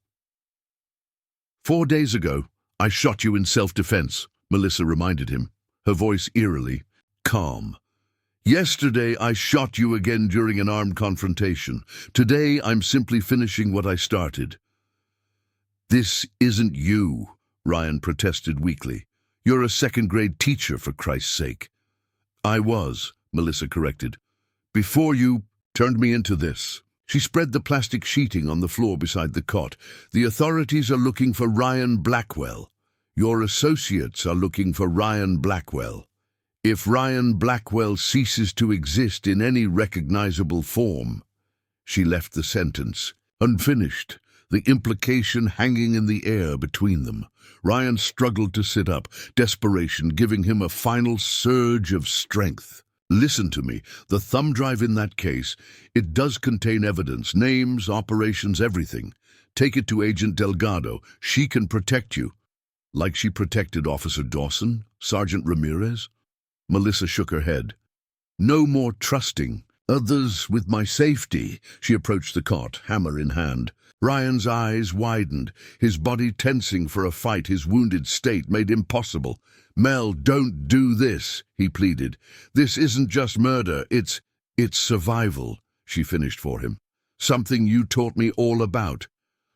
"4 days ago, I shot you in self-defense," Melissa reminded him, her voice eerily calm. "Yesterday, I shot you again during an armed confrontation. Today, I'm simply finishing what I started." "This isn't you," Ryan protested weakly. "You're a second-grade teacher, for Christ's sake." "I was," Melissa corrected, "before you turned me into this." She spread the plastic sheeting on the floor beside the cot. "The authorities are looking for Ryan Blackwell. Your associates are looking for Ryan Blackwell. If Ryan Blackwell ceases to exist in any recognizable form—" She left the sentence unfinished, the implication hanging in the air between them. Ryan struggled to sit up, desperation giving him a final surge of strength. "Listen to me. The thumb drive in that case, it does contain evidence, names, operations, everything. Take it to Agent Delgado. She can protect you." "Like she protected Officer Dawson? Sergeant Ramirez?" Melissa shook her head. "No more trusting others with my safety." She approached the cot, hammer in hand. Ryan's eyes widened, his body tensing for a fight his wounded state made impossible. "Mel, don't do this," he pleaded. "This isn't just murder, it's survival," she finished for him. "Something you taught me all about."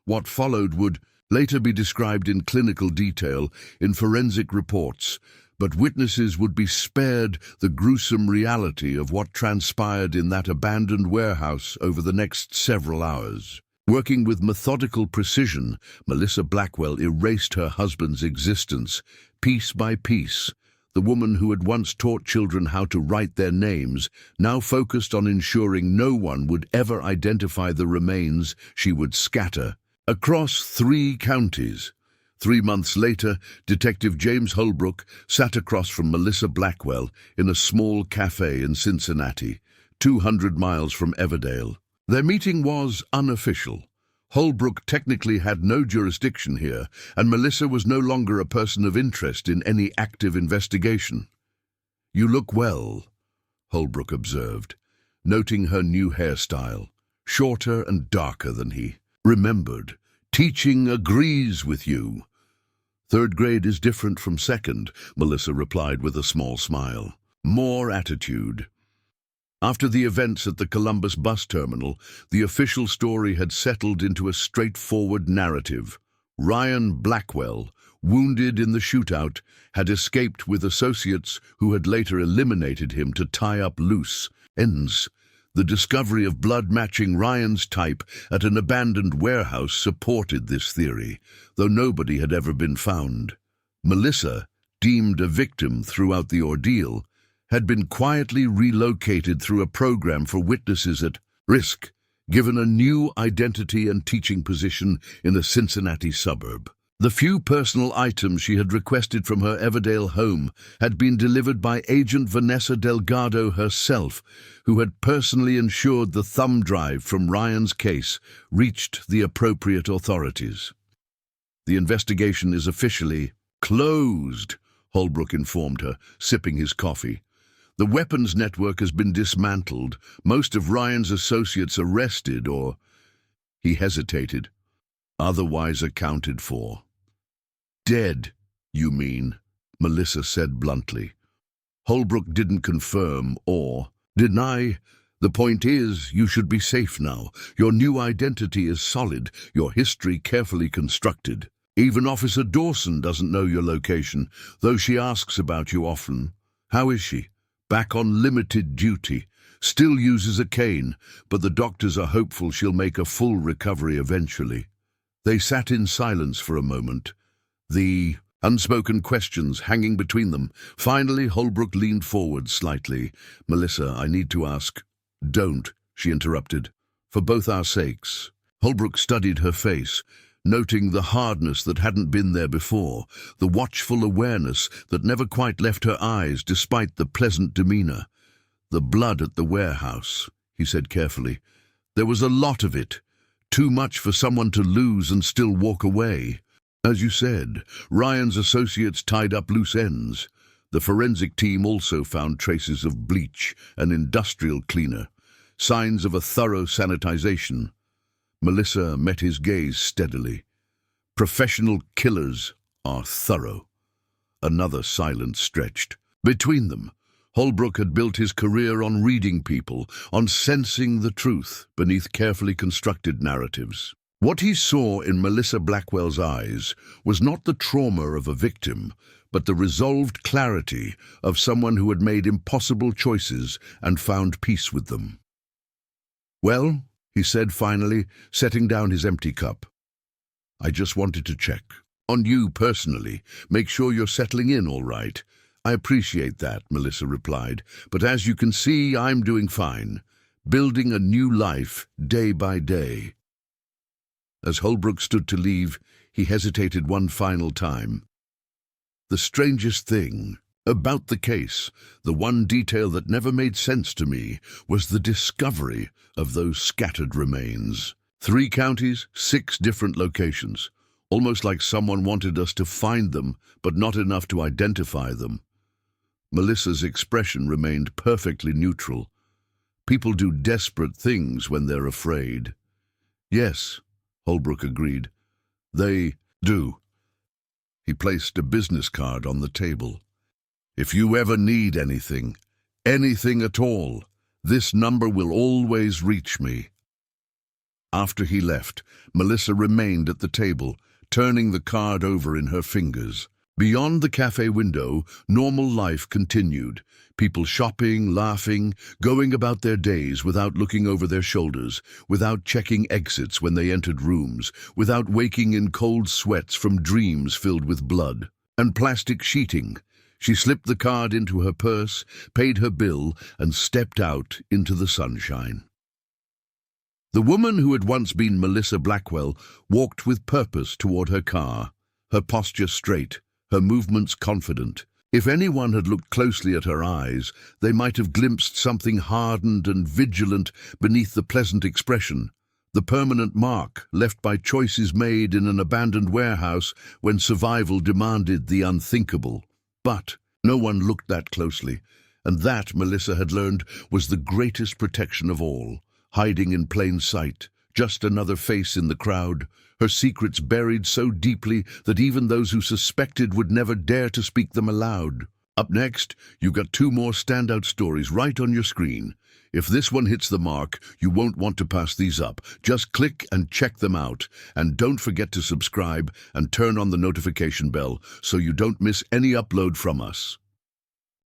What followed would later be described in clinical detail in forensic reports, but witnesses would be spared the gruesome reality of what transpired in that abandoned warehouse over the next several hours. Working with methodical precision, Melissa Blackwell erased her husband's existence, piece by piece. The woman who had once taught children how to write their names now focused on ensuring no one would ever identify the remains she would scatter across 3 counties. 3 months later, Detective James Holbrook sat across from Melissa Blackwell in a small cafe in Cincinnati, 200 miles from Everdale. Their meeting was unofficial. Holbrook technically had no jurisdiction here, and Melissa was no longer a person of interest in any active investigation. "You look well," Holbrook observed, noting her new hairstyle, shorter and darker than he remembered. "Teaching agrees with you." "3rd grade is different from 2nd, Melissa replied with a small smile. "More attitude." After the events at the Columbus bus terminal, the official story had settled into a straightforward narrative. Ryan Blackwell wounded in the shootout, had escaped with associates who had later eliminated him to tie up loose ends. The discovery of blood matching Ryan's type at an abandoned warehouse supported this theory, though nobody had ever been found. Melissa, deemed a victim throughout the ordeal, had been quietly relocated through a program for witnesses at risk, given a new identity and teaching position in a Cincinnati suburb. The few personal items she had requested from her Everdale home had been delivered by Agent Vanessa Delgado herself, who had personally ensured the thumb drive from Ryan's case reached the appropriate authorities. "The investigation is officially closed," Holbrook informed her, sipping his coffee. "The weapons network has been dismantled, most of Ryan's associates arrested or," he hesitated, "otherwise accounted for." "Dead, you mean?" Melissa said bluntly. Holbrook didn't confirm or deny. "The point is, you should be safe now. Your new identity is solid, your history carefully constructed. Even Officer Dawson doesn't know your location, though she asks about you often. How is she? Back on limited duty. Still uses a cane, but the doctors are hopeful she'll make a full recovery eventually." They sat in silence for a moment, the unspoken questions hanging between them. Finally, Holbrook leaned forward slightly. "Melissa, I need to ask." "Don't," she interrupted. "For both our sakes." Holbrook studied her face, noting the hardness that hadn't been there before, the watchful awareness that never quite left her eyes despite the pleasant demeanor. "The blood at the warehouse," he said carefully. "There was a lot of it. Too much for someone to lose and still walk away. As you said, Ryan's associates tied up loose ends. The forensic team also found traces of bleach, an industrial cleaner, signs of a thorough sanitization." Melissa met his gaze steadily. "Professional killers are thorough." Another silence stretched. Between them, Holbrook had built his career on reading people, on sensing the truth beneath carefully constructed narratives. What he saw in Melissa Blackwell's eyes was not the trauma of a victim, but the resolved clarity of someone who had made impossible choices and found peace with them. "Well," he said finally, setting down his empty cup, "I just wanted to check. On you personally, make sure you're settling in all right." "I appreciate that," Melissa replied, "but as you can see, I'm doing fine, building a new life day by day." As Holbrook stood to leave, he hesitated one final time. "The strangest thing about the case, the one detail that never made sense to me, was the discovery of those scattered remains. 3 counties, 6 different locations, almost like someone wanted us to find them, but not enough to identify them." Melissa's expression remained perfectly neutral. "People do desperate things when they're afraid." "Yes," Holbrook agreed. "They do." He placed a business card on the table. "If you ever need anything at all, this number will always reach me." After he left, Melissa remained at the table, turning the card over in her fingers. Beyond the cafe window, normal life continued. People shopping, laughing, going about their days without looking over their shoulders, without checking exits when they entered rooms, without waking in cold sweats from dreams filled with blood and plastic sheeting. She slipped the card into her purse, paid her bill, and stepped out into the sunshine. The woman who had once been Melissa Blackwell walked with purpose toward her car, her posture straight, her movements confident. If anyone had looked closely at her eyes, they might have glimpsed something hardened and vigilant beneath the pleasant expression, the permanent mark left by choices made in an abandoned warehouse when survival demanded the unthinkable. But no one looked that closely, and that, Melissa had learned, was the greatest protection of all, hiding in plain sight, just another face in the crowd, her secrets buried so deeply that even those who suspected would never dare to speak them aloud. Up next, you got 2 more standout stories right on your screen. If this one hits the mark, you won't want to pass these up. Just click and check them out. And don't forget to subscribe and turn on the notification bell so you don't miss any upload from us.